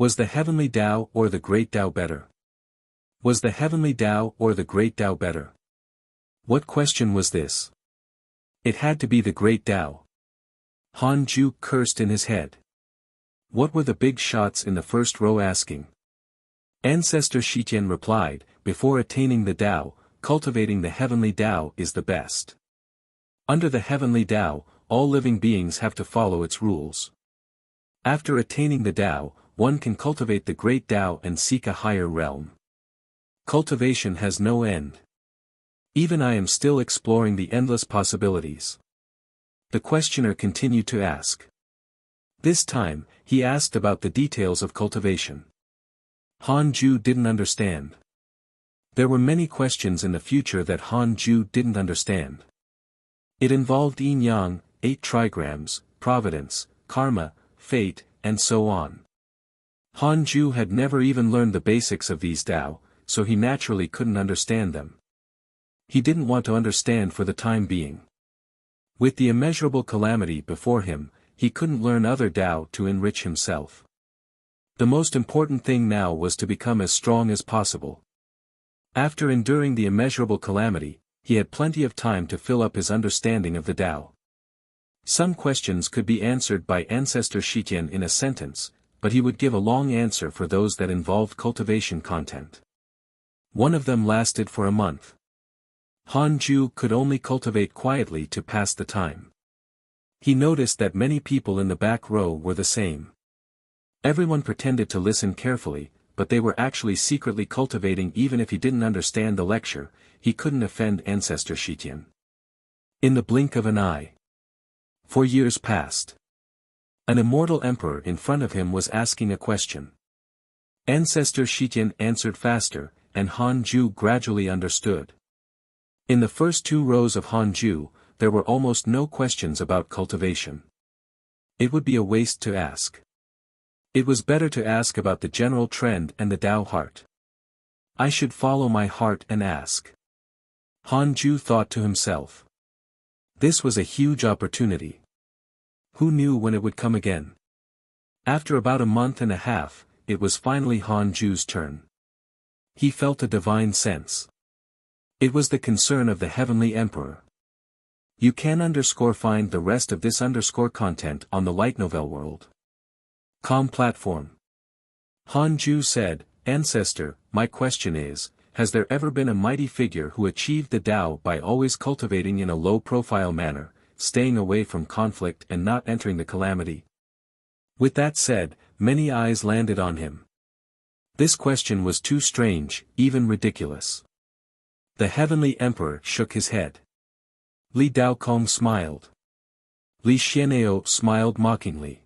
Was the heavenly Tao or the great Tao better? Was the heavenly Tao or the great Tao better? What question was this? It had to be the great Tao. Han Ju cursed in his head. What were the big shots in the first row asking? Ancestor Shitian replied, before attaining the Tao, cultivating the heavenly Tao is the best. Under the heavenly Tao, all living beings have to follow its rules. After attaining the Tao, one can cultivate the great Tao and seek a higher realm. Cultivation has no end. Even I am still exploring the endless possibilities. The questioner continued to ask. This time, he asked about the details of cultivation. Han Ju didn't understand. There were many questions in the future that Han Ju didn't understand. It involved yin-yang, 8 trigrams, providence, karma, fate, and so on. Han Ju had never even learned the basics of these Tao, so he naturally couldn't understand them. He didn't want to understand for the time being. With the immeasurable calamity before him, he couldn't learn other Tao to enrich himself. The most important thing now was to become as strong as possible. After enduring the immeasurable calamity, he had plenty of time to fill up his understanding of the Tao. Some questions could be answered by Ancestor Shitian in a sentence, but he would give a long answer for those that involved cultivation content. One of them lasted for a month. Han Ju could only cultivate quietly to pass the time. He noticed that many people in the back row were the same. Everyone pretended to listen carefully, but they were actually secretly cultivating. Even if he didn't understand the lecture, he couldn't offend Ancestor Shitian. In the blink of an eye. 4 years passed. An immortal emperor in front of him was asking a question. Ancestor Shitian answered faster, and Han Ju gradually understood. In the first 2 rows of Han Ju, there were almost no questions about cultivation. It would be a waste to ask. It was better to ask about the general trend and the Tao heart. I should follow my heart and ask. Han Ju thought to himself. This was a huge opportunity. Who knew when it would come again? After about a month and a half, it was finally Han Ju's turn. He felt a divine sense. It was the concern of the Heavenly Emperor. You can find the rest of this content on the Light Novel World. Com platform. Han Ju said, Ancestor, my question is, has there ever been a mighty figure who achieved the Tao by always cultivating in a low-profile manner, staying away from conflict and not entering the calamity? With that said, many eyes landed on him. This question was too strange, even ridiculous. The Heavenly Emperor shook his head. Li Daokong smiled. Li Xianao smiled mockingly.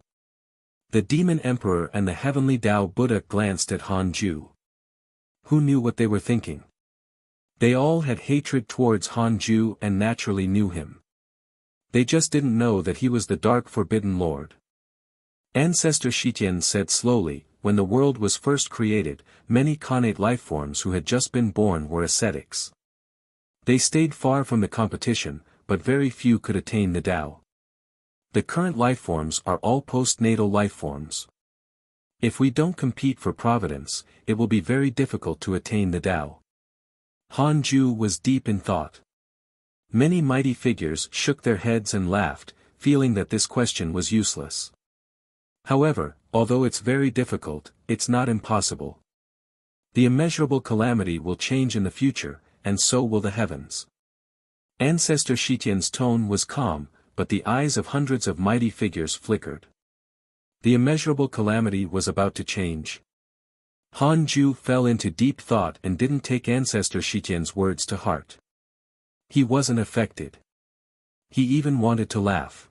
The Demon Emperor and the Heavenly Tao Buddha glanced at Han Ju. Who knew what they were thinking? They all had hatred towards Han Ju and naturally knew him. They just didn't know that he was the Dark Forbidden Lord. Ancestor Shitian said slowly, when the world was first created, many connate lifeforms who had just been born were ascetics. They stayed far from the competition, but very few could attain the Tao. The current lifeforms are all postnatal lifeforms. If we don't compete for providence, it will be very difficult to attain the Tao. Han Ju was deep in thought. Many mighty figures shook their heads and laughed, feeling that this question was useless. However, although it's very difficult, it's not impossible. The immeasurable calamity will change in the future, and so will the heavens. Ancestor Shitian's tone was calm, but the eyes of hundreds of mighty figures flickered. The immeasurable calamity was about to change. Han Ju fell into deep thought and didn't take Ancestor Shitian's words to heart. He wasn't affected. He even wanted to laugh.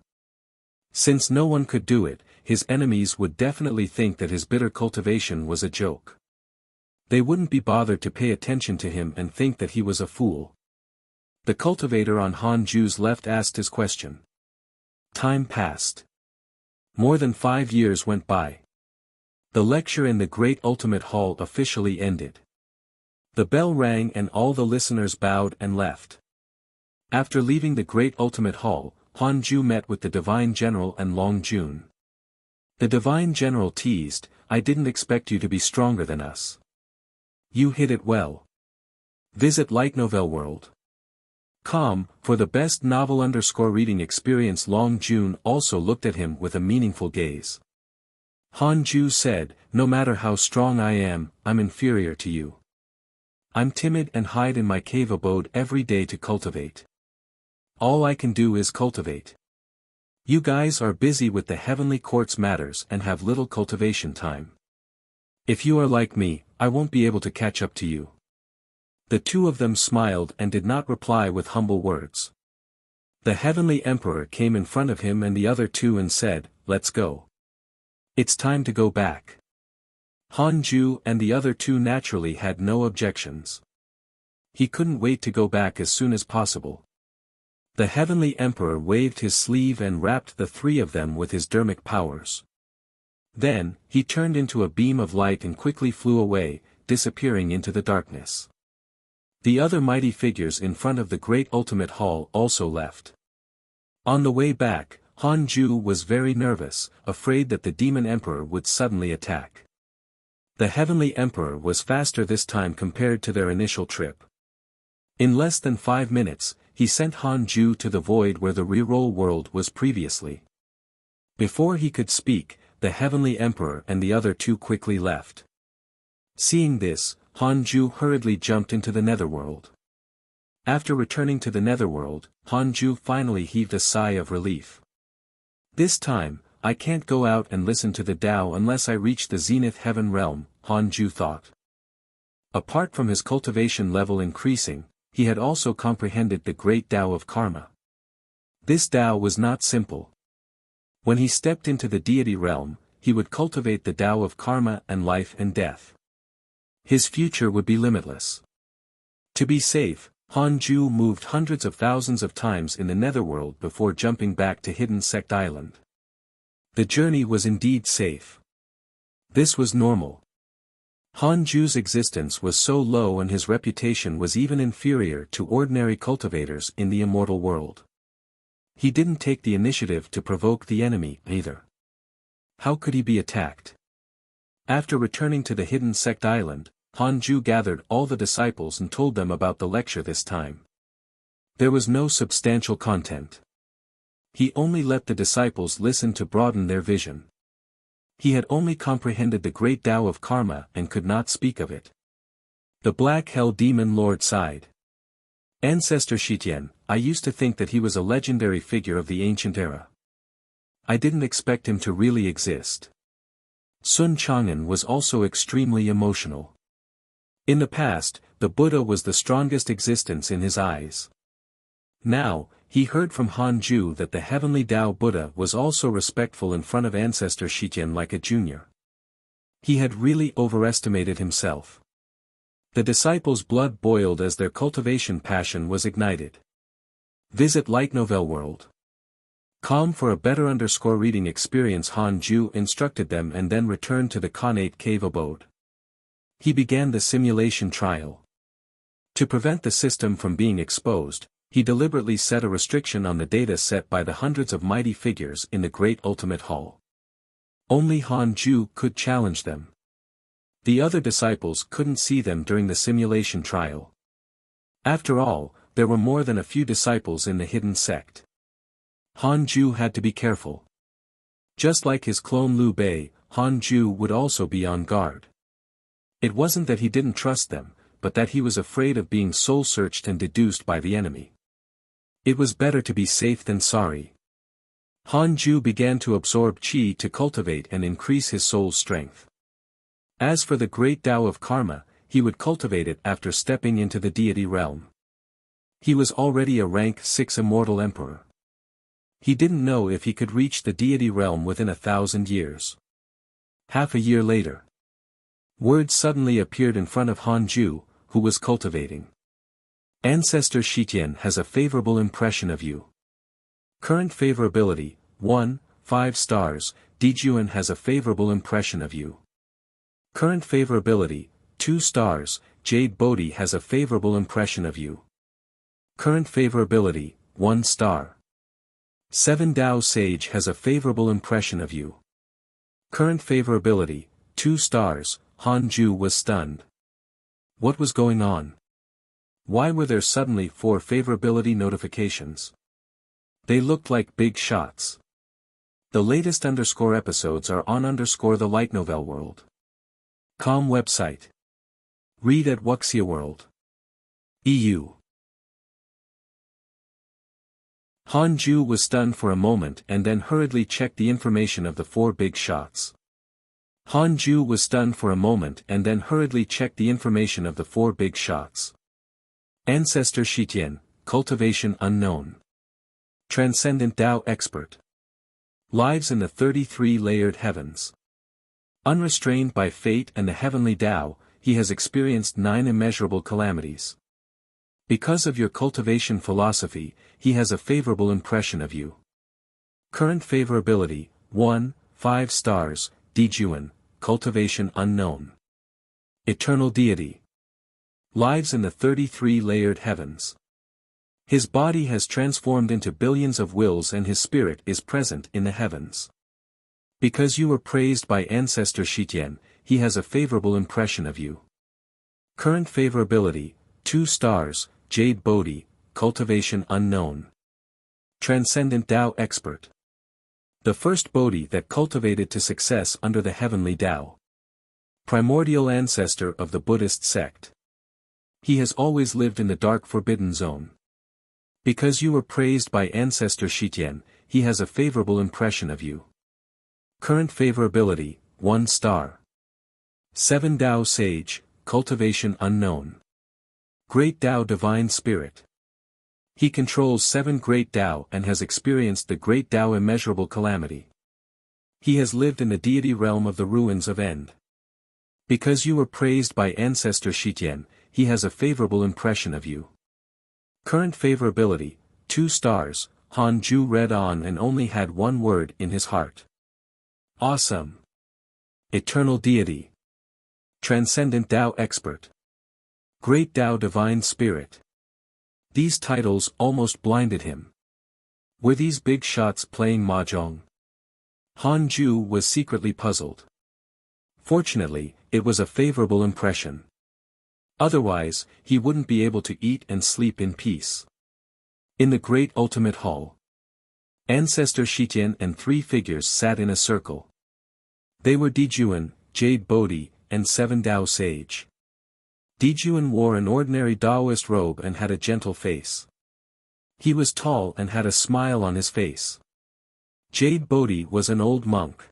Since no one could do it, his enemies would definitely think that his bitter cultivation was a joke. They wouldn't be bothered to pay attention to him and think that he was a fool. The cultivator on Han Ju's left asked his question. Time passed. More than 5 years went by. The lecture in the Great Ultimate Hall officially ended. The bell rang and all the listeners bowed and left. After leaving the Great Ultimate Hall, Han Ju met with the Divine General and Long Jun. The divine general teased, "I didn't expect you to be stronger than us. You hid it well. Visit Light Novel World. Com, for the best novel _reading experience." Long June also looked at him with a meaningful gaze. Han Ju said, "No matter how strong I am, I'm inferior to you. I'm timid and hide in my cave abode every day to cultivate. All I can do is cultivate. You guys are busy with the heavenly court's matters and have little cultivation time. If you are like me, I won't be able to catch up to you." The two of them smiled and did not reply with humble words. The heavenly emperor came in front of him and the other two and said, "Let's go. It's time to go back." Han Ju and the other two naturally had no objections. He couldn't wait to go back as soon as possible. The heavenly emperor waved his sleeve and wrapped the three of them with his dermic powers. Then, he turned into a beam of light and quickly flew away, disappearing into the darkness. The other mighty figures in front of the great ultimate hall also left. On the way back, Han Ju was very nervous, afraid that the demon emperor would suddenly attack. The heavenly emperor was faster this time compared to their initial trip. In less than 5 minutes, he sent Han Ju to the void where the reroll world was previously. Before he could speak, the heavenly emperor and the other two quickly left. Seeing this, Han Ju hurriedly jumped into the netherworld. After returning to the netherworld, Han Ju finally heaved a sigh of relief. "This time, I can't go out and listen to the Tao unless I reach the Zenith Heaven realm," Han Ju thought. Apart from his cultivation level increasing, he had also comprehended the great Tao of karma. This Tao was not simple. When he stepped into the deity realm, he would cultivate the Tao of karma and life and death. His future would be limitless. To be safe, Han Ju moved hundreds of thousands of times in the netherworld before jumping back to Hidden Sect Island. The journey was indeed safe. This was normal. Han Ju's existence was so low and his reputation was even inferior to ordinary cultivators in the immortal world. He didn't take the initiative to provoke the enemy either. How could he be attacked? After returning to the Hidden Sect Island, Han Ju gathered all the disciples and told them about the lecture this time. There was no substantial content. He only let the disciples listen to broaden their vision. He had only comprehended the great Tao of karma and could not speak of it. The Black Hell Demon Lord sighed. "Ancestor Shitian, I used to think that he was a legendary figure of the ancient era. I didn't expect him to really exist." Sun Chang'an was also extremely emotional. In the past, the Buddha was the strongest existence in his eyes. Now, he heard from Han Ju that the heavenly Tao Buddha was also respectful in front of Ancestor Shitian like a junior. He had really overestimated himself. The disciples' blood boiled as their cultivation passion was ignited. Visit Light Novel World. Com for a better _reading experience. Han Ju instructed them and then returned to the Khanate cave abode. He began the simulation trial. To prevent the system from being exposed, he deliberately set a restriction on the data set by the hundreds of mighty figures in the Great Ultimate Hall. Only Han Ju could challenge them. The other disciples couldn't see them during the simulation trial. After all, there were more than a few disciples in the hidden sect. Han Ju had to be careful. Just like his clone Liu Bei, Han Ju would also be on guard. It wasn't that he didn't trust them, but that he was afraid of being soul-searched and deduced by the enemy. It was better to be safe than sorry. Han Ju began to absorb qi to cultivate and increase his soul's strength. As for the great Tao of karma, he would cultivate it after stepping into the deity realm. He was already a rank 6 immortal emperor. He didn't know if he could reach the deity realm within 1,000 years. Half a year later. Word suddenly appeared in front of Han Ju, who was cultivating. Ancestor Shitian has a favorable impression of you. Current favorability, 1, 5 stars, Dijuan has a favorable impression of you. Current favorability, 2 stars, Jade Bodhi has a favorable impression of you. Current favorability, 1 star. 7 Dao Sage has a favorable impression of you. Current favorability, 2 stars, Han Ju was stunned. What was going on? Why were there suddenly 4 favorability notifications? They looked like big shots. The latest episodes are on the light novel world. Com website. Read at Wuxia World. EU. Han Ju was stunned for a moment and then hurriedly checked the information of the 4 big shots. Han Ju was stunned for a moment and then hurriedly checked the information of the 4 big shots. Ancestor Shitian, Cultivation Unknown. Transcendent Tao Expert. Lives in the 33-layered heavens. Unrestrained by fate and the heavenly Tao, he has experienced 9 immeasurable calamities. Because of your cultivation philosophy, he has a favorable impression of you. Current favorability, 1, 5 stars, Dijuan, Cultivation Unknown. Eternal Deity. Lives in the 33-layered heavens. His body has transformed into billions of wills and his spirit is present in the heavens. Because you were praised by Ancestor Shitian, he has a favorable impression of you. Current favorability, 2 stars, Jade Bodhi, Cultivation Unknown. Transcendent Tao Expert. The first Bodhi that cultivated to success under the heavenly Tao. Primordial ancestor of the Buddhist sect. He has always lived in the dark forbidden zone. Because you were praised by Ancestor Shitian, he has a favorable impression of you. Current favorability, 1 star. 7 Tao Sage, Cultivation Unknown. Great Tao Divine Spirit. He controls 7 great Tao and has experienced the great Tao immeasurable calamity. He has lived in the deity realm of the ruins of End. Because you were praised by Ancestor Shitian, he has a favorable impression of you. Current favorability, 2 stars, Han Ju read on and only had 1 word in his heart. Awesome. Eternal Deity. Transcendent Tao Expert. Great Tao Divine Spirit. These titles almost blinded him. Were these big shots playing mahjong? Han Ju was secretly puzzled. Fortunately, it was a favorable impression. Otherwise, he wouldn't be able to eat and sleep in peace. In the great ultimate hall, Ancestor Shitian and 3 figures sat in a circle. They were Dijuan, Jade Bodhi, and 7 Tao Sage. Dijuan wore an ordinary Taoist robe and had a gentle face. He was tall and had a smile on his face. Jade Bodhi was an old monk.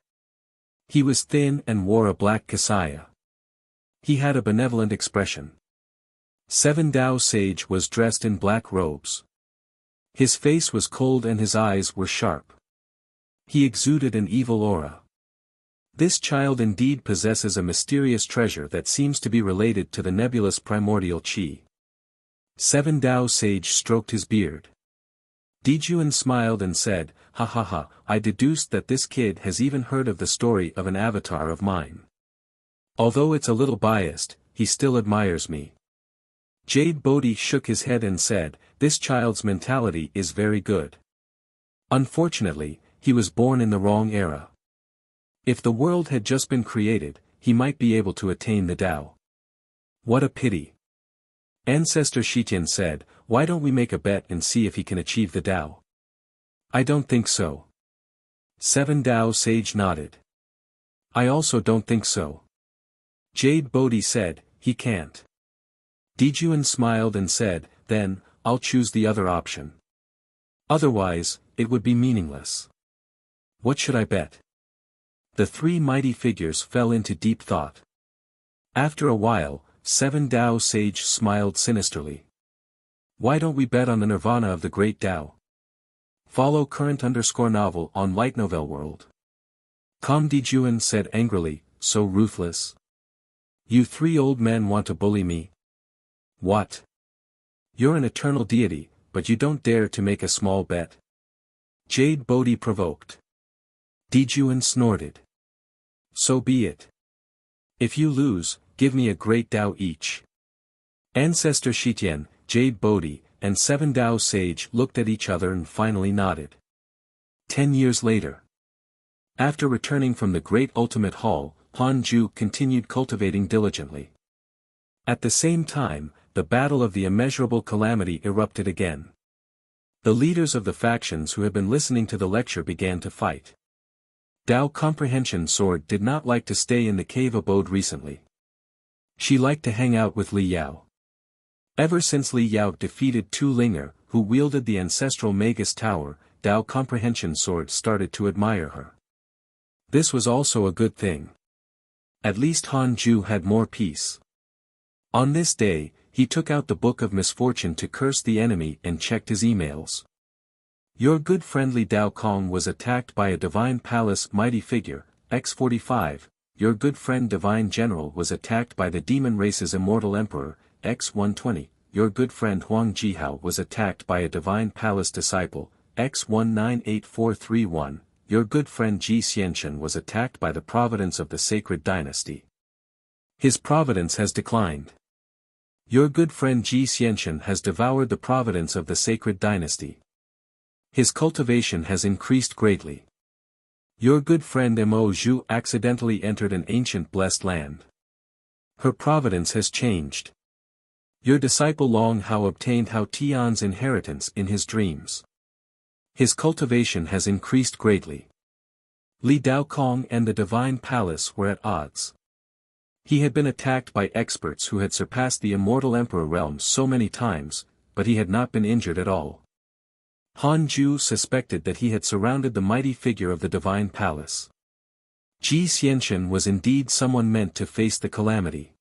He was thin and wore a black kasaya. He had a benevolent expression. 7 Tao Sage was dressed in black robes. His face was cold and his eyes were sharp. He exuded an evil aura. This child indeed possesses a mysterious treasure that seems to be related to the nebulous primordial chi. 7 Tao Sage stroked his beard. Dijuan smiled and said, "Ha ha ha, I deduced that this kid has even heard of the story of an avatar of mine. Although it's a little biased, he still admires me." Jade Bodhi shook his head and said, "This child's mentality is very good. Unfortunately, he was born in the wrong era. If the world had just been created, he might be able to attain the Tao." What a pity. Ancestor Shitian said, "Why don't we make a bet and see if he can achieve the Tao?" "I don't think so." 7 Tao Sage nodded. "I also don't think so." Jade Bodhi said, "He can't." Dijuan smiled and said, "Then, I'll choose the other option. Otherwise, it would be meaningless. What should I bet?" The 3 mighty figures fell into deep thought. After a while, 7 Tao Sage smiled sinisterly. "Why don't we bet on the nirvana of the great Tao?" Follow current_novel on Light Novel World. Com Dijuan said angrily, "So ruthless. You 3 old men want to bully me? What? You're an eternal deity, but you don't dare to make a small bet?" Jade Bodhi provoked. Dijuan snorted. "So be it. If you lose, give me a great Tao each." Ancestor Shitian, Jade Bodhi, and 7 Tao Sage looked at each other and finally nodded. 10 years later. After returning from the great ultimate hall, Han Ju continued cultivating diligently. At the same time, the battle of the immeasurable calamity erupted again. The leaders of the factions who had been listening to the lecture began to fight. Dao Comprehension Sword did not like to stay in the cave abode recently. She liked to hang out with Li Yao. Ever since Li Yao defeated Tu Linger, who wielded the ancestral Magus Tower, Dao Comprehension Sword started to admire her. This was also a good thing. At least Han Ju had more peace. On this day, he took out the Book of Misfortune to curse the enemy and checked his emails. Your good friendly Dao Kong was attacked by a Divine Palace mighty figure, X45, your good friend Divine General was attacked by the Demon Race's Immortal Emperor, X120, your good friend Huang Jihao was attacked by a Divine Palace disciple, X198431, your good friend Ji Xianchen was attacked by the Providence of the Sacred Dynasty. His providence has declined. Your good friend Ji Xianchen has devoured the Providence of the Sacred Dynasty. His cultivation has increased greatly. Your good friend Mo Zhu accidentally entered an ancient blessed land. Her providence has changed. Your disciple Long Hao obtained Hao Tian's inheritance in his dreams. His cultivation has increased greatly. Li Dao Kong and the Divine Palace were at odds. He had been attacked by experts who had surpassed the Immortal Emperor realm so many times, but he had not been injured at all. Han Ju suspected that he had surrounded the mighty figure of the Divine Palace. Ji Xianchen was indeed someone meant to face the calamity.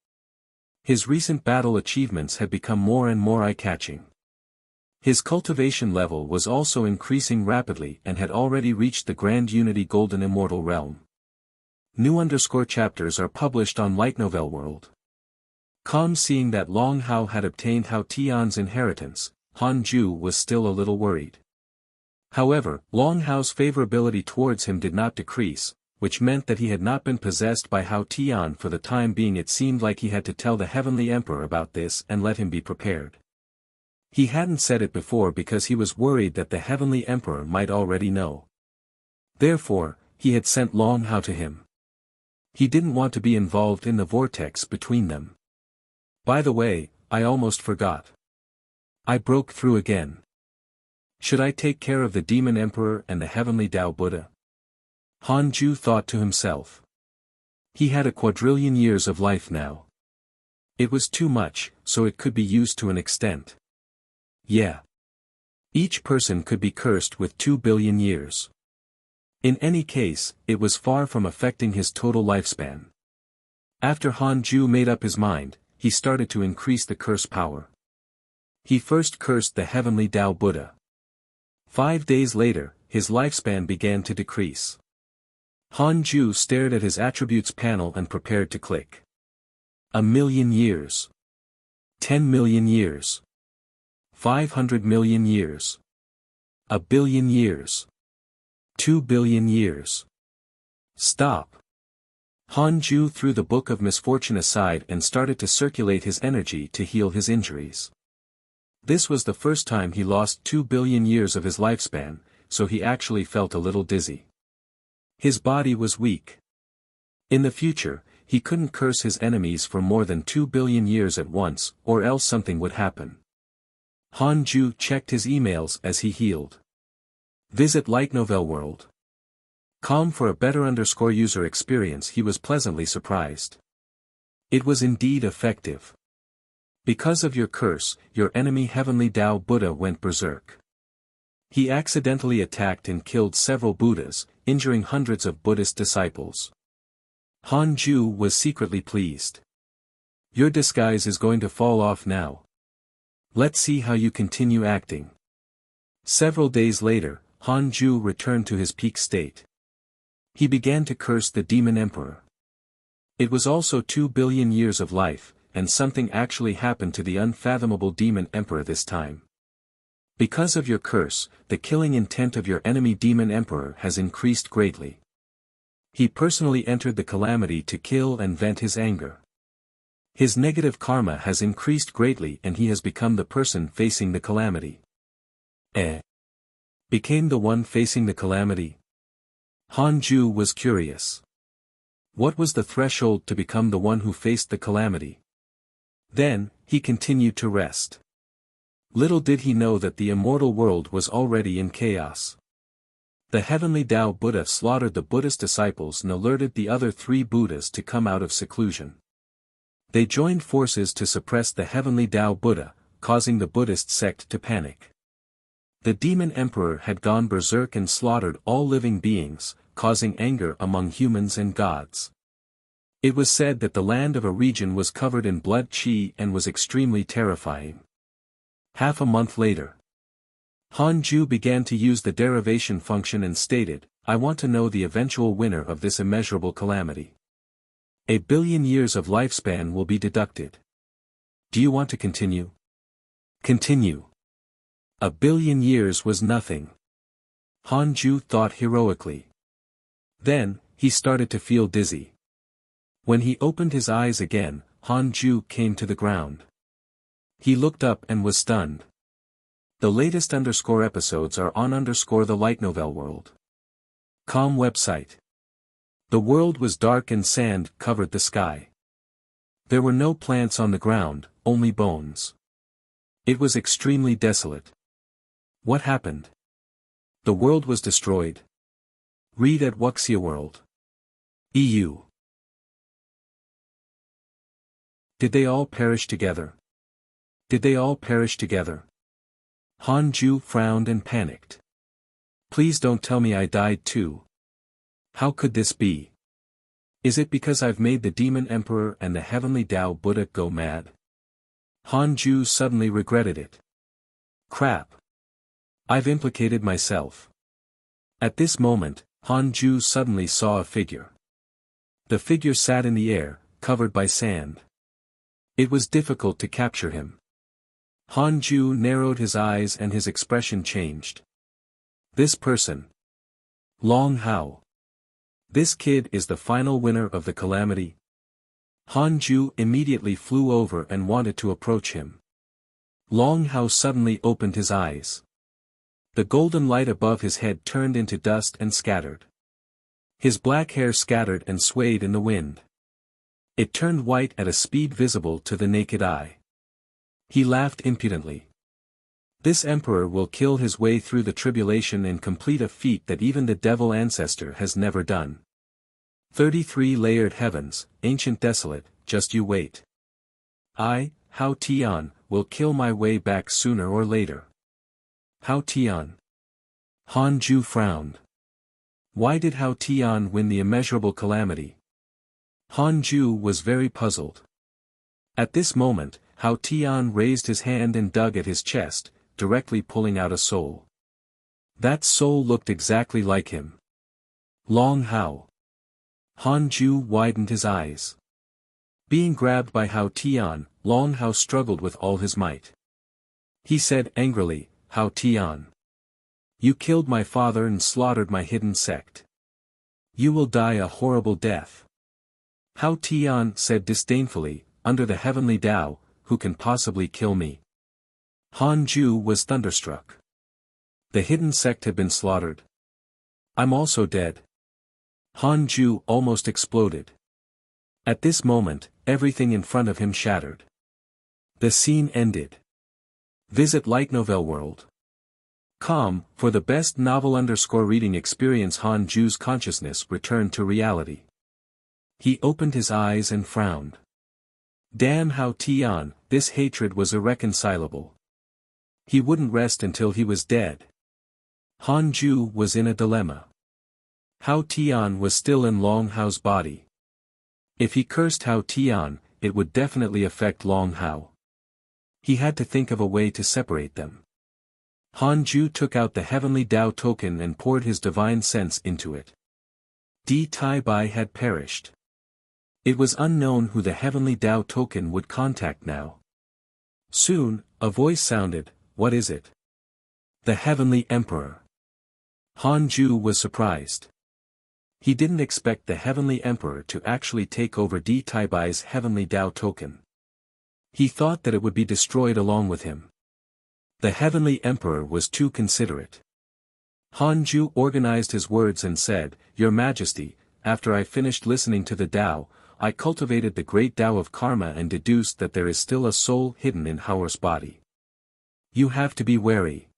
His recent battle achievements had become more and more eye-catching. His cultivation level was also increasing rapidly and had already reached the Grand Unity Golden Immortal Realm. New chapters are published on Light Novel World. Seeing that Long Hao had obtained Hao Tian's inheritance, Han Ju was still a little worried. However, Long Hao's favorability towards him did not decrease, which meant that he had not been possessed by Hao Tian for the time being. It seemed like he had to tell the Heavenly Emperor about this and let him be prepared. He hadn't said it before because he was worried that the Heavenly Emperor might already know. Therefore, he had sent Long Hao to him. He didn't want to be involved in the vortex between them. By the way, I almost forgot. I broke through again. Should I take care of the Demon Emperor and the Heavenly Tao Buddha? Han Ju thought to himself. He had a quadrillion years of life now. It was too much, so it could be used to an extent. Yeah. Each person could be cursed with 2 billion years. In any case, it was far from affecting his total lifespan. After Han Ju made up his mind, he started to increase the curse power. He first cursed the Heavenly Tao Buddha. 5 days later, his lifespan began to decrease. Han Ju stared at his attributes panel and prepared to click. 1,000,000 years. 10,000,000 years. 500,000,000 years. 1,000,000,000 years. 2,000,000,000 years. Stop. Han Ju threw the Book of Misfortune aside and started to circulate his energy to heal his injuries. This was the first time he lost 2 billion years of his lifespan, so he actually felt a little dizzy. His body was weak. In the future, he couldn't curse his enemies for more than 2 billion years at once, or else something would happen. Han Ju checked his emails as he healed. Visit Light Novel World. For a better user experience. He was pleasantly surprised. It was indeed effective. Because of your curse, your enemy Heavenly Tao Buddha went berserk. He accidentally attacked and killed several Buddhas, injuring hundreds of Buddhist disciples. Han Ju was secretly pleased. Your disguise is going to fall off now. Let's see how you continue acting. Several days later, Han Ju returned to his peak state. He began to curse the Demon Emperor. It was also 2 billion years of life, and something actually happened to the unfathomable Demon Emperor this time. Because of your curse, the killing intent of your enemy Demon Emperor has increased greatly. He personally entered the calamity to kill and vent his anger. His negative karma has increased greatly and he has become the person facing the calamity. Became the one facing the calamity? Hanju was curious. What was the threshold to become the one who faced the calamity? Then, he continued to rest. Little did he know that the immortal world was already in chaos. The heavenly Tao Buddha slaughtered the Buddhist disciples and alerted the other 3 Buddhas to come out of seclusion. They joined forces to suppress the heavenly Tao Buddha, causing the Buddhist sect to panic. The demon emperor had gone berserk and slaughtered all living beings, causing anger among humans and gods. It was said that the land of a region was covered in blood qi and was extremely terrifying. Half a month later, Hanju began to use the derivation function and stated, "I want to know the eventual winner of this immeasurable calamity. 1 billion years of lifespan will be deducted. Do you want to continue?" Continue. 1 billion years was nothing. Hanju thought heroically. Then, he started to feel dizzy. When he opened his eyes again, Hanju came to the ground. He looked up and was stunned. The latest episodes are on the light novel world. Com website. The world was dark and sand covered the sky. There were no plants on the ground, only bones. It was extremely desolate. What happened? The world was destroyed. Read at Wuxia World. EU. Did they all perish together? Did they all perish together? Hanju frowned and panicked. Please don't tell me I died too. How could this be? Is it because I've made the demon emperor and the heavenly Tao Buddha go mad? Hanju suddenly regretted it. Crap. I've implicated myself. At this moment, Hanju suddenly saw a figure. The figure sat in the air, covered by sand. It was difficult to capture him. Hanju narrowed his eyes and his expression changed. This person. Long Hao. This kid is the final winner of the calamity. Hanju immediately flew over and wanted to approach him. Long Hao suddenly opened his eyes. The golden light above his head turned into dust and scattered. His black hair scattered and swayed in the wind. It turned white at a speed visible to the naked eye. He laughed impudently. This emperor will kill his way through the tribulation and complete a feat that even the devil ancestor has never done. 33 layered heavens, ancient desolate, just you wait. I, Hao Tian, will kill my way back sooner or later. Hao Tian. Hanju frowned. Why did Hao Tian win the immeasurable calamity? Hanju was very puzzled. At this moment, Hao Tian raised his hand and dug at his chest, directly pulling out a soul. That soul looked exactly like him. Long Hao. Hanju widened his eyes. Being grabbed by Hao Tian, Long Hao struggled with all his might. He said angrily, Hao Tian. You killed my father and slaughtered my hidden sect. You will die a horrible death. Hao Tian said disdainfully, under the heavenly Tao, who can possibly kill me? Hanju was thunderstruck. The hidden sect had been slaughtered. I'm also dead. Hanju almost exploded. At this moment, everything in front of him shattered. The scene ended. Visit Light Novel World. Com, for the best novel reading experience. Hanju's consciousness returned to reality. He opened his eyes and frowned. Damn Hao Tian, this hatred was irreconcilable. He wouldn't rest until he was dead. Hanju was in a dilemma. Hao Tian was still in Long Hao's body. If he cursed Hao Tian, it would definitely affect Long Hao. He had to think of a way to separate them. Hanju took out the heavenly Tao token and poured his divine sense into it. Di Tai Bai had perished. It was unknown who the heavenly Tao token would contact now. Soon, a voice sounded, what is it? The heavenly emperor. Hanju was surprised. He didn't expect the heavenly emperor to actually take over Di Tai Bai's heavenly Tao token. He thought that it would be destroyed along with him. The heavenly emperor was too considerate. Han Ju organized his words and said, "Your Majesty, after I finished listening to the Tao, I cultivated the great Tao of karma and deduced that there is still a soul hidden in Hao's body. You have to be wary."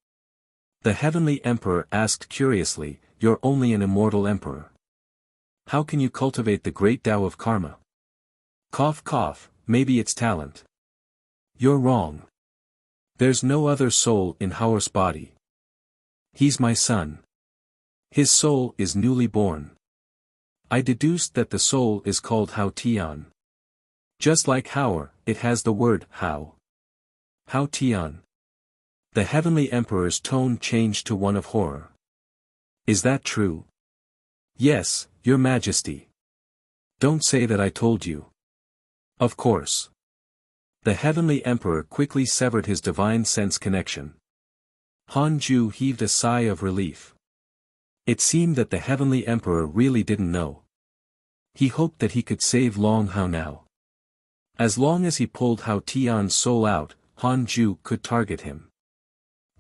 The heavenly emperor asked curiously, "You're only an immortal emperor. How can you cultivate the great Tao of karma?" Cough cough, maybe it's talent. You're wrong. There's no other soul in Hao's body. He's my son. His soul is newly born. I deduced that the soul is called Hao Tian. Just like Hao, it has the word Hao. Hao Tian. The heavenly emperor's tone changed to one of horror. Is that true? Yes, Your Majesty. Don't say that I told you. Of course. The heavenly emperor quickly severed his divine sense connection. Han Ju heaved a sigh of relief. It seemed that the heavenly emperor really didn't know. He hoped that he could save Long Hao now. As long as he pulled Hao Tian's soul out, Han Ju could target him.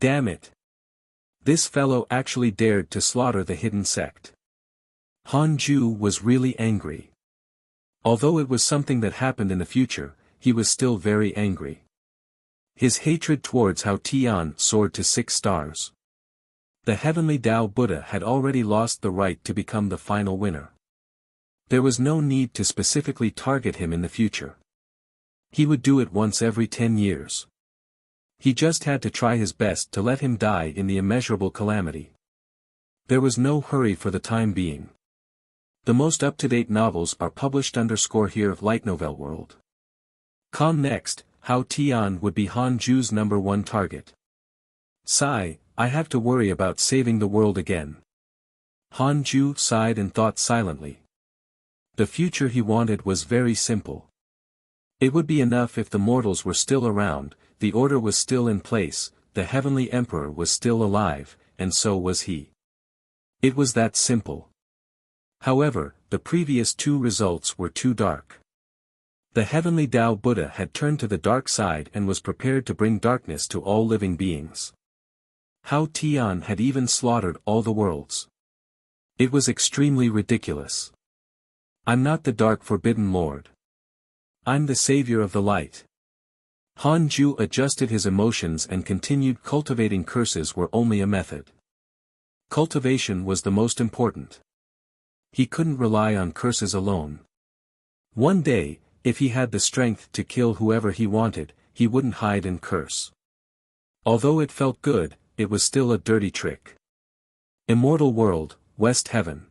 Damn it! This fellow actually dared to slaughter the hidden sect. Han Ju was really angry. Although it was something that happened in the future, he was still very angry. His hatred towards Hao Tian soared to 6 stars. The heavenly Tao Buddha had already lost the right to become the final winner. There was no need to specifically target him in the future. He would do it once every 10 years. He just had to try his best to let him die in the immeasurable calamity. There was no hurry for the time being. The most up-to-date novels are published _here Light Novel World. Next, Hao Tian would be Han Ju's #1 target. Sigh, I have to worry about saving the world again. Han Ju sighed and thought silently. The future he wanted was very simple. It would be enough if the mortals were still around, the order was still in place, the heavenly emperor was still alive, and so was he. It was that simple. However, the previous 2 results were too dark. The heavenly Tao Buddha had turned to the dark side and was prepared to bring darkness to all living beings. Hao Tian had even slaughtered all the worlds. It was extremely ridiculous. I'm not the dark forbidden lord. I'm the savior of the light. Han Ju adjusted his emotions and continued cultivating. Curses were only a method. Cultivation was the most important. He couldn't rely on curses alone. One day, if he had the strength to kill whoever he wanted, he wouldn't hide and curse. Although it felt good, it was still a dirty trick. Immortal world, West Heaven.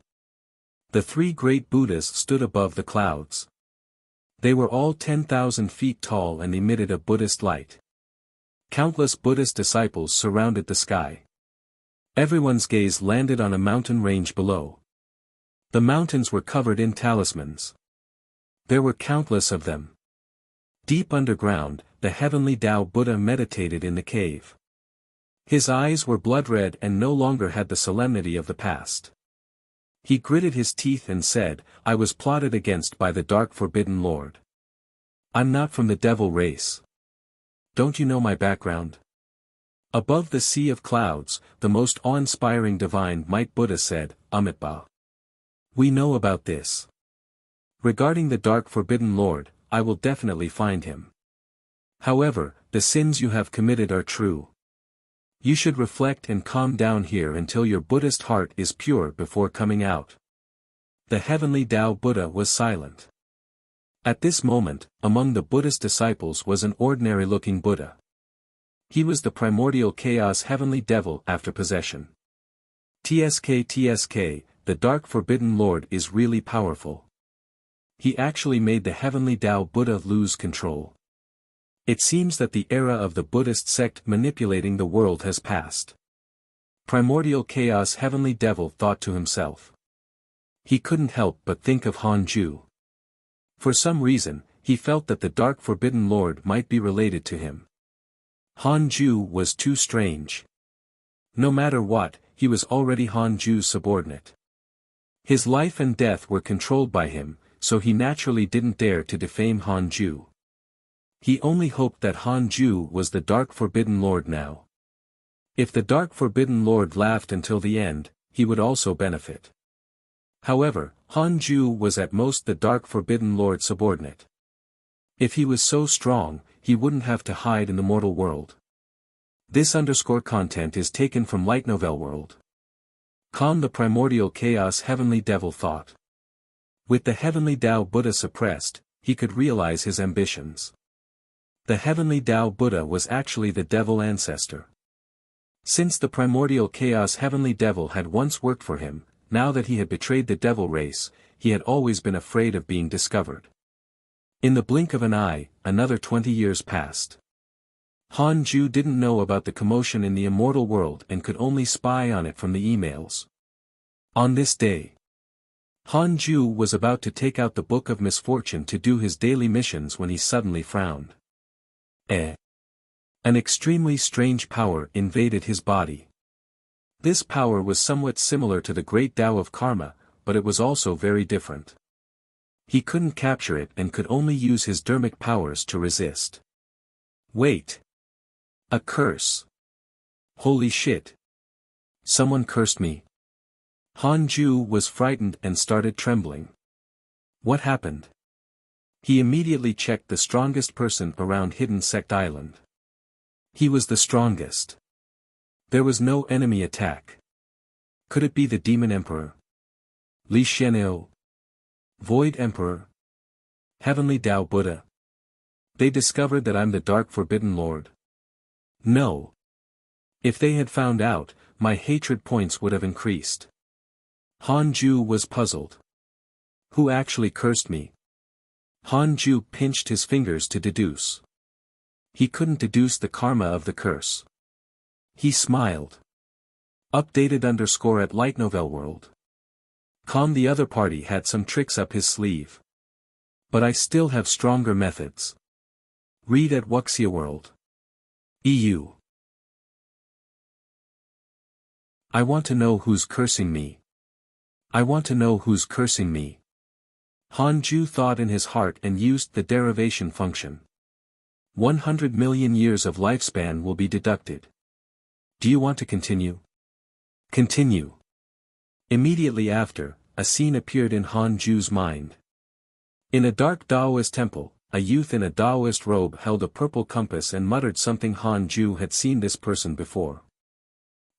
The 3 great Buddhas stood above the clouds. They were all 10,000 feet tall and emitted a Buddhist light. Countless Buddhist disciples surrounded the sky. Everyone's gaze landed on a mountain range below. The mountains were covered in talismans. There were countless of them. Deep underground, the heavenly Tao Buddha meditated in the cave. His eyes were blood red and no longer had the solemnity of the past. He gritted his teeth and said, I was plotted against by the dark forbidden lord. I'm not from the devil race. Don't you know my background? Above the sea of clouds, the most awe-inspiring divine might Buddha said, Amitabha. We know about this. Regarding the dark forbidden lord, I will definitely find him. However, the sins you have committed are true. You should reflect and calm down here until your Buddhist heart is pure before coming out. The heavenly Tao Buddha was silent. At this moment, among the Buddhist disciples was an ordinary-looking Buddha. He was the primordial chaos heavenly devil after possession. TSK, the dark forbidden lord is really powerful. He actually made the heavenly Tao Buddha lose control. It seems that the era of the Buddhist sect manipulating the world has passed. Primordial chaos heavenly devil thought to himself. He couldn't help but think of Han Ju. For some reason, he felt that the dark forbidden lord might be related to him. Han Ju was too strange. No matter what, he was already Han Ju's subordinate. His life and death were controlled by him, so he naturally didn't dare to defame Han Ju. He only hoped that Han Ju was the dark forbidden lord now. If the Dark Forbidden Lord laughed until the end, he would also benefit. However, Han Ju was at most the Dark Forbidden Lord's subordinate. If he was so strong, he wouldn't have to hide in the mortal world. This content is taken from Light Novel World. The primordial chaos heavenly devil thought. With the heavenly Tao Buddha suppressed, he could realize his ambitions. The heavenly Tao Buddha was actually the devil ancestor. Since the primordial chaos heavenly devil had once worked for him, now that he had betrayed the devil race, he had always been afraid of being discovered. In the blink of an eye, another 20 years passed. Han Ju didn't know about the commotion in the immortal world and could only spy on it from the emails. On this day, Han Ju was about to take out the Book of Misfortune to do his daily missions when he suddenly frowned. An extremely strange power invaded his body. This power was somewhat similar to the great Tao of Karma, but it was also very different. He couldn't capture it and could only use his dermic powers to resist. Wait. A curse. Holy shit. Someone cursed me. Han Ju was frightened and started trembling. What happened? He immediately checked the strongest person around Hidden Sect Island. He was the strongest. There was no enemy attack. Could it be the Demon Emperor? Li Shenao? Void Emperor? Heavenly Tao Buddha? They discovered that I'm the Dark Forbidden Lord? No. If they had found out, my hatred points would have increased. Han Ju was puzzled. Who actually cursed me? Han Ju pinched his fingers to deduce. He couldn't deduce the karma of the curse. He smiled. Updated _ at Light Novel World. The other party had some tricks up his sleeve. But I still have stronger methods. Read at Wuxia World. EU. I want to know who's cursing me. I want to know who's cursing me. Han Ju thought in his heart and used the derivation function. 100 million years of lifespan will be deducted. Do you want to continue? Continue. Immediately after, a scene appeared in Han Ju's mind. In a dark Taoist temple, a youth in a Taoist robe held a purple compass and muttered something. Han Ju had seen this person before.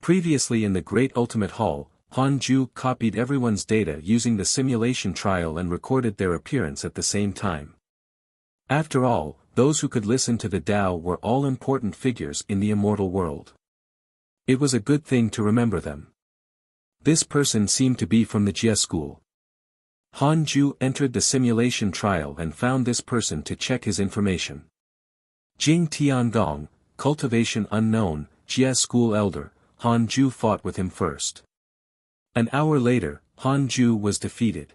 Previously in the Great Ultimate Hall, Han Ju copied everyone's data using the simulation trial and recorded their appearance at the same time. After all, those who could listen to the Tao were all important figures in the immortal world. It was a good thing to remember them. This person seemed to be from the Jia school. Han Ju entered the simulation trial and found this person to check his information. Jing Tiangong, cultivation unknown, Jia school elder. Han Ju fought with him first. An hour later, Han Ju was defeated.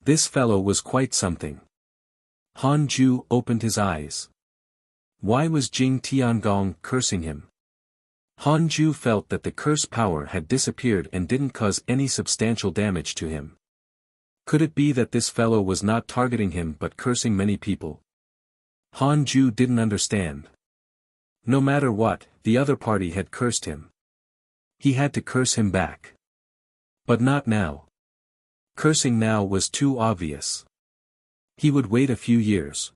This fellow was quite something. Han Ju opened his eyes. Why was Jing Tiangong cursing him? Han Ju felt that the curse power had disappeared and didn't cause any substantial damage to him. Could it be that this fellow was not targeting him but cursing many people? Han Ju didn't understand. No matter what, the other party had cursed him. He had to curse him back. But not now. Cursing now was too obvious. He would wait a few years.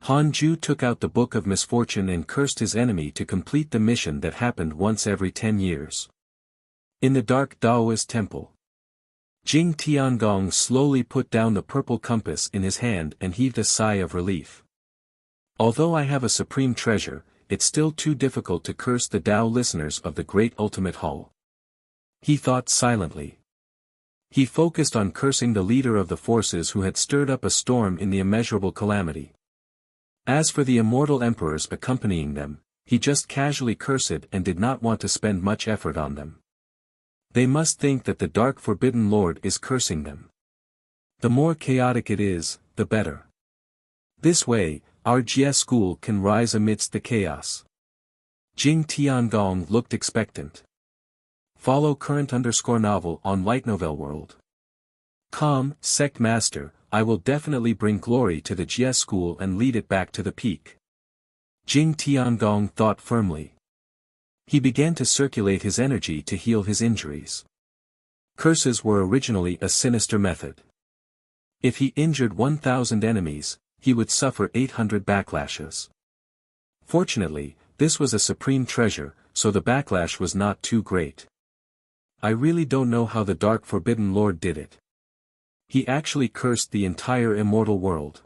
Han Ju took out the Book of Misfortune and cursed his enemy to complete the mission that happened once every 10 years. In the dark Taoist temple, Jing Tiangong slowly put down the purple compass in his hand and heaved a sigh of relief. Although I have a supreme treasure, it's still too difficult to curse the Tao listeners of the Great Ultimate Hall. He thought silently. He focused on cursing the leader of the forces who had stirred up a storm in the immeasurable calamity. As for the immortal emperors accompanying them, he just casually cursed and did not want to spend much effort on them. They must think that the Dark Forbidden Lord is cursing them. The more chaotic it is, the better. This way, our Jia school can rise amidst the chaos. Jing Tiangong looked expectant. Follow current _novel on Light Novel World. Sect Master, I will definitely bring glory to the Jia school and lead it back to the peak. Jing Tiangong thought firmly. He began to circulate his energy to heal his injuries. Curses were originally a sinister method. If he injured 1,000 enemies, he would suffer 800 backlashes. Fortunately, this was a supreme treasure, so the backlash was not too great. I really don't know how the Dark Forbidden Lord did it. He actually cursed the entire immortal world.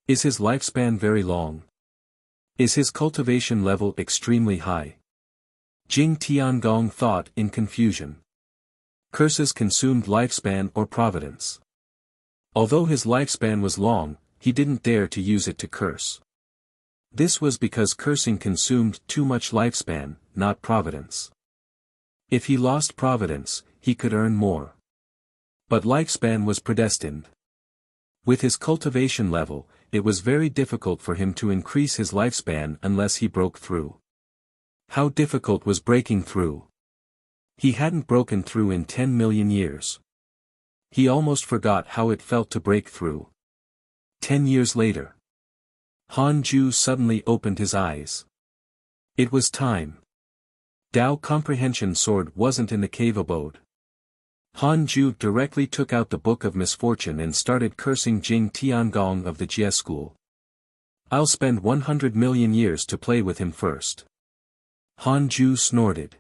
Is his lifespan very long? Is his cultivation level extremely high? Jing Tiangong thought in confusion. Curses consumed lifespan or providence. Although his lifespan was long, he didn't dare to use it to curse. This was because cursing consumed too much lifespan, not providence. If he lost providence, he could earn more. But lifespan was predestined. With his cultivation level, it was very difficult for him to increase his lifespan unless he broke through. How difficult was breaking through? He hadn't broken through in 10 million years. He almost forgot how it felt to break through. 10 years later. Han Ju suddenly opened his eyes. It was time. Dao Comprehension Sword wasn't in the cave abode. Han Ju directly took out the Book of Misfortune and started cursing Jing Tiangong of the Jie school. I'll spend 100 million years to play with him first. Han Ju snorted.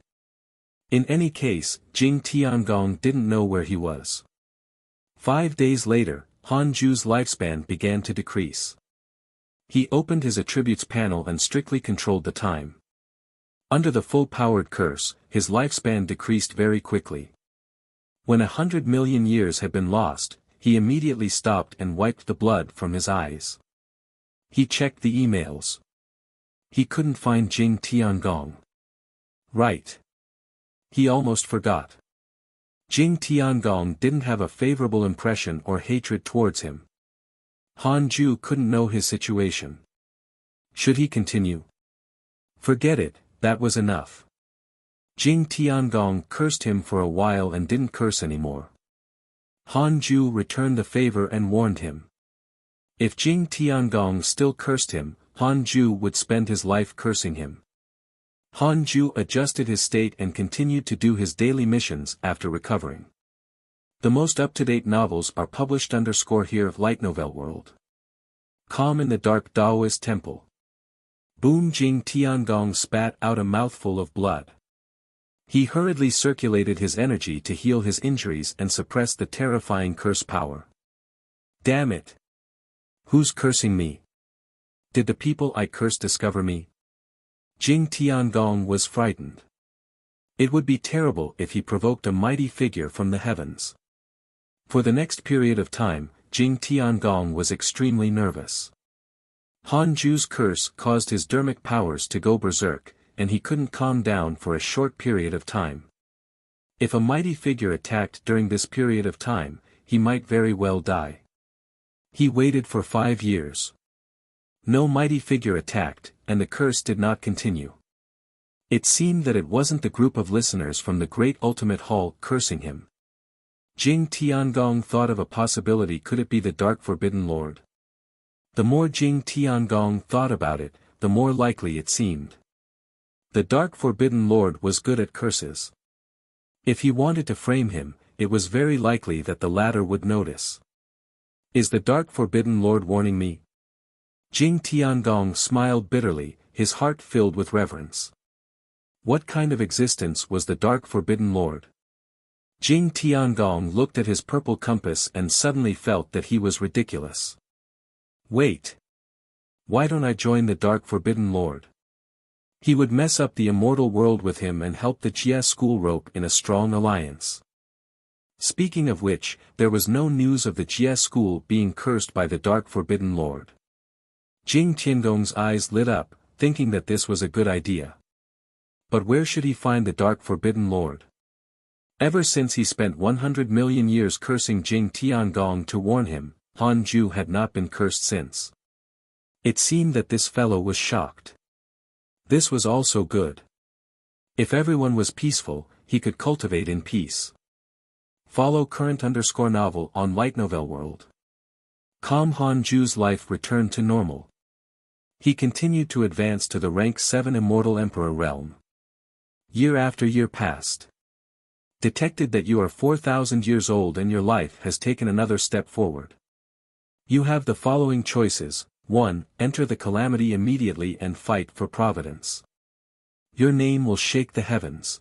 In any case, Jing Tiangong didn't know where he was. 5 days later, Han Ju's lifespan began to decrease. He opened his attributes panel and strictly controlled the time. Under the full-powered curse, his lifespan decreased very quickly. When 100 million years had been lost, he immediately stopped and wiped the blood from his eyes. He checked the emails. He couldn't find Jing Tiangong. Right. He almost forgot. Jing Tiangong didn't have a favorable impression or hatred towards him. Han Ju couldn't know his situation. Should he continue? Forget it, that was enough. Jing Tiangong cursed him for a while and didn't curse anymore. Han Ju returned the favor and warned him. If Jing Tiangong still cursed him, Han Ju would spend his life cursing him. Han Ju adjusted his state and continued to do his daily missions after recovering. The most up-to-date novels are published _here of Light Novel World. Calm in the Dark Daoist Temple. Boom! Jing Tiangong spat out a mouthful of blood. He hurriedly circulated his energy to heal his injuries and suppress the terrifying curse power. Damn it! Who's cursing me? Did the people I cursed discover me? Jing Tiangong was frightened. It would be terrible if he provoked a mighty figure from the heavens. For the next period of time, Jing Tiangong was extremely nervous. Han Ju's curse caused his dermic powers to go berserk, and he couldn't calm down for a short period of time. If a mighty figure attacked during this period of time, he might very well die. He waited for 5 years. No mighty figure attacked, and the curse did not continue. It seemed that it wasn't the group of listeners from the Great Ultimate Hall cursing him. Jing Tiangong thought of a possibility: could it be the Dark Forbidden Lord? The more Jing Tiangong thought about it, the more likely it seemed. The Dark Forbidden Lord was good at curses. If he wanted to frame him, it was very likely that the latter would notice. Is the Dark Forbidden Lord warning me? Jing Tiangong smiled bitterly, his heart filled with reverence. What kind of existence was the Dark Forbidden Lord? Jing Tiangong looked at his purple compass and suddenly felt that he was ridiculous. Wait. Why don't I join the Dark Forbidden Lord? He would mess up the immortal world with him and help the Jie school rope in a strong alliance. Speaking of which, there was no news of the Jie school being cursed by the Dark Forbidden Lord. Jing Tiangong's eyes lit up, thinking that this was a good idea. But where should he find the Dark Forbidden Lord? Ever since he spent 100 million years cursing Jing Tiangong to warn him, Han Ju had not been cursed since. It seemed that this fellow was shocked. This was also good. If everyone was peaceful, he could cultivate in peace. Follow current_novel on Light Novel World. Calm. Han Ju's life returned to normal. He continued to advance to the rank 7 Immortal Emperor realm. Year after year passed. Detected that you are 4,000 years old and your life has taken another step forward. You have the following choices. 1. Enter the calamity immediately and fight for providence. Your name will shake the heavens.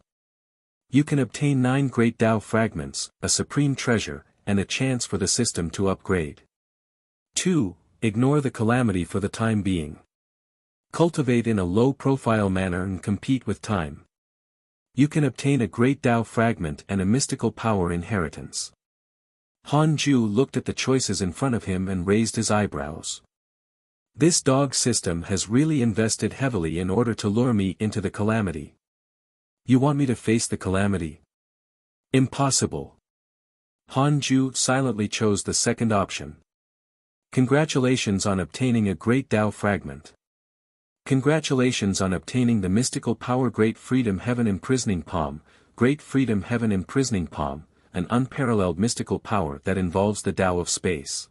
You can obtain 9 great Tao fragments, a supreme treasure, and a chance for the system to upgrade. 2. Ignore the calamity for the time being. Cultivate in a low-profile manner and compete with time. You can obtain a great Tao fragment and a mystical power inheritance. Han Ju looked at the choices in front of him and raised his eyebrows. This dog system has really invested heavily in order to lure me into the calamity. You want me to face the calamity? Impossible. Han Ju silently chose the second option. Congratulations on obtaining a great Tao fragment. Congratulations on obtaining the mystical power Great Freedom Heaven Imprisoning Palm, Great Freedom Heaven Imprisoning Palm, an unparalleled mystical power that involves the Tao of space.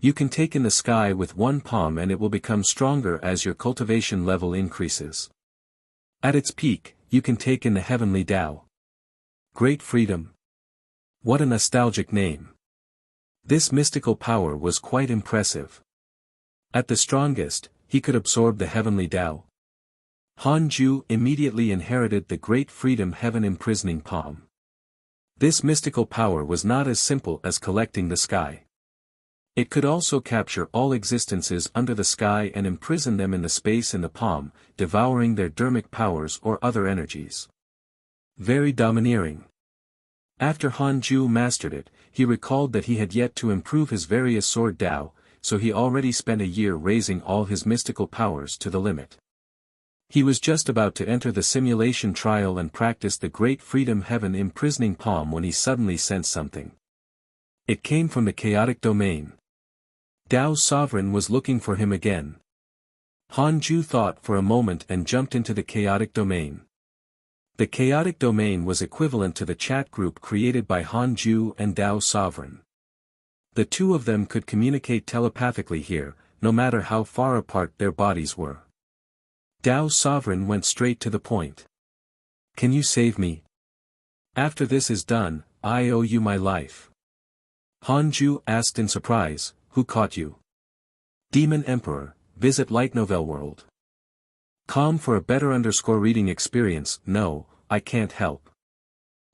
You can take in the sky with one palm and it will become stronger as your cultivation level increases. At its peak, you can take in the heavenly Tao. Great Freedom. What a nostalgic name. This mystical power was quite impressive. At the strongest, he could absorb the heavenly Tao. Han Ju immediately inherited the Great Freedom Heaven Imprisoning Palm. This mystical power was not as simple as collecting the sky. It could also capture all existences under the sky and imprison them in the space in the palm, devouring their dermic powers or other energies. Very domineering. After Han Ju mastered it, he recalled that he had yet to improve his various sword Tao, so he already spent a year raising all his mystical powers to the limit. He was just about to enter the simulation trial and practice the Great Freedom Heaven Imprisoning Palm when he suddenly sensed something. It came from the chaotic domain. Tao's sovereign was looking for him again. Han Ju thought for a moment and jumped into the chaotic domain. The chaotic domain was equivalent to the chat group created by Han Ju and Tao's sovereign. The two of them could communicate telepathically here, no matter how far apart their bodies were. Tao's sovereign went straight to the point. Can you save me? After this is done, I owe you my life. Han Ju asked in surprise, who caught you? Demon Emperor, visit Light Novel World. Com for a better reading experience. No, I can't help.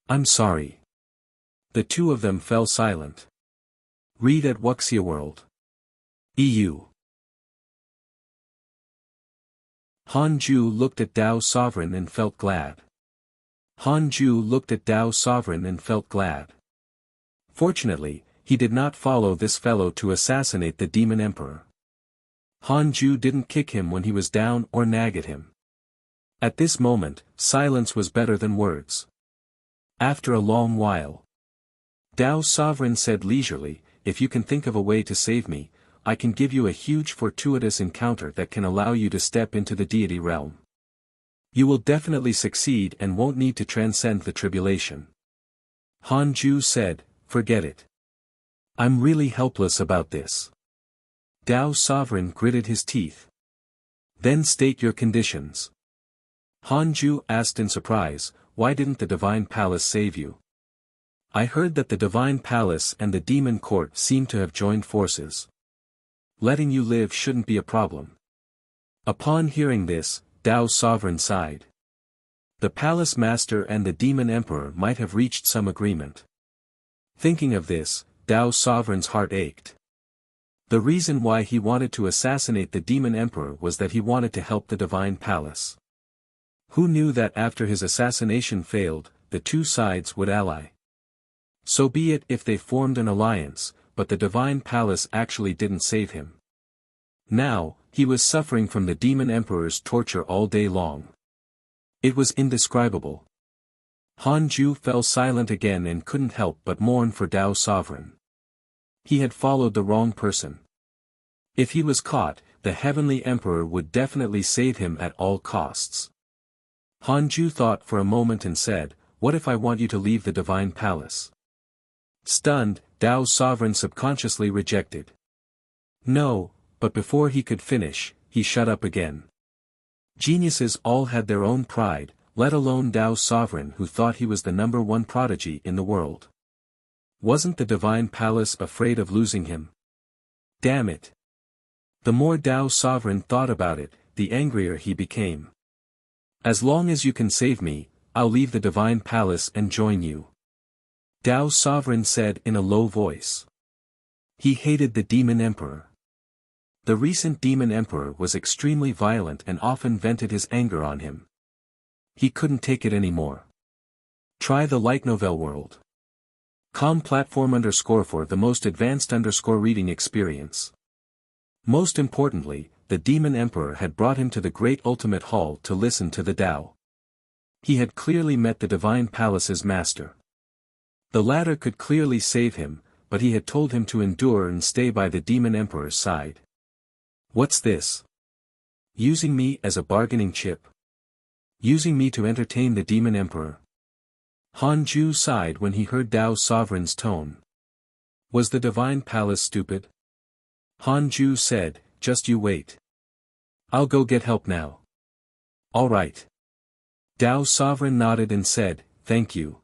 I'm sorry. The two of them fell silent. Read at Wuxia World. EU. Han Ju looked at Tao's sovereign and felt glad. Han Ju looked at Tao's sovereign and felt glad. Fortunately, he did not follow this fellow to assassinate the demon emperor. Han Ju didn't kick him when he was down or nag at him. At this moment, silence was better than words. After a long while, Tao's sovereign said leisurely, if you can think of a way to save me, I can give you a huge fortuitous encounter that can allow you to step into the deity realm. You will definitely succeed and won't need to transcend the tribulation. Han Ju said, forget it. I'm really helpless about this. Tao's sovereign gritted his teeth. Then state your conditions. Han Ju asked in surprise, why didn't the Divine Palace save you? I heard that the Divine Palace and the Demon Court seem to have joined forces. Letting you live shouldn't be a problem. Upon hearing this, Tao's sovereign sighed. The Palace Master and the Demon Emperor might have reached some agreement. Thinking of this, Tao's sovereign's heart ached. The reason why he wanted to assassinate the Demon Emperor was that he wanted to help the Divine Palace. Who knew that after his assassination failed, the two sides would ally? So be it if they formed an alliance, but the Divine Palace actually didn't save him. Now, he was suffering from the Demon Emperor's torture all day long. It was indescribable. Han Ju fell silent again and couldn't help but mourn for Tao's sovereign. He had followed the wrong person. If he was caught, the Heavenly Emperor would definitely save him at all costs. Han Ju thought for a moment and said, what if I want you to leave the Divine Palace? Stunned, Tao's sovereign subconsciously rejected. No, but before he could finish, he shut up again. Geniuses all had their own pride, let alone Tao's sovereign who thought he was the #1 prodigy in the world. Wasn't the divine palace afraid of losing him? Damn it! The more Tao's sovereign thought about it, the angrier he became. As long as you can save me, I'll leave the divine palace and join you. Tao's sovereign said in a low voice. He hated the demon emperor. The recent demon emperor was extremely violent and often vented his anger on him. He couldn't take it anymore. Try the light novel world. Com platform _for the most advanced reading experience. Most importantly, the demon emperor had brought him to the great ultimate hall to listen to the Tao. He had clearly met the divine palace's master. The latter could clearly save him, but he had told him to endure and stay by the demon emperor's side. What's this? Using me as a bargaining chip? Using me to entertain the demon emperor? Han Ju sighed when he heard Tao's sovereign's tone. Was the divine palace stupid? Han Ju said, just you wait. I'll go get help now. All right. Tao's sovereign nodded and said, thank you.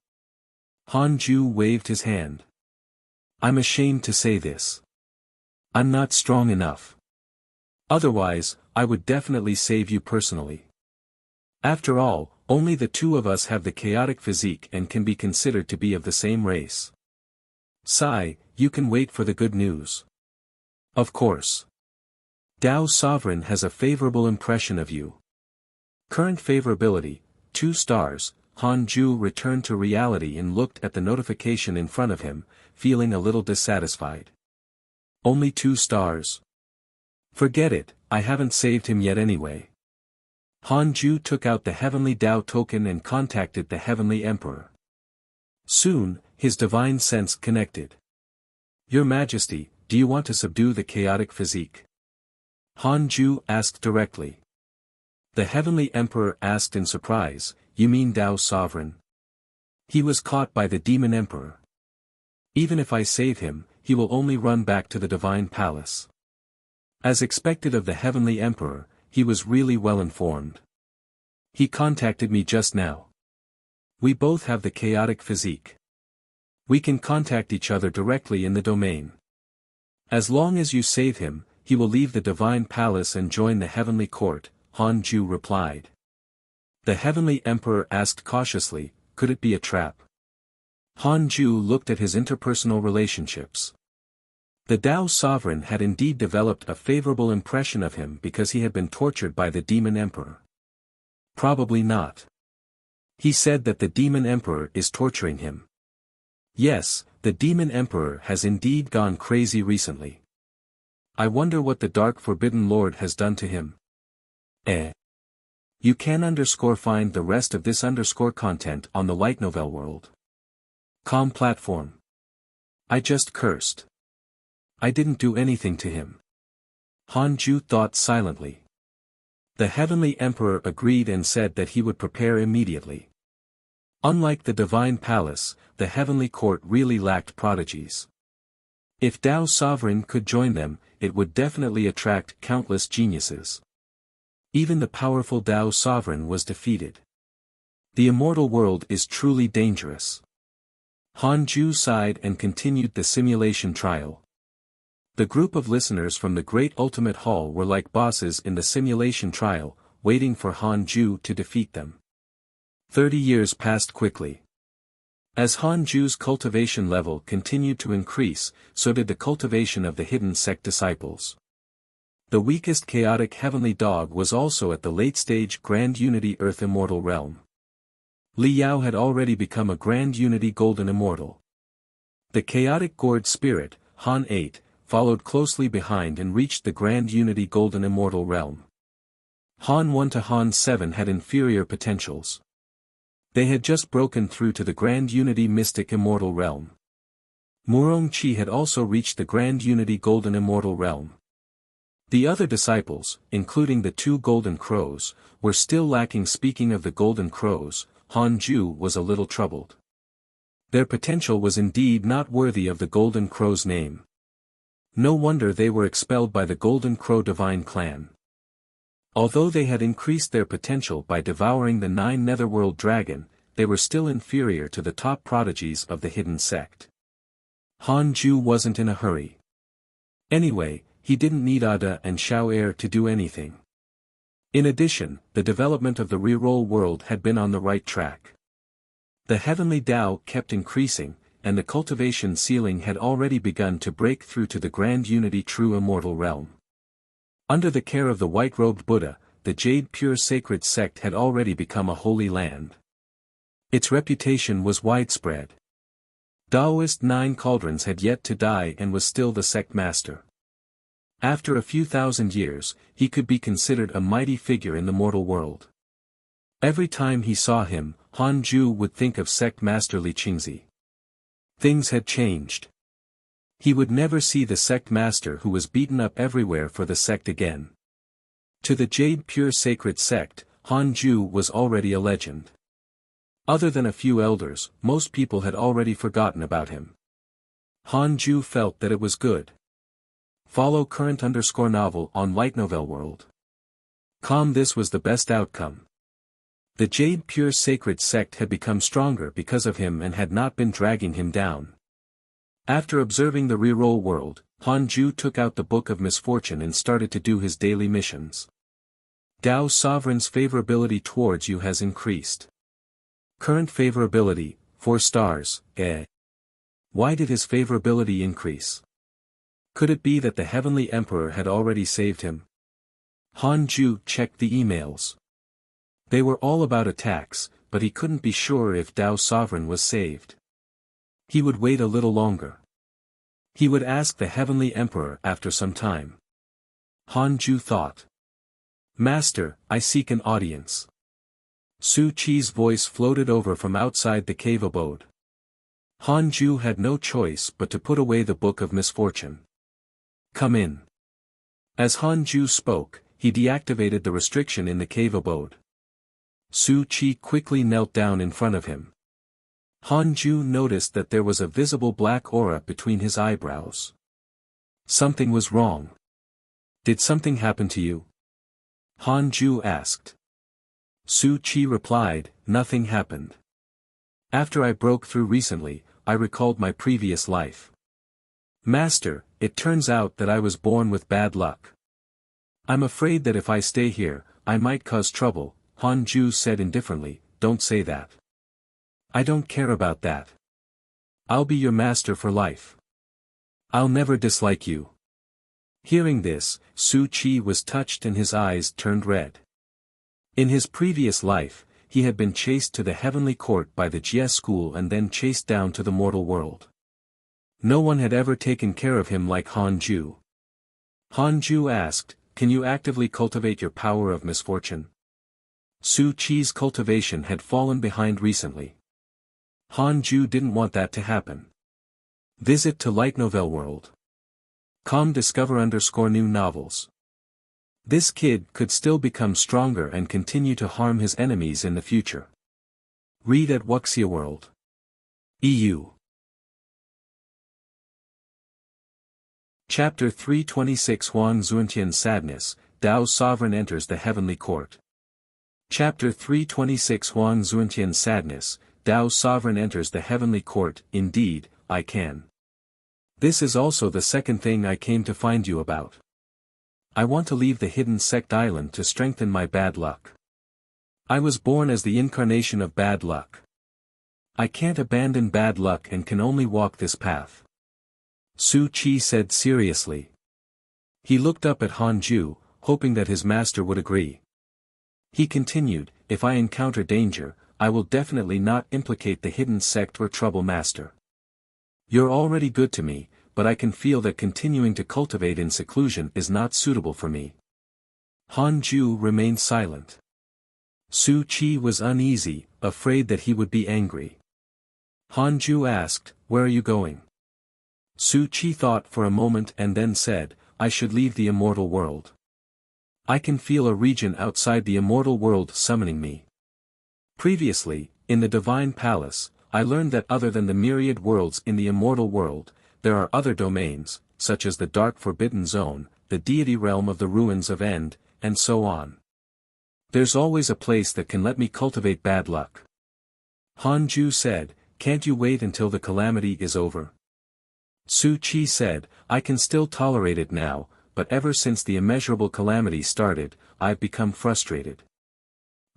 Han Ju waved his hand. I'm ashamed to say this. I'm not strong enough. Otherwise, I would definitely save you personally. After all, only the two of us have the chaotic physique and can be considered to be of the same race. Sigh, you can wait for the good news. Of course. Tao's sovereign has a favorable impression of you. Current favorability, 2 stars. Han Ju returned to reality and looked at the notification in front of him, feeling a little dissatisfied. Only 2 stars? Forget it, I haven't saved him yet anyway. Han Ju took out the Heavenly Tao token and contacted the Heavenly Emperor. Soon, his divine sense connected. Your Majesty, do you want to subdue the chaotic physique? Han Ju asked directly. The Heavenly Emperor asked in surprise, you mean Tao's sovereign? He was caught by the Demon Emperor. Even if I save him, he will only run back to the Divine Palace. As expected of the Heavenly Emperor, he was really well informed. He contacted me just now. We both have the chaotic physique. We can contact each other directly in the domain. As long as you save him, he will leave the Divine Palace and join the Heavenly Court, Han Ju replied. The Heavenly Emperor asked cautiously, could it be a trap? Han Ju looked at his interpersonal relationships. The Tao sovereign had indeed developed a favorable impression of him because he had been tortured by the Demon Emperor. Probably not. He said that the Demon Emperor is torturing him. Yes, the Demon Emperor has indeed gone crazy recently. I wonder what the Dark Forbidden Lord has done to him. You can find the rest of this content on the Light Novel World. Com platform. I just cursed. I didn't do anything to him. Han Ju thought silently. The Heavenly Emperor agreed and said that he would prepare immediately. Unlike the Divine Palace, the Heavenly Court really lacked prodigies. If Tao's sovereign could join them, it would definitely attract countless geniuses. Even the powerful Tao sovereign was defeated. The immortal world is truly dangerous. Han Ju sighed and continued the simulation trial. The group of listeners from the Great Ultimate Hall were like bosses in the simulation trial, waiting for Han Ju to defeat them. 30 years passed quickly. As Han Ju's cultivation level continued to increase, so did the cultivation of the hidden sect disciples. The weakest chaotic heavenly dog was also at the late-stage Grand Unity Earth Immortal realm. Li Yao had already become a Grand Unity Golden Immortal. The chaotic gourd spirit, Han 8, followed closely behind and reached the Grand Unity Golden Immortal realm. Han 1 to Han 7 had inferior potentials. They had just broken through to the Grand Unity Mystic Immortal realm. Murong Qi had also reached the Grand Unity Golden Immortal realm. The other disciples, including the 2 Golden Crows, were still lacking. Speaking of the Golden Crows, Han Ju was a little troubled. Their potential was indeed not worthy of the Golden Crow's name. No wonder they were expelled by the Golden Crow Divine Clan. Although they had increased their potential by devouring the 9 netherworld dragon, they were still inferior to the top prodigies of the hidden sect. Han Ju wasn't in a hurry. Anyway, he didn't need Ada and Xiao Er to do anything. In addition, the development of the reroll world had been on the right track. The heavenly Tao kept increasing, and the cultivation ceiling had already begun to break through to the grand unity true immortal realm. Under the care of the white-robed Buddha, the Jade Pure Sacred Sect had already become a holy land. Its reputation was widespread. Taoist 9 Cauldrons had yet to die and was still the sect master. After a few thousand years, he could be considered a mighty figure in the mortal world. Every time he saw him, Han Ju would think of sect master Li Qingzi. Things had changed. He would never see the sect master who was beaten up everywhere for the sect again. To the Jade Pure Sacred Sect, Han Ju was already a legend. Other than a few elders, most people had already forgotten about him. Han Ju felt that it was good. Follow current_novel on Light Novel World. This was the best outcome. The Jade Pure Sacred Sect had become stronger because of him and had not been dragging him down. After observing the reroll world, Han Ju took out the Book of Misfortune and started to do his daily missions. Dao Sovereign's favorability towards you has increased. Current favorability, 4 stars, Why did his favorability increase? Could it be that the Heavenly Emperor had already saved him? Han Ju checked the emails. They were all about attacks, but he couldn't be sure if Dao Sovereign was saved. He would wait a little longer. He would ask the Heavenly Emperor after some time. Han Ju thought. Master, I seek an audience. Su Chi's voice floated over from outside the cave abode. Han Ju had no choice but to put away the Book of Misfortune. Come in. As Han Ju spoke, he deactivated the restriction in the cave abode. Su Chi quickly knelt down in front of him. Han Ju noticed that there was a visible black aura between his eyebrows. Something was wrong. Did something happen to you? Han Ju asked. Su Chi replied, nothing happened. After I broke through recently, I recalled my previous life. Master, it turns out that I was born with bad luck. I'm afraid that if I stay here, I might cause trouble, Han Ju said indifferently, don't say that. I don't care about that. I'll be your master for life. I'll never dislike you. Hearing this, Su Chi was touched and his eyes turned red. In his previous life, he had been chased to the heavenly court by the Jie school and then chased down to the mortal world. No one had ever taken care of him like Han Ju. Han Ju asked, can you actively cultivate your power of misfortune? Su Chi's cultivation had fallen behind recently. Han Ju didn't want that to happen. Visit to Light Novel World. Discover_new novels. This kid could still become stronger and continue to harm his enemies in the future. Read at Wuxia World. EU. Chapter 326 Huang Zuntian's Sadness, Dao Sovereign enters the Heavenly Court. Chapter 326 Huang Zuntian's Sadness, Dao Sovereign enters the Heavenly Court. Indeed, I can. This is also the second thing I came to find you about. I want to leave the hidden sect island to strengthen my bad luck. I was born as the incarnation of bad luck. I can't abandon bad luck and can only walk this path. Su Chi said seriously. He looked up at Han Ju, hoping that his master would agree. He continued, if I encounter danger, I will definitely not implicate the hidden sect or trouble master. You're already good to me, but I can feel that continuing to cultivate in seclusion is not suitable for me. Han Ju remained silent. Su Chi was uneasy, afraid that he would be angry. Han Ju asked, where are you going? Su Chi thought for a moment and then said, I should leave the immortal world. I can feel a region outside the immortal world summoning me. Previously, in the Divine Palace, I learned that other than the myriad worlds in the immortal world, there are other domains, such as the Dark Forbidden Zone, the deity realm of the Ruins of End, and so on. There's always a place that can let me cultivate bad luck. Han Ju said, can't you wait until the calamity is over? Su Chi said, I can still tolerate it now, but ever since the immeasurable calamity started, I've become frustrated.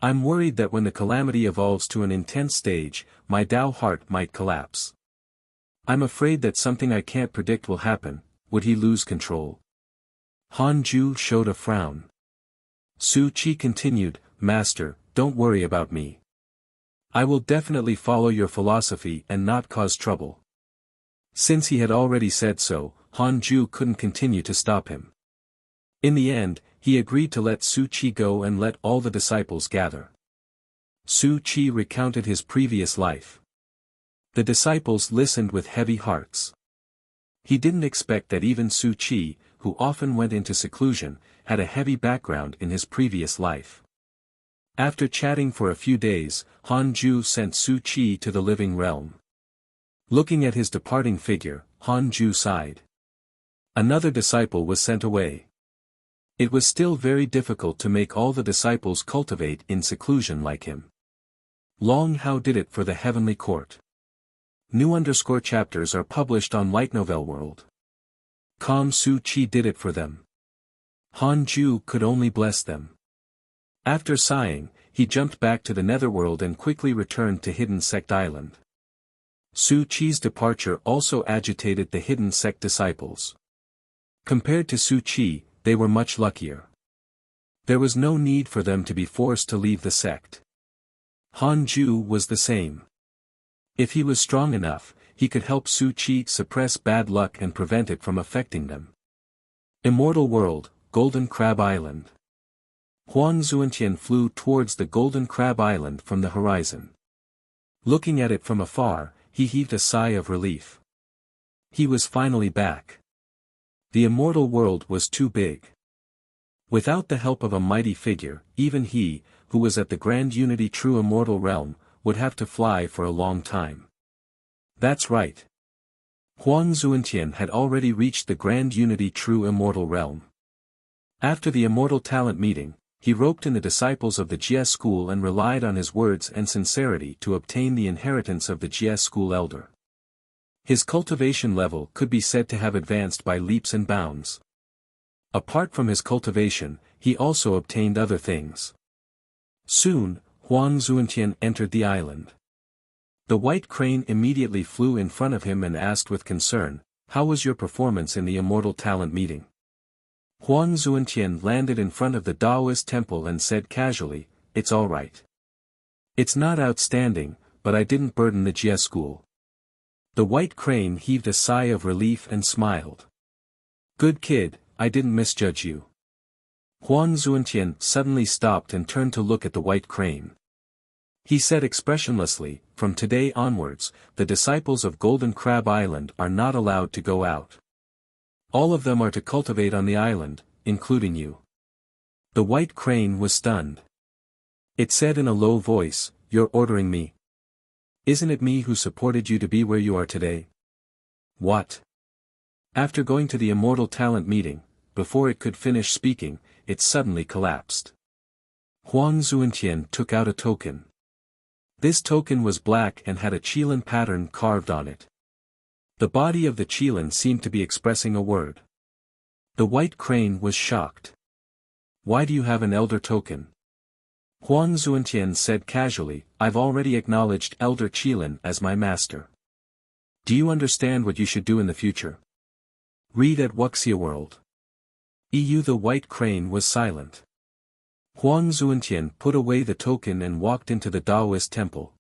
I'm worried that when the calamity evolves to an intense stage, my Tao heart might collapse. I'm afraid that something I can't predict will happen. Would he lose control? Han Ju showed a frown. Su Chi continued, Master, don't worry about me. I will definitely follow your philosophy and not cause trouble. Since he had already said so, Han Ju couldn't continue to stop him. In the end, he agreed to let Su Chi go and let all the disciples gather. Su Chi recounted his previous life. The disciples listened with heavy hearts. He didn't expect that even Su Chi, who often went into seclusion, had a heavy background in his previous life. After chatting for a few days, Han Ju sent Su Chi to the living realm. Looking at his departing figure, Han Ju sighed. Another disciple was sent away. It was still very difficult to make all the disciples cultivate in seclusion like him. Long Hao did it for the heavenly court. New chapters are published on Light Novel World. Su Chi did it for them. Han Ju could only bless them. After sighing, he jumped back to the netherworld and quickly returned to Hidden Sect Island. Su Chi's departure also agitated the Hidden Sect disciples. Compared to Su Chi, they were much luckier. There was no need for them to be forced to leave the sect. Han Ju was the same. If he was strong enough, he could help Su Chi suppress bad luck and prevent it from affecting them. Immortal World, Golden Crab Island. Huang Zuantian flew towards the Golden Crab Island from the horizon. Looking at it from afar, he heaved a sigh of relief. He was finally back. The immortal world was too big. Without the help of a mighty figure, even he, who was at the Grand Unity True Immortal Realm, would have to fly for a long time. That's right. Huang Zuantian had already reached the Grand Unity True Immortal Realm. After the Immortal Talent meeting, he roped in the disciples of the Jie school and relied on his words and sincerity to obtain the inheritance of the Jie school elder. His cultivation level could be said to have advanced by leaps and bounds. Apart from his cultivation, he also obtained other things. Soon, Huang Zuantian entered the island. The white crane immediately flew in front of him and asked with concern, "How was your performance in the Immortal Talent meeting?" Huang Zuantian landed in front of the Taoist temple and said casually, "It's all right. It's not outstanding, but I didn't burden the Jie school." The white crane heaved a sigh of relief and smiled. "Good kid, I didn't misjudge you." Huang Zuantian suddenly stopped and turned to look at the white crane. He said expressionlessly, "From today onwards, the disciples of Golden Crab Island are not allowed to go out. All of them are to cultivate on the island, including you." The white crane was stunned. It said in a low voice, "You're ordering me? Isn't it me who supported you to be where you are today?" "What?" After going to the Immortal Talent meeting, before it could finish speaking, it suddenly collapsed. Huang Zuantian took out a token. This token was black and had a qilin pattern carved on it. The body of the qilin seemed to be expressing a word. The white crane was shocked. "Why do you have an elder token?" Huang Zuantian said casually, "I've already acknowledged Elder Qilin as my master. Do you understand what you should do in the future? Read at Wuxia World." The white crane was silent. Huang Zuantian put away the token and walked into the Taoist temple.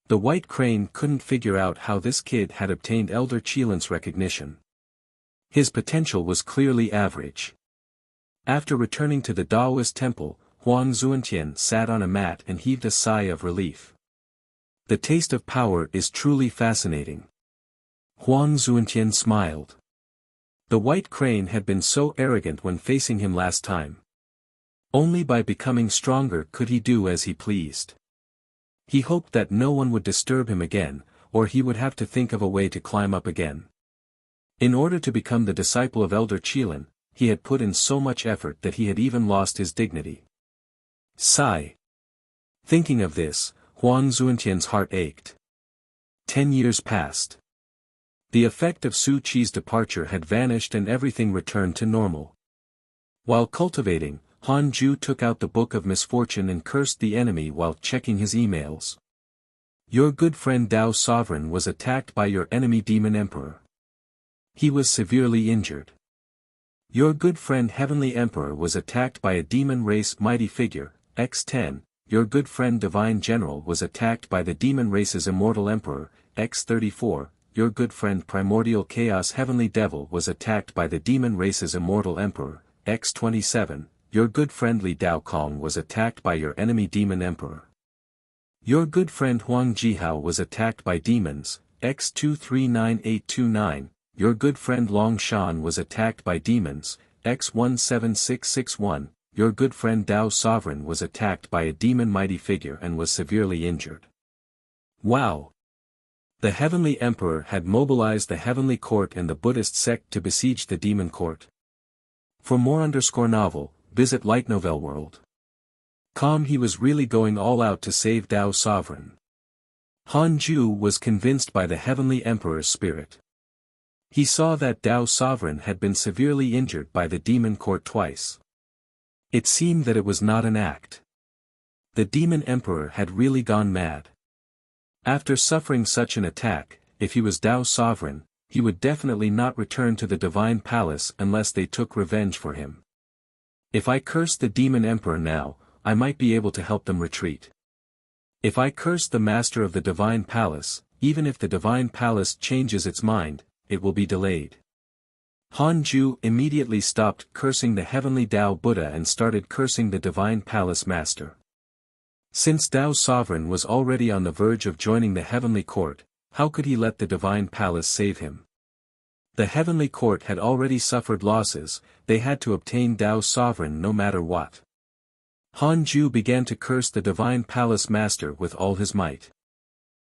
The white crane couldn't figure out how this kid had obtained Elder Qilin's recognition. His potential was clearly average. After returning to the Taoist temple, Huang Zuantian sat on a mat and heaved a sigh of relief. The taste of power is truly fascinating. Huang Zuantian smiled. The white crane had been so arrogant when facing him last time. Only by becoming stronger could he do as he pleased. He hoped that no one would disturb him again, or he would have to think of a way to climb up again. In order to become the disciple of Elder Qilin, he had put in so much effort that he had even lost his dignity. Sigh. Thinking of this, Huang Zuantian's heart ached. 10 years passed. The effect of Su Qi's departure had vanished and everything returned to normal. While cultivating, Han Ju took out the Book of Misfortune and cursed the enemy while checking his emails. Your good friend Dao Sovereign was attacked by your enemy Demon Emperor. He was severely injured. Your good friend Heavenly Emperor was attacked by a demon race mighty figure, X10. Your good friend Divine General was attacked by the demon race's immortal emperor, X34, your good friend Primordial Chaos Heavenly Devil was attacked by the demon race's immortal emperor, X27, your good friend Li Dao Kong was attacked by your enemy demon emperor. Your good friend Huang Jihao was attacked by demons, X239829, your good friend Long Shan was attacked by demons, X17661. Your good friend Dao Sovereign was attacked by a demon mighty figure and was severely injured. Wow! The Heavenly Emperor had mobilized the Heavenly Court and the Buddhist sect to besiege the Demon Court. For more _novel, visit Light Novel World. He was really going all out to save Dao Sovereign. Han Ju was convinced by the Heavenly Emperor's spirit. He saw that Dao Sovereign had been severely injured by the Demon Court twice. It seemed that it was not an act. The Demon Emperor had really gone mad. After suffering such an attack, if he was Dao Sovereign, he would definitely not return to the Divine Palace unless they took revenge for him. If I curse the Demon Emperor now, I might be able to help them retreat. If I curse the Master of the Divine Palace, even if the Divine Palace changes its mind, it will be delayed. Han Ju immediately stopped cursing the Heavenly Dao Buddha and started cursing the Divine Palace Master. Since Dao Sovereign was already on the verge of joining the Heavenly Court, how could he let the Divine Palace save him? The Heavenly Court had already suffered losses, they had to obtain Dao Sovereign no matter what. Han Ju began to curse the Divine Palace Master with all his might.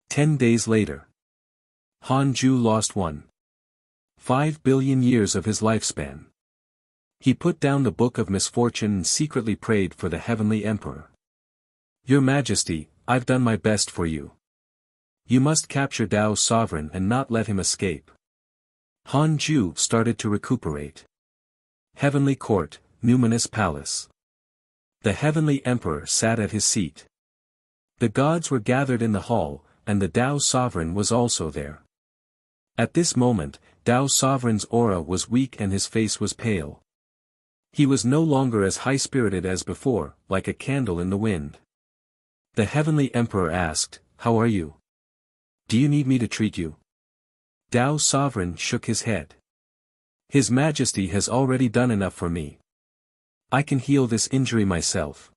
10 days later. Han Ju lost 1.5 billion years of his lifespan. He put down the Book of Misfortune and secretly prayed for the Heavenly Emperor. Your Majesty, I've done my best for you. You must capture Dao Sovereign and not let him escape. Han Ju started to recuperate. Heavenly Court, Numinous Palace. The Heavenly Emperor sat at his seat. The gods were gathered in the hall, and the Dao Sovereign was also there. At this moment, Dao Sovereign's aura was weak and his face was pale. He was no longer as high-spirited as before, like a candle in the wind. The Heavenly Emperor asked, "How are you? Do you need me to treat you?" Dao Sovereign shook his head. His Majesty has already done enough for me. I can heal this injury myself.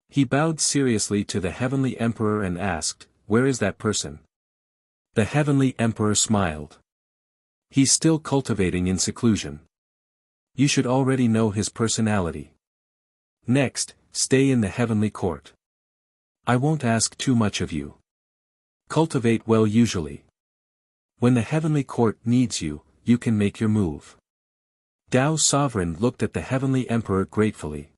He bowed seriously to the Heavenly Emperor and asked, "Where is that person?" The Heavenly Emperor smiled. He's still cultivating in seclusion. You should already know his personality. Next, stay in the Heavenly Court. I won't ask too much of you. Cultivate well usually. When the Heavenly Court needs you, you can make your move. Dao Sovereign looked at the Heavenly Emperor gratefully.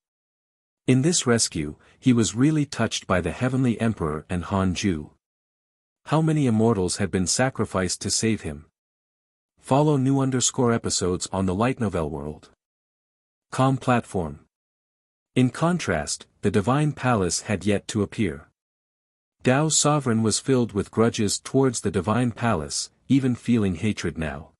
In this rescue, he was really touched by the Heavenly Emperor and Han Ju. How many immortals had been sacrificed to save him? Follow new episodes on the Light Novel World. Platform. In contrast, the Divine Palace had yet to appear. Dao Sovereign was filled with grudges towards the Divine Palace, even feeling hatred now.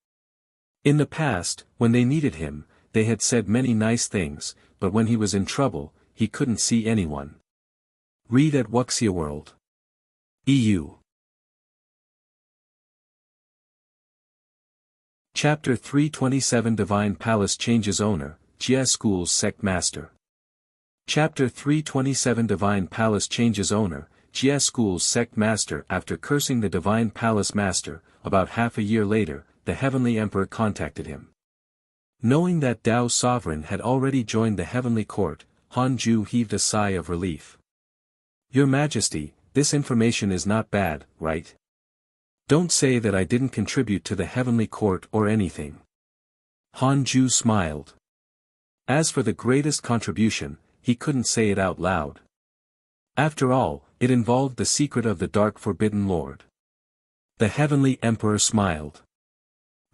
In the past, when they needed him, they had said many nice things, but when he was in trouble, he couldn't see anyone. Read at Wuxia World. EU. Chapter 327 Divine Palace Changes Owner, Jia School's Sect Master. Chapter 327 Divine Palace Changes Owner, Jia School's Sect Master. After cursing the Divine Palace Master, about half a year later, the Heavenly Emperor contacted him. Knowing that Dao Sovereign had already joined the Heavenly Court, Han Ju heaved a sigh of relief. Your Majesty, this information is not bad, right? Don't say that I didn't contribute to the Heavenly Court or anything. Han Ju smiled. As for the greatest contribution, he couldn't say it out loud. After all, it involved the secret of the dark forbidden lord. The heavenly emperor smiled.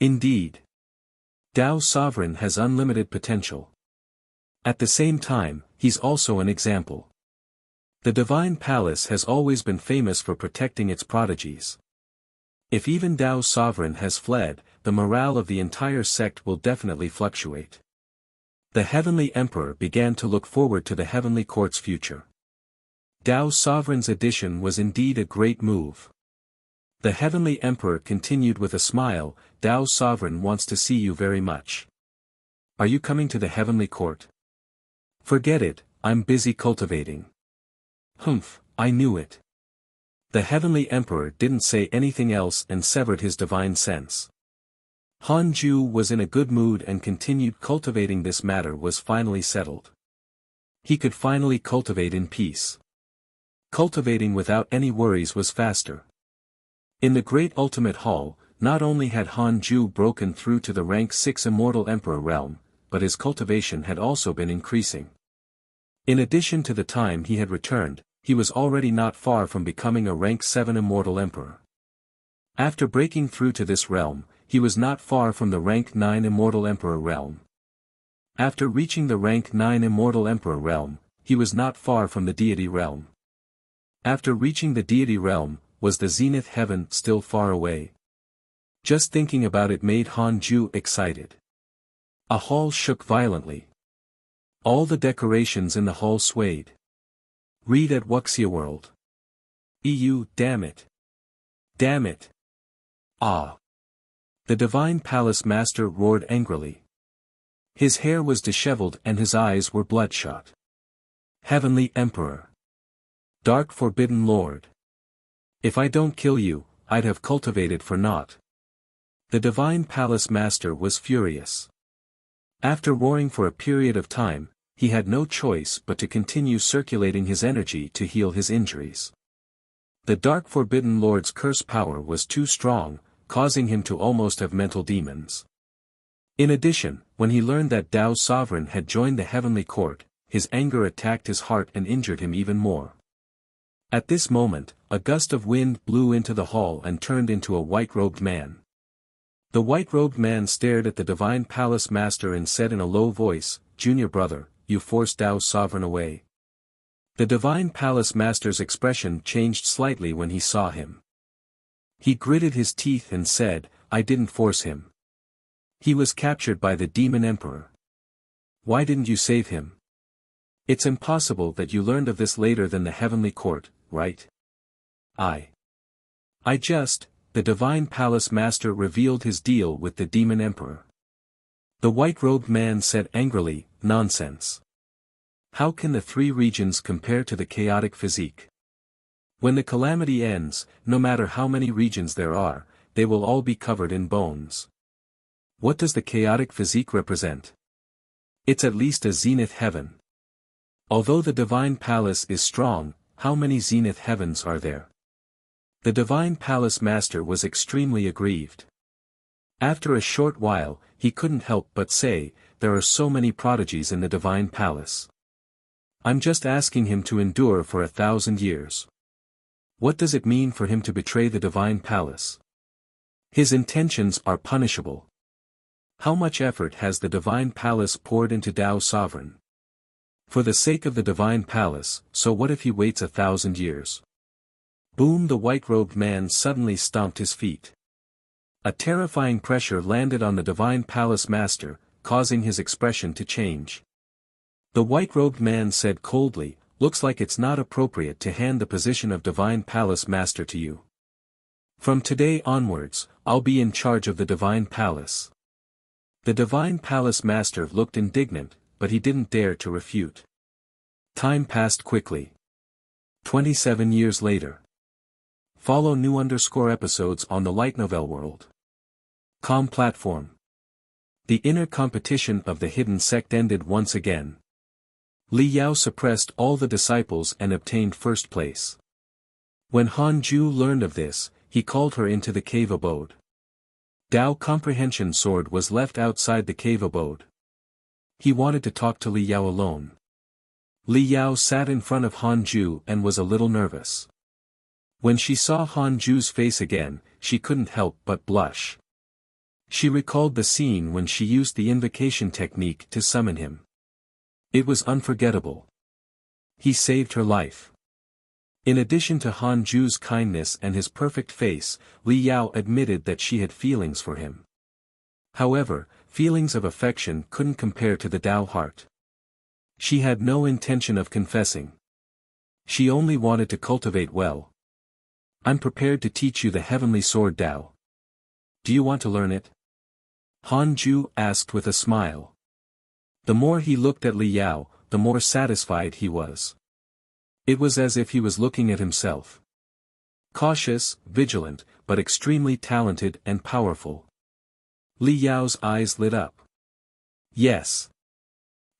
Indeed. Dao's sovereign has unlimited potential. At the same time, he's also an example. The divine palace has always been famous for protecting its prodigies. If even Dao's sovereign has fled, the morale of the entire sect will definitely fluctuate. The heavenly emperor began to look forward to the heavenly court's future. Dao's sovereign's addition was indeed a great move. The heavenly emperor continued with a smile, Dao's sovereign wants to see you very much. Are you coming to the heavenly court? Forget it, I'm busy cultivating. Humph, I knew it. The heavenly emperor didn't say anything else and severed his divine sense. Han Ju was in a good mood and continued cultivating. This matter was finally settled. He could finally cultivate in peace. Cultivating without any worries was faster. In the great ultimate hall, not only had Han Ju broken through to the rank 6 immortal emperor realm, but his cultivation had also been increasing. In addition to the time he had returned, he was already not far from becoming a rank 7 immortal emperor. After breaking through to this realm, he was not far from the rank 9 immortal emperor realm. After reaching the rank 9 immortal emperor realm, he was not far from the deity realm. After reaching the deity realm, was the zenith heaven still far away? Just thinking about it made Han Ju excited. A hall shook violently. All the decorations in the hall swayed. Read at Wuxia World. EU, damn it. Damn it. Ah. The divine palace master roared angrily. His hair was disheveled and his eyes were bloodshot. Heavenly Emperor. Dark Forbidden Lord. If I don't kill you, I'd have cultivated for naught. The divine palace master was furious. After roaring for a period of time, he had no choice but to continue circulating his energy to heal his injuries. The Dark Forbidden Lord's curse power was too strong, causing him to almost have mental demons. In addition, when he learned that Dao's sovereign had joined the heavenly court, his anger attacked his heart and injured him even more. At this moment, a gust of wind blew into the hall and turned into a white-robed man. The white-robed man stared at the divine palace master and said in a low voice, "Junior brother, you forced Dao's sovereign away." The divine palace master's expression changed slightly when he saw him. He gritted his teeth and said, "I didn't force him. He was captured by the demon emperor. Why didn't you save him? It's impossible that you learned of this later than the heavenly court, right?" The divine palace master revealed his deal with the demon emperor. The white-robed man said angrily, "Nonsense. How can the 3 regions compare to the chaotic physique? When the calamity ends, no matter how many regions there are, they will all be covered in bones. What does the chaotic physique represent? It's at least a zenith heaven. Although the divine palace is strong, how many zenith heavens are there?" The divine palace master was extremely aggrieved. After a short while, he couldn't help but say, "There are so many prodigies in the divine palace. I'm just asking him to endure for 1,000 years. What does it mean for him to betray the divine palace? His intentions are punishable. How much effort has the divine palace poured into Dao's sovereign? For the sake of the divine palace, so what if he waits 1,000 years? Boom! The white-robed man suddenly stomped his feet. A terrifying pressure landed on the divine palace master, causing his expression to change. The white-robed man said coldly, "Looks like it's not appropriate to hand the position of divine palace master to you. From today onwards, I'll be in charge of the divine palace." The divine palace master looked indignant, but he didn't dare to refute. Time passed quickly. 27 years later. Follow new episodes on the Light Novel World. Com platform. The inner competition of the hidden sect ended once again. Li Yao suppressed all the disciples and obtained first place. When Han Ju learned of this, he called her into the cave abode. Dao Comprehension Sword was left outside the cave abode. He wanted to talk to Li Yao alone. Li Yao sat in front of Han Ju and was a little nervous. When she saw Han Ju's face again, she couldn't help but blush. She recalled the scene when she used the invocation technique to summon him. It was unforgettable. He saved her life. In addition to Han Ju's kindness and his perfect face, Li Yao admitted that she had feelings for him. However, feelings of affection couldn't compare to the Dao heart. She had no intention of confessing. She only wanted to cultivate well. I'm prepared to teach you the heavenly sword Dao. Do you want to learn it? Han Ju asked with a smile. The more he looked at Li Yao, the more satisfied he was. It was as if he was looking at himself. Cautious, vigilant, but extremely talented and powerful. Li Yao's eyes lit up. Yes.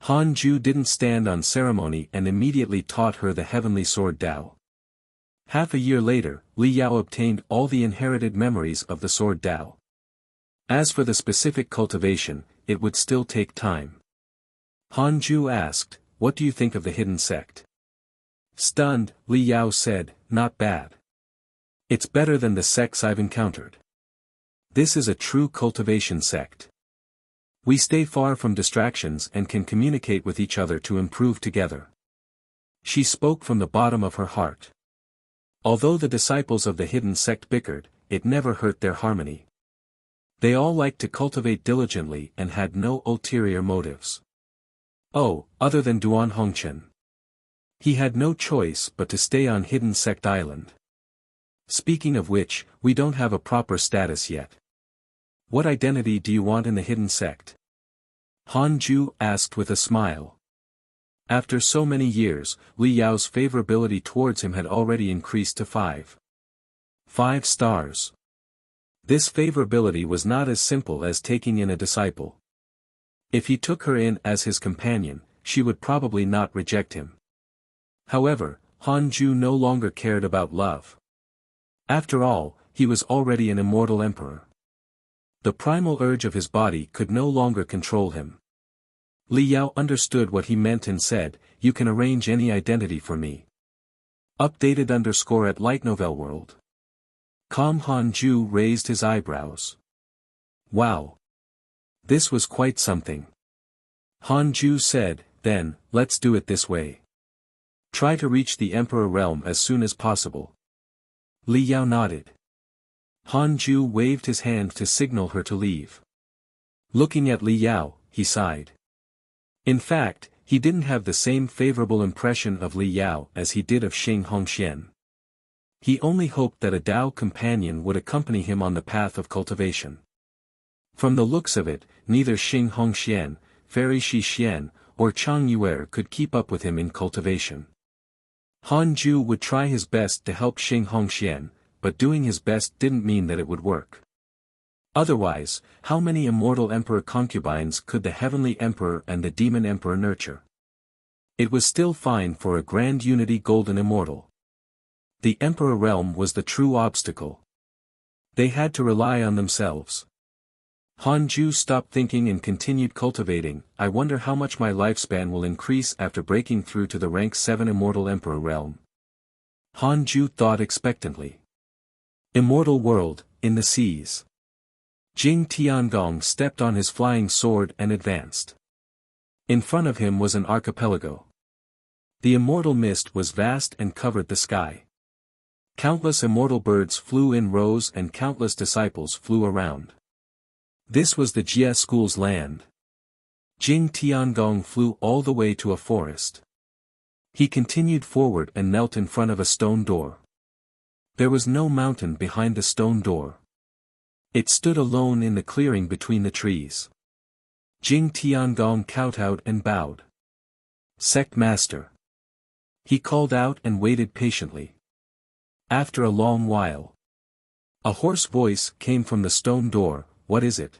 Han Ju didn't stand on ceremony and immediately taught her the heavenly sword Dao. Half a year later, Li Yao obtained all the inherited memories of the sword Dao. As for the specific cultivation, it would still take time. Han Ju asked, "What do you think of the hidden sect?" Stunned, Li Yao said, "Not bad. It's better than the sects I've encountered. This is a true cultivation sect. We stay far from distractions and can communicate with each other to improve together." She spoke from the bottom of her heart. Although the disciples of the hidden sect bickered, it never hurt their harmony. They all liked to cultivate diligently and had no ulterior motives. Oh, other than Duan Hongchen. He had no choice but to stay on Hidden Sect Island. Speaking of which, we don't have a proper status yet. What identity do you want in the hidden sect? Han Ju asked with a smile. After so many years, Li Yao's favorability towards him had already increased to 5 stars. This favorability was not as simple as taking in a disciple. If he took her in as his companion, she would probably not reject him. However, Han Ju no longer cared about love. After all, he was already an immortal emperor. The primal urge of his body could no longer control him. Li Yao understood what he meant and said, "You can arrange any identity for me." Updated_ at Light Novel World. Han Ju raised his eyebrows. Wow. This was quite something. Han Ju said, "Then, let's do it this way. Try to reach the Emperor realm as soon as possible." Li Yao nodded. Han Ju waved his hand to signal her to leave. Looking at Li Yao, he sighed. In fact, he didn't have the same favorable impression of Li Yao as he did of Xing Hongxian. He only hoped that a Dao companion would accompany him on the path of cultivation. From the looks of it, neither Xing Hongxian, Fairy Shi Xian, or Chang Yuer could keep up with him in cultivation. Han Ju would try his best to help Xing Hongxian, but doing his best didn't mean that it would work. Otherwise, how many immortal emperor concubines could the heavenly emperor and the demon emperor nurture? It was still fine for a grand unity golden immortal. The emperor realm was the true obstacle. They had to rely on themselves. Han Ju stopped thinking and continued cultivating. I wonder how much my lifespan will increase after breaking through to the rank 7 immortal emperor realm. Han Ju thought expectantly. Immortal world, in the seas. Jing Tiangong stepped on his flying sword and advanced. In front of him was an archipelago. The immortal mist was vast and covered the sky. Countless immortal birds flew in rows and countless disciples flew around. This was the Jia school's land. Jing Tiangong flew all the way to a forest. He continued forward and knelt in front of a stone door. There was no mountain behind the stone door. It stood alone in the clearing between the trees. Jing Tiangong kowtowed and bowed. "Sect Master." He called out and waited patiently. After a long while, a hoarse voice came from the stone door. "What is it?"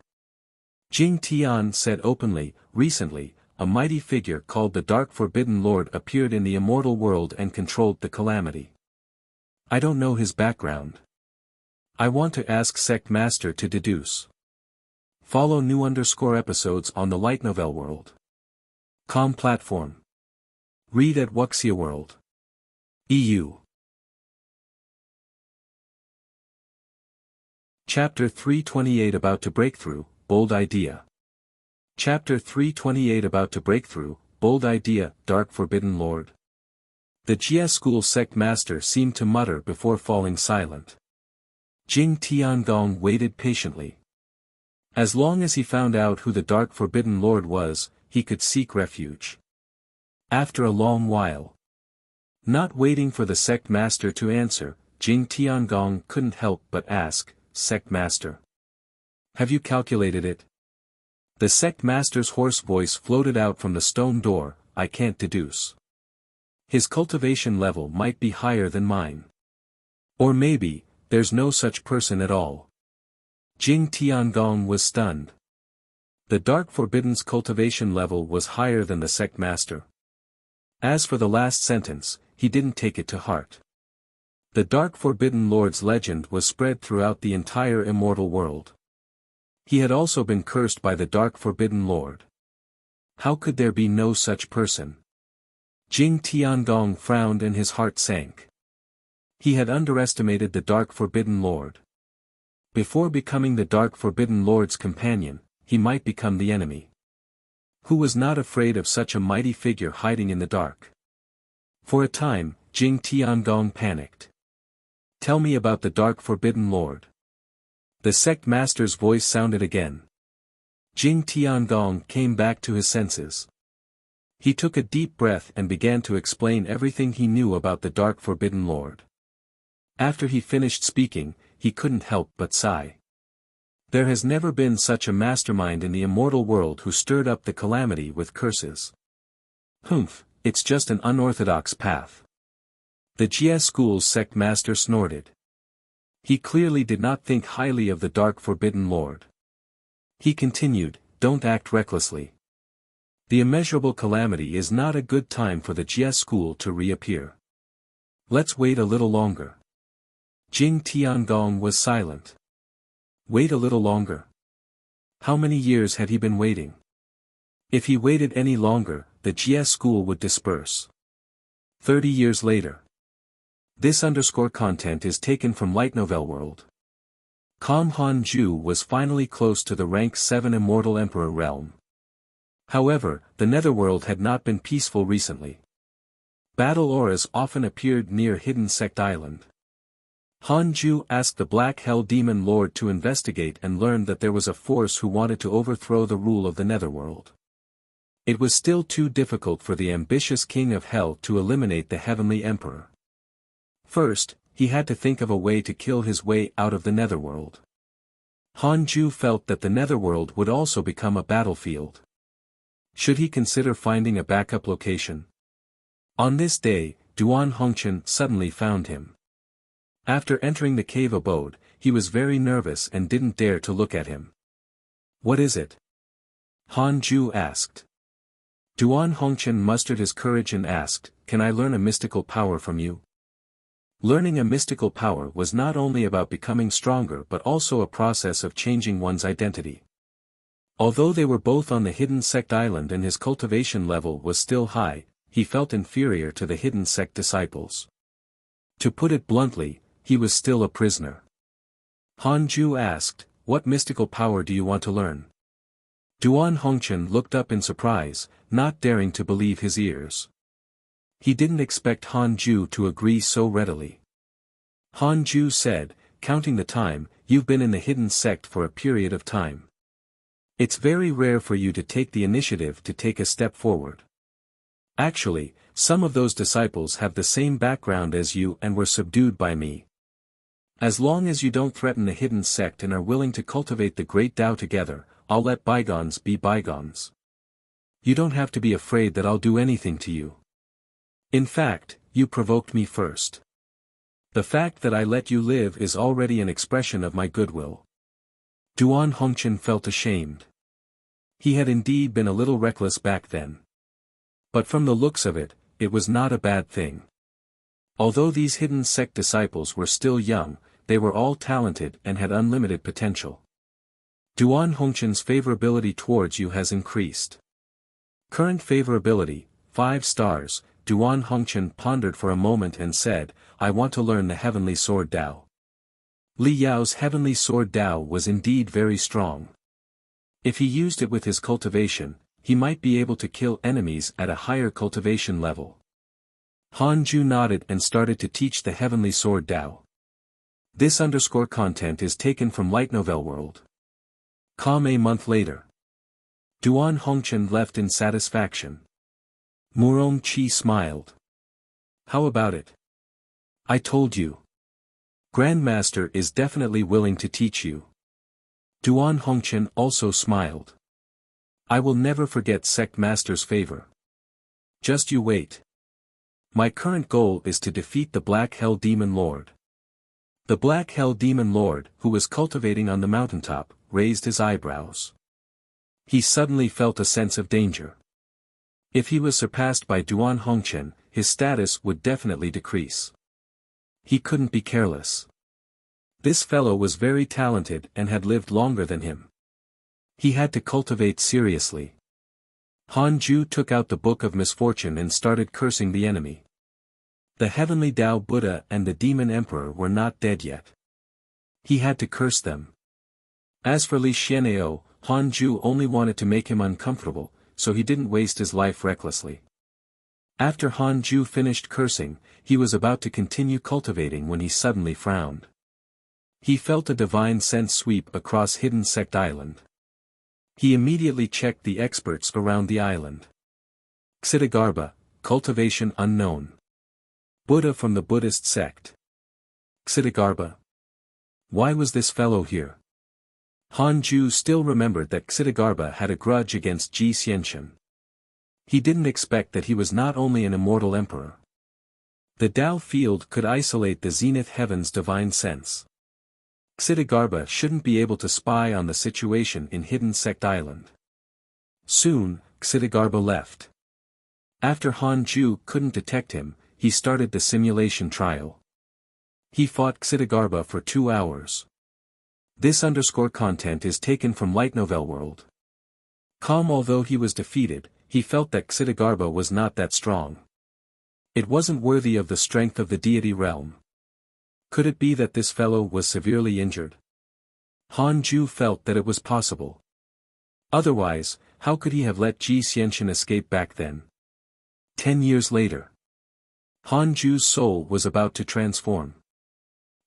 Jing Tian said openly, "Recently, a mighty figure called the Dark Forbidden Lord appeared in the immortal world and controlled the calamity. I don't know his background. I want to ask Sect Master to deduce." Follow new _ episodes on the Light Novel World. Com platform. Read at Wuxia World. EU. Chapter 328 About to Breakthrough, Bold Idea. Chapter 328 About to Breakthrough, Bold Idea, Dark Forbidden Lord. The Jia school sect master seemed to mutter before falling silent. Jing Tiangong waited patiently. As long as he found out who the Dark Forbidden Lord was, he could seek refuge. After a long while, not waiting for the sect master to answer, Jing Tiangong couldn't help but ask, "Sect master, have you calculated it?" The sect master's hoarse voice floated out from the stone door, "I can't deduce. His cultivation level might be higher than mine. Or maybe, there's no such person at all." Jing Tiangong was stunned. The Dark Forbidden's cultivation level was higher than the sect master. As for the last sentence, he didn't take it to heart. The Dark Forbidden Lord's legend was spread throughout the entire immortal world. He had also been cursed by the Dark Forbidden Lord. How could there be no such person? Jing Tiangong frowned and his heart sank. He had underestimated the Dark Forbidden Lord. Before becoming the Dark Forbidden Lord's companion, he might become the enemy. Who was not afraid of such a mighty figure hiding in the dark? For a time, Jing Tiangong panicked. "Tell me about the Dark Forbidden Lord." The sect master's voice sounded again. Jing Tiangong came back to his senses. He took a deep breath and began to explain everything he knew about the Dark Forbidden Lord. After he finished speaking, he couldn't help but sigh. There has never been such a mastermind in the immortal world who stirred up the calamity with curses. Humph, it's just an unorthodox path. The Jia school's sect master snorted. He clearly did not think highly of the Dark Forbidden Lord. He continued, "Don't act recklessly. The immeasurable calamity is not a good time for the Jia school to reappear. Let's wait a little longer." Jing Tiangong was silent. Wait a little longer? How many years had he been waiting? If he waited any longer, the Jia school would disperse. 30 years later. This content is taken from Light Novel World. Kang Han-ju was finally close to the rank 7 Immortal Emperor realm. However, the Netherworld had not been peaceful recently. Battle auras often appeared near Hidden Sect Island. Han-ju asked the Black Hell Demon Lord to investigate and learned that there was a force who wanted to overthrow the rule of the Netherworld. It was still too difficult for the ambitious King of Hell to eliminate the Heavenly Emperor. First, he had to think of a way to kill his way out of the Netherworld. Han-ju felt that the Netherworld would also become a battlefield. Should he consider finding a backup location? On this day, Duan Hongchen suddenly found him. After entering the cave abode, he was very nervous and didn't dare to look at him. "What is it?" Han-ju asked. Duan Hongchen mustered his courage and asked, "Can I learn a mystical power from you?" Learning a mystical power was not only about becoming stronger but also a process of changing one's identity. Although they were both on the Hidden Sect Island and his cultivation level was still high, he felt inferior to the Hidden Sect disciples. To put it bluntly, he was still a prisoner. Han-ju asked, "What mystical power do you want to learn?" Duan Hongchen looked up in surprise, not daring to believe his ears. He didn't expect Han-ju to agree so readily. Han-ju said, "Counting the time, you've been in the Hidden Sect for a period of time. It's very rare for you to take the initiative to take a step forward. Actually, some of those disciples have the same background as you and were subdued by me. As long as you don't threaten the Hidden Sect and are willing to cultivate the Great Tao together, I'll let bygones be bygones. You don't have to be afraid that I'll do anything to you. In fact, you provoked me first. The fact that I let you live is already an expression of my goodwill." Duan Hongchen felt ashamed. He had indeed been a little reckless back then. But from the looks of it, it was not a bad thing. Although these Hidden Sect disciples were still young, they were all talented and had unlimited potential. Duan Hongchen's favorability towards you has increased. Current favorability, 5 stars, Duan Hongqian pondered for a moment and said, I want to learn the heavenly sword Dao. Li Yao's heavenly sword Dao was indeed very strong. If he used it with his cultivation, he might be able to kill enemies at a higher cultivation level. Han Ju nodded and started to teach the heavenly sword Dao. This _ content is taken from Light Novel World. A month later. Duan Hongqian left in satisfaction. Murong Qi smiled. How about it? I told you. Grandmaster is definitely willing to teach you. Duan Hongqian also smiled. I will never forget Sect Master's favor. Just you wait. My current goal is to defeat the Black Hell Demon Lord. The Black Hell Demon Lord, who was cultivating on the mountaintop, raised his eyebrows. He suddenly felt a sense of danger. If he was surpassed by Duan Hongqian, his status would definitely decrease. He couldn't be careless. This fellow was very talented and had lived longer than him. He had to cultivate seriously. Han Ju took out the Book of Misfortune and started cursing the enemy. The heavenly Tao Buddha and the Demon Emperor were not dead yet. He had to curse them. As for Li Xian'eo, Han Ju only wanted to make him uncomfortable, so he didn't waste his life recklessly. After Han Ju finished cursing, he was about to continue cultivating when he suddenly frowned. He felt a divine sense sweep across Hidden Sect Island. He immediately checked the experts around the island. Xitigarbha, cultivation unknown. Buddha from the Buddhist sect. Xitigarbha. Why was this fellow here? Han Ju still remembered that Xitigarbha had a grudge against Ji Xianxian. He didn't expect that he was not only an immortal emperor. The Tao field could isolate the zenith heaven's divine sense. Xitigarbha shouldn't be able to spy on the situation in Hidden Sect Island. Soon, Xitigarbha left. After Han Ju couldn't detect him, he started the simulation trial. He fought Xitigarbha for 2 hours. This _ content is taken from Light Novel World. Although he was defeated, he felt that Xitigarbha was not that strong. It wasn't worthy of the strength of the deity realm. Could it be that this fellow was severely injured? Han Ju felt that it was possible. Otherwise, how could he have let Ji Xianxian escape back then? 10 years later. Han Ju's soul was about to transform.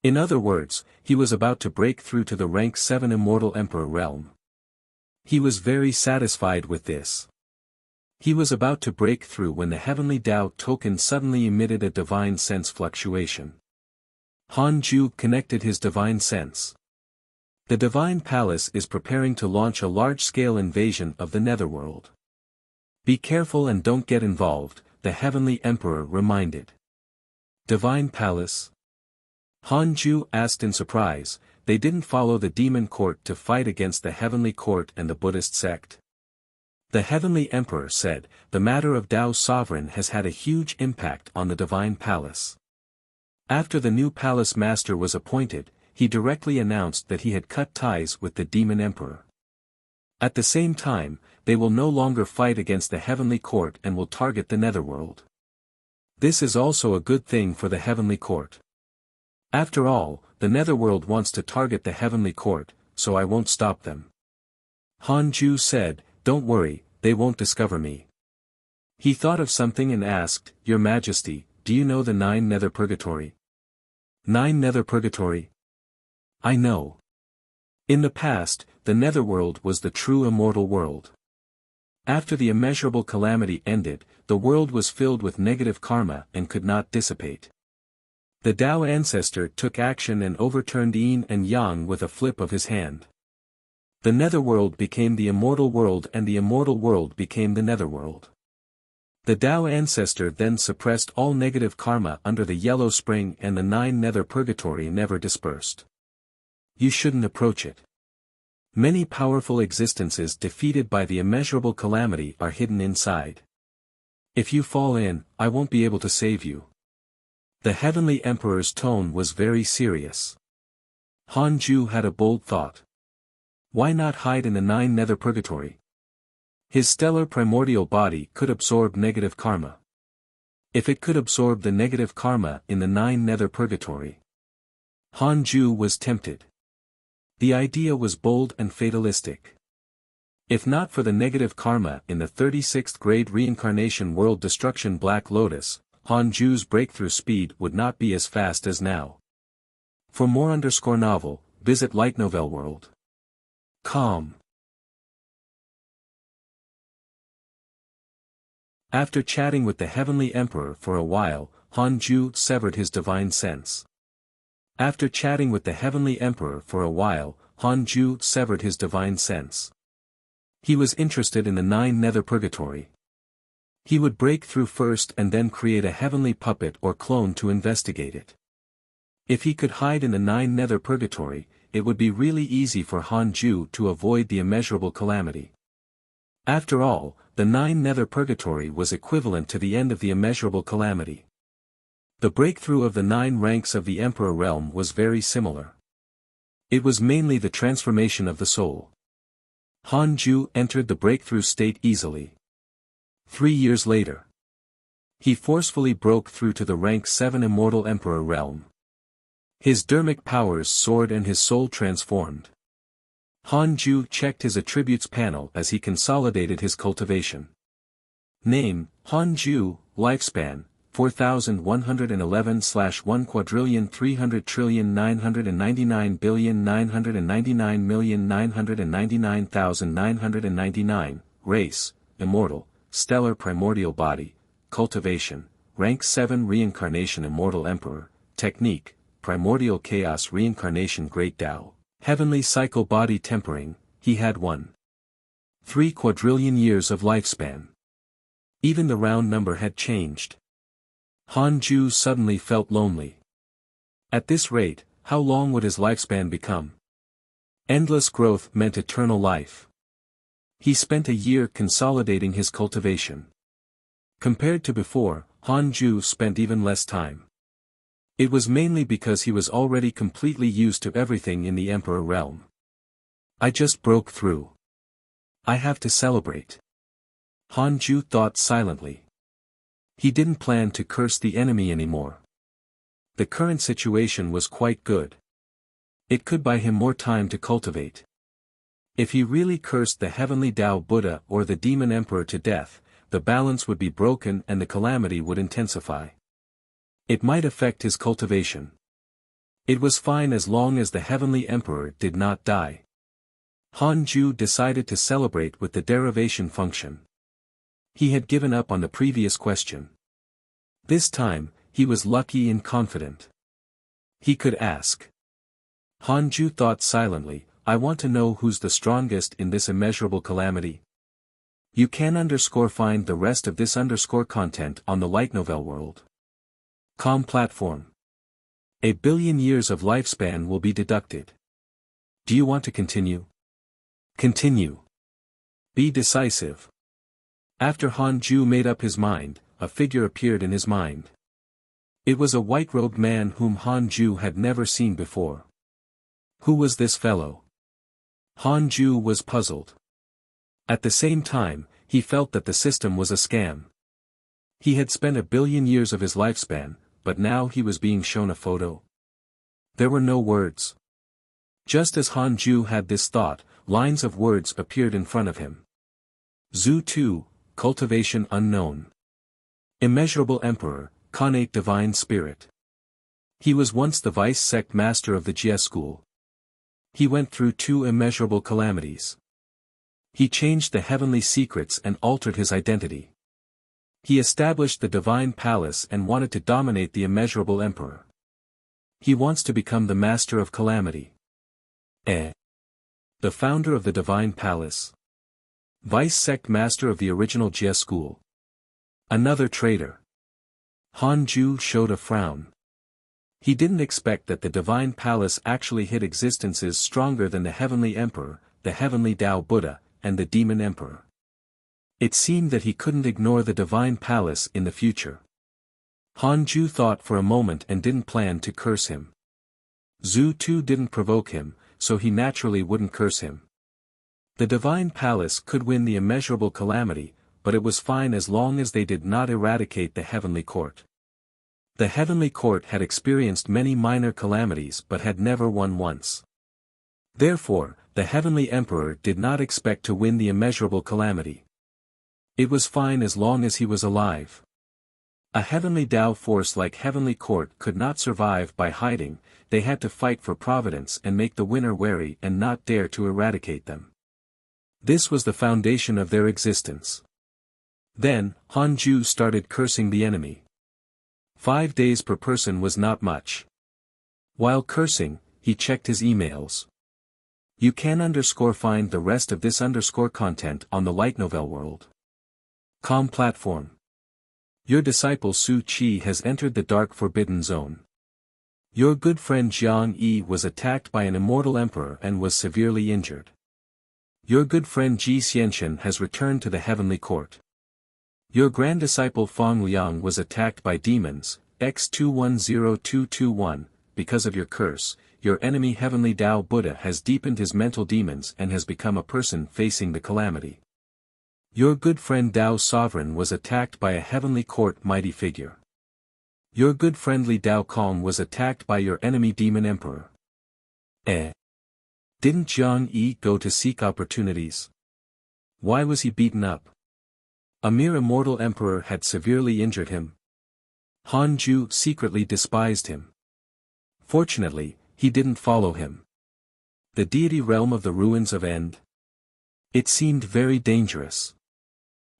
In other words, he was about to break through to the rank 7 immortal emperor realm. He was very satisfied with this. He was about to break through when the heavenly Tao token suddenly emitted a divine sense fluctuation. Han Ju connected his divine sense. The divine palace is preparing to launch a large-scale invasion of the netherworld. Be careful and don't get involved, the heavenly emperor reminded. Divine palace? Han Ju asked in surprise. They didn't follow the demon court to fight against the heavenly court and the Buddhist sect. The heavenly emperor said, the matter of Tao's sovereign has had a huge impact on the divine palace. After the new palace master was appointed, he directly announced that he had cut ties with the demon emperor. At the same time, they will no longer fight against the heavenly court and will target the netherworld. This is also a good thing for the heavenly court. After all, the netherworld wants to target the heavenly court, so I won't stop them. Han Ju said, don't worry, they won't discover me. He thought of something and asked, Your Majesty, do you know the 9 nether purgatory? 9 nether purgatory? I know. In the past, the netherworld was the true immortal world. After the immeasurable calamity ended, the world was filled with negative karma and could not dissipate. The Tao ancestor took action and overturned yin and yang with a flip of his hand. The netherworld became the immortal world and the immortal world became the netherworld. The Tao ancestor then suppressed all negative karma under the yellow spring and the 9 nether purgatory never dispersed. You shouldn't approach it. Many powerful existences defeated by the immeasurable calamity are hidden inside. If you fall in, I won't be able to save you. The heavenly emperor's tone was very serious. Han Ju had a bold thought. Why not hide in the 9 nether purgatory? His stellar primordial body could absorb negative karma. If it could absorb the negative karma in the 9 nether purgatory. Han Ju was tempted. The idea was bold and fatalistic. If not for the negative karma in the 36th grade reincarnation world destruction Black Lotus, Han Ju's breakthrough speed would not be as fast as now. For more _novel, visit Light Novel World. Calm. After chatting with the Heavenly Emperor for a while, Han Ju severed his divine sense. After chatting with the Heavenly Emperor for a while, Han Ju severed his divine sense. He was interested in the 9 nether purgatory. He would break through first and then create a heavenly puppet or clone to investigate it. If he could hide in the 9 nether purgatory, it would be really easy for Han Ju to avoid the immeasurable calamity. After all, the 9 nether purgatory was equivalent to the end of the immeasurable calamity. The breakthrough of the 9 ranks of the Emperor realm was very similar. It was mainly the transformation of the soul. Han Ju entered the breakthrough state easily. 3 years later, he forcefully broke through to the rank 7 immortal Emperor realm. His dermic powers soared and his soul transformed. Han Ju checked his attributes panel as he consolidated his cultivation. Name, Han Ju, lifespan, 4100,300,999,999,999,999, race, immortal, stellar primordial body, cultivation, rank 7 reincarnation immortal emperor, technique, primordial chaos reincarnation great Tao, heavenly cycle body tempering, he had 1.3 quadrillion years of lifespan. Even the round number had changed. Han Ju suddenly felt lonely. At this rate, how long would his lifespan become? Endless growth meant eternal life. He spent a year consolidating his cultivation. Compared to before, Han Ju spent even less time. It was mainly because he was already completely used to everything in the Emperor realm. I just broke through. I have to celebrate. Han Ju thought silently. He didn't plan to curse the enemy anymore. The current situation was quite good. It could buy him more time to cultivate. If he really cursed the heavenly Tao Buddha or the demon emperor to death, the balance would be broken and the calamity would intensify. It might affect his cultivation. It was fine as long as the heavenly emperor did not die. Han Ju decided to celebrate with the derivation function. He had given up on the previous question. This time, he was lucky and confident. He could ask. Han Ju thought silently, I want to know who's the strongest in this immeasurable calamity. You can find the rest of this content on the Light Novel World. Com platform. 1 billion years of lifespan will be deducted. Do you want to continue? Continue. Be decisive. After Han Ju made up his mind, a figure appeared in his mind. It was a white-robed man whom Han Ju had never seen before. Who was this fellow? Han Ju was puzzled. At the same time, he felt that the system was a scam. He had spent 1 billion years of his lifespan, but now he was being shown a photo. There were no words. Just as Han Ju had this thought, lines of words appeared in front of him. Zhu 2, cultivation unknown. Immeasurable Emperor, connate divine spirit. He was once the vice sect master of the Jia school. He went through 2 immeasurable calamities. He changed the heavenly secrets and altered his identity. He established the divine palace and wanted to dominate the immeasurable emperor. He wants to become the master of calamity. The founder of the divine palace. Vice sect master of the original Jia school. Another traitor. Han Ju showed a frown. He didn't expect that the divine palace actually hid existences stronger than the heavenly emperor, the heavenly Tao Buddha, and the demon emperor. It seemed that he couldn't ignore the divine palace in the future. Han Ju thought for a moment and didn't plan to curse him. Zhu 2 didn't provoke him, so he naturally wouldn't curse him. The divine palace could win the immeasurable calamity, but it was fine as long as they did not eradicate the heavenly court. The heavenly court had experienced many minor calamities but had never won once. Therefore, the heavenly emperor did not expect to win the immeasurable calamity. It was fine as long as he was alive. A heavenly Tao force like heavenly court could not survive by hiding, they had to fight for providence and make the winner wary and not dare to eradicate them. This was the foundation of their existence. Then, Han Ju started cursing the enemy. 5 days per person was not much. While cursing, he checked his emails. You can find the rest of this content on the Light Novel World. Com platform. Your disciple Su Qi has entered the dark forbidden zone. Your good friend Jiang Yi was attacked by an immortal emperor and was severely injured. Your good friend Ji Xianxian has returned to the heavenly court. Your grand disciple Fang Liang was attacked by demons, X210221, because of your curse. Your enemy heavenly Tao Buddha has deepened his mental demons and has become a person facing the calamity. Your good friend Tao Sovereign was attacked by a heavenly court mighty figure. Your good friendly Tao Kong was attacked by your enemy demon emperor. Didn't Jiang Yi go to seek opportunities? Why was he beaten up? A mere immortal emperor had severely injured him. Han Ju secretly despised him. Fortunately, he didn't follow him. The deity realm of the ruins of End. It seemed very dangerous.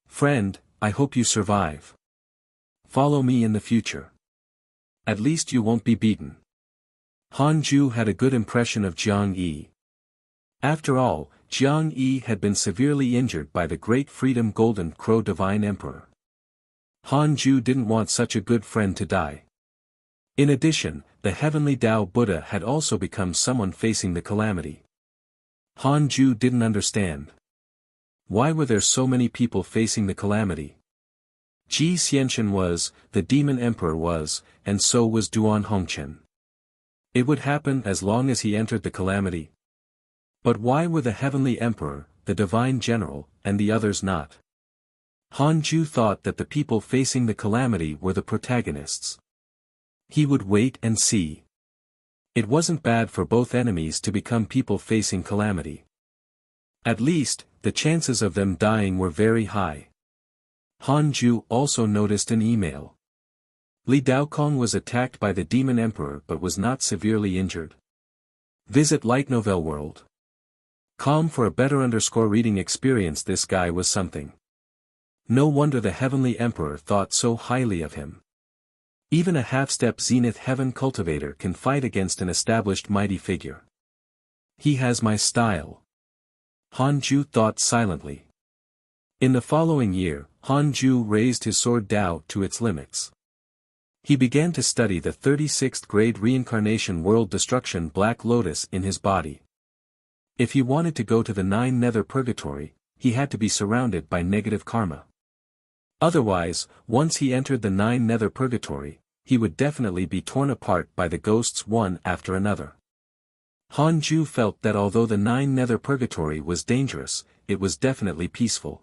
Friend, I hope you survive. Follow me in the future. At least you won't be beaten. Han Ju had a good impression of Jiang Yi. After all, Jiang Yi had been severely injured by the Great Freedom Golden Crow Divine Emperor. Han Ju didn't want such a good friend to die. In addition, the heavenly Tao Buddha had also become someone facing the calamity. Han Ju didn't understand. Why were there so many people facing the calamity? Ji Xianxian was, the demon emperor was, and so was Duan Hongqian. It would happen as long as he entered the calamity. But why were the heavenly emperor, the divine general, and the others not? Han Ju thought that the people facing the calamity were the protagonists. He would wait and see. It wasn't bad for both enemies to become people facing calamity. At least, the chances of them dying were very high. Han Ju also noticed an email. Li Daokong was attacked by the demon emperor but was not severely injured. Visit Light Novel World. Com for a better reading experience. This guy was something. No wonder the heavenly emperor thought so highly of him. Even a half-step Zenith Heaven cultivator can fight against an established mighty figure. He has my style. Han Ju thought silently. In the following year, Han Ju raised his sword Dao to its limits. He began to study the 36th grade reincarnation world destruction Black Lotus in his body. If he wanted to go to the 9 nether purgatory, he had to be surrounded by negative karma. Otherwise, once he entered the 9 nether purgatory, he would definitely be torn apart by the ghosts one after another. Han Ju felt that although the 9 nether purgatory was dangerous, it was definitely peaceful.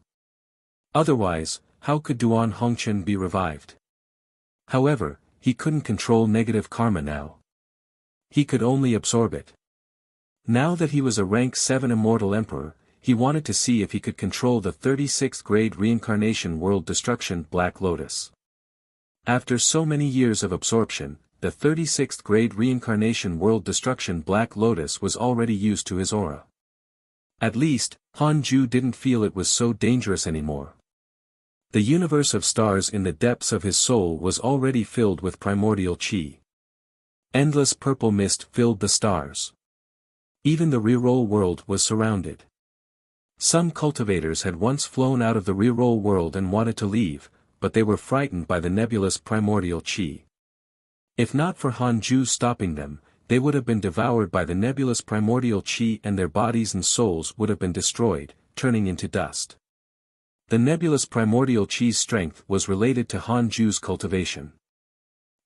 Otherwise, how could Duan Hongqian be revived? However, he couldn't control negative karma now. He could only absorb it. Now that he was a rank 7 immortal emperor, he wanted to see if he could control the 36th grade reincarnation world destruction Black Lotus. After so many years of absorption, the 36th grade reincarnation world destruction Black Lotus was already used to his aura. At least, Han Ju didn't feel it was so dangerous anymore. The universe of stars in the depths of his soul was already filled with primordial qi. Endless purple mist filled the stars. Even the reroll world was surrounded. Some cultivators had once flown out of the reroll world and wanted to leave, but they were frightened by the nebulous primordial qi. If not for Han Ju stopping them, they would have been devoured by the nebulous primordial qi and their bodies and souls would have been destroyed, turning into dust. The nebulous primordial qi's strength was related to Han Ju's cultivation.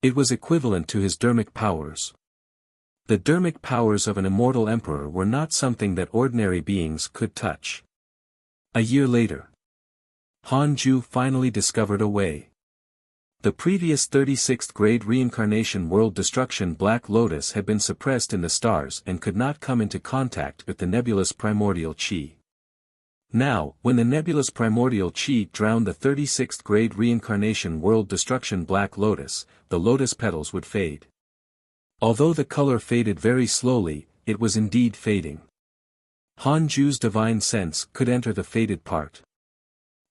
It was equivalent to his dermic powers. The dermic powers of an immortal emperor were not something that ordinary beings could touch. A year later, Han Ju finally discovered a way. The previous 36th grade reincarnation world destruction Black Lotus had been suppressed in the stars and could not come into contact with the nebulous primordial chi. Now, when the nebulous primordial chi drowned the 36th grade reincarnation world destruction Black Lotus, the lotus petals would fade. Although the color faded very slowly, it was indeed fading. Han Ju's divine sense could enter the faded part.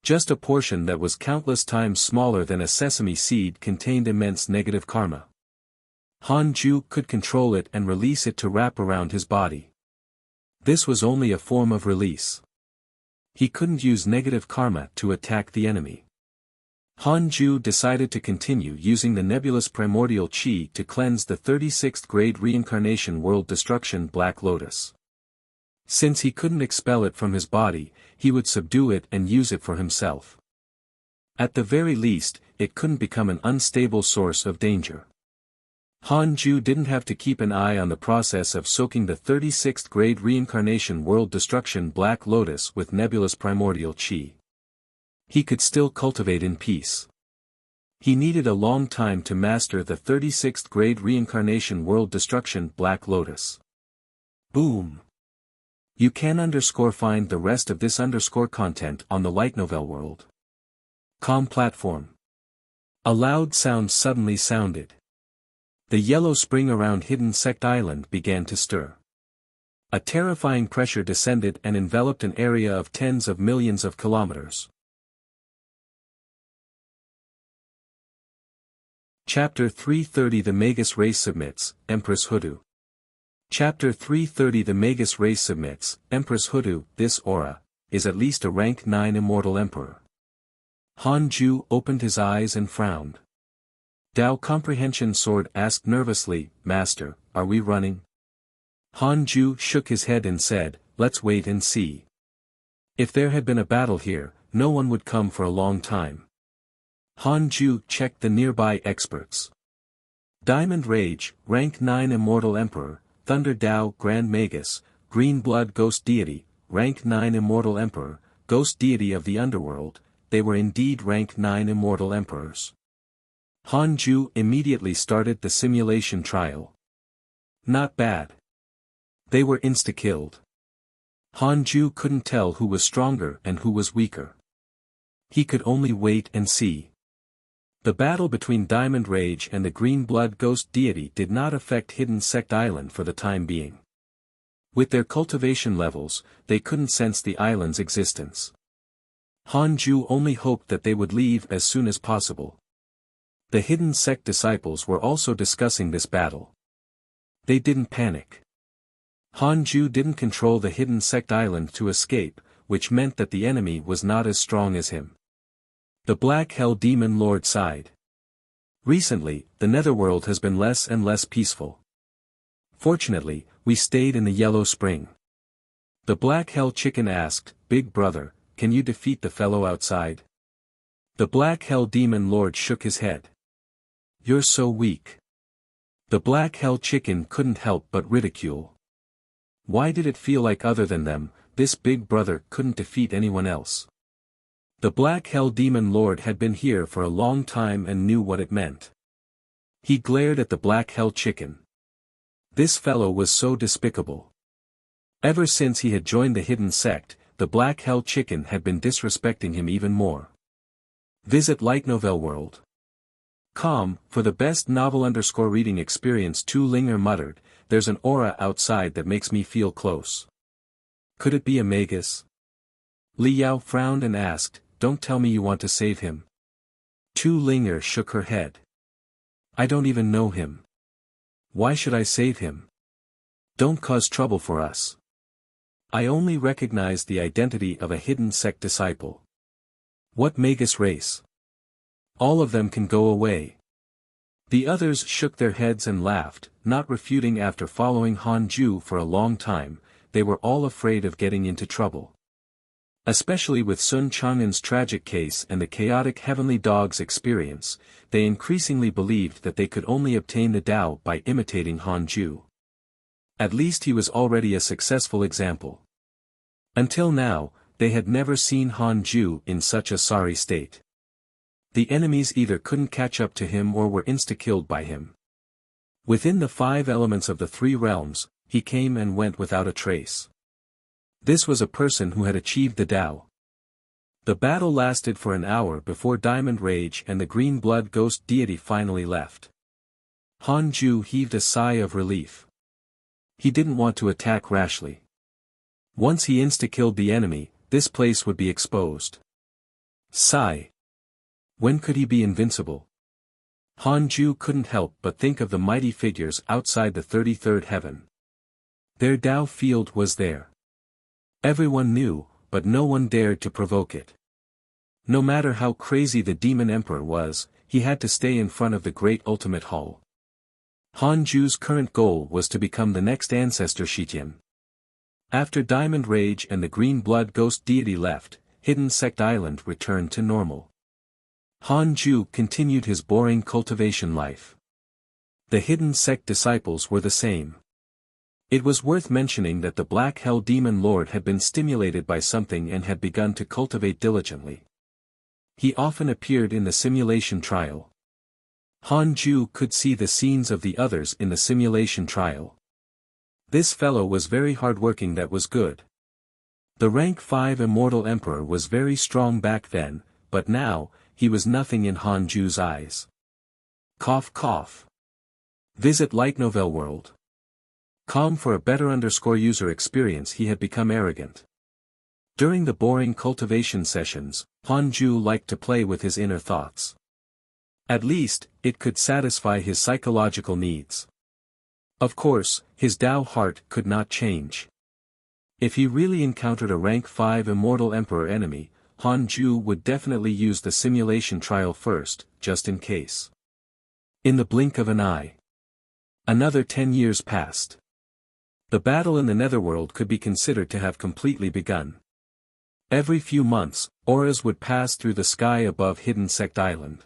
Just a portion that was countless times smaller than a sesame seed contained immense negative karma. Han Ju could control it and release it to wrap around his body. This was only a form of release. He couldn't use negative karma to attack the enemy. Han Ju decided to continue using the nebulous primordial chi to cleanse the 36th grade reincarnation world destruction Black Lotus. Since he couldn't expel it from his body, he would subdue it and use it for himself. At the very least, it couldn't become an unstable source of danger. Han Ju didn't have to keep an eye on the process of soaking the 36th grade reincarnation world destruction Black Lotus with nebulous primordial chi. He could still cultivate in peace. He needed a long time to master the 36th grade reincarnation world destruction Black Lotus. Boom! You can find the rest of this content on the Light Novel World. Com platform. A loud sound suddenly sounded. The yellow spring around Hidden Sect Island began to stir. A terrifying pressure descended and enveloped an area of tens of millions of kilometers. Chapter 330 The Magus Race Submits, Empress Hoodoo. Chapter 330 The Magus Race Submits, Empress Hoodoo. This aura is at least a rank 9 immortal emperor. Han Ju opened his eyes and frowned. Dao Comprehension Sword asked nervously, Master, are we running? Han Ju shook his head and said, let's wait and see. If there had been a battle here, no one would come for a long time. Han Ju checked the nearby experts. Diamond Rage, rank 9 immortal emperor. Thunder Dao Grand Magus, Green Blood Ghost Deity, rank 9 immortal emperor, Ghost Deity of the Underworld, they were indeed rank 9 immortal emperors. Han Ju immediately started the simulation trial. Not bad. They were insta-killed. Han Ju couldn't tell who was stronger and who was weaker. He could only wait and see. The battle between Diamond Rage and the Green Blood Ghost Deity did not affect Hidden Sect Island for the time being. With their cultivation levels, they couldn't sense the island's existence. Han Ju only hoped that they would leave as soon as possible. The Hidden Sect disciples were also discussing this battle. They didn't panic. Han Ju didn't control the Hidden Sect Island to escape, which meant that the enemy was not as strong as him. The Black Hell Demon Lord sighed. Recently, the Netherworld has been less and less peaceful. Fortunately, we stayed in the Yellow Spring. The Black Hell Chicken asked, Big Brother, can you defeat the fellow outside? The Black Hell Demon Lord shook his head. You're so weak. The Black Hell Chicken couldn't help but ridicule. Why did it feel like other than them, this Big Brother couldn't defeat anyone else? The Black Hell Demon Lord had been here for a long time and knew what it meant. He glared at the Black Hell Chicken. This fellow was so despicable. Ever since he had joined the Hidden Sect, the Black Hell Chicken had been disrespecting him even more. Visit Light Novel World. Com, for the best novel reading experience. Tu Linger muttered, there's an aura outside that makes me feel close. Could it be a Magus? Li Yao frowned and asked, don't tell me you want to save him. Tu Linger shook her head. I don't even know him. Why should I save him? Don't cause trouble for us. I only recognize the identity of a Hidden Sect disciple. What Magus race? All of them can go away. The others shook their heads and laughed, not refuting. After following Han Ju for a long time, they were all afraid of getting into trouble. Especially with Sun Chang'an's tragic case and the chaotic Heavenly Dog's experience, they increasingly believed that they could only obtain the Tao by imitating Han Ju. At least he was already a successful example. Until now, they had never seen Han Ju in such a sorry state. The enemies either couldn't catch up to him or were insta-killed by him. Within the 5 elements of the 3 realms, he came and went without a trace. This was a person who had achieved the Tao. The battle lasted for an hour before Diamond Rage and the Green Blood Ghost deity finally left. Han Ju heaved a sigh of relief. He didn't want to attack rashly. Once he insta-killed the enemy, this place would be exposed. Sigh. When could he be invincible? Han Ju couldn't help but think of the mighty figures outside the 33rd heaven. Their Tao field was there. Everyone knew, but no one dared to provoke it. No matter how crazy the Demon Emperor was, he had to stay in front of the Great Ultimate Hall. Han Ju's current goal was to become the next ancestor Shitian. After Diamond Rage and the Green Blood Ghost deity left, Hidden Sect Island returned to normal. Han Ju continued his boring cultivation life. The Hidden Sect disciples were the same. It was worth mentioning that the Black Hell Demon Lord had been stimulated by something and had begun to cultivate diligently. He often appeared in the simulation trial. Han Ju could see the scenes of the others in the simulation trial. This fellow was very hardworking, that was good. The rank 5 Immortal Emperor was very strong back then, but now, he was nothing in Han Ju's eyes. Cough cough. Visit Light Novel World. For a better user experience, he had become arrogant. During the boring cultivation sessions, Han Ju liked to play with his inner thoughts. At least, it could satisfy his psychological needs. Of course, his Tao heart could not change. If he really encountered a rank 5 Immortal Emperor enemy, Han Ju would definitely use the simulation trial first, just in case. In the blink of an eye. Another 10 years passed. The battle in the Netherworld could be considered to have completely begun. Every few months, auras would pass through the sky above Hidden Sect Island.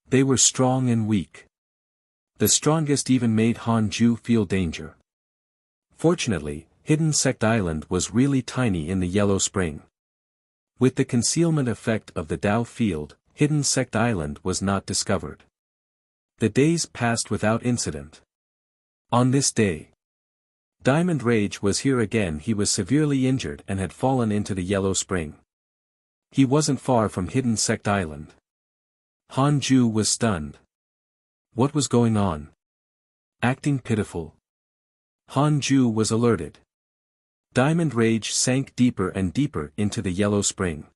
They were strong and weak. The strongest even made Han Ju feel danger. Fortunately, Hidden Sect Island was really tiny in the Yellow Spring. With the concealment effect of the Tao field, Hidden Sect Island was not discovered. The days passed without incident. On this day, Diamond Rage was here again. He was severely injured and had fallen into the Yellow Spring. He wasn't far from Hidden Sect Island. Han Ju was stunned. What was going on? Acting pitiful. Han Ju was alerted. Diamond Rage sank deeper and deeper into the Yellow Spring.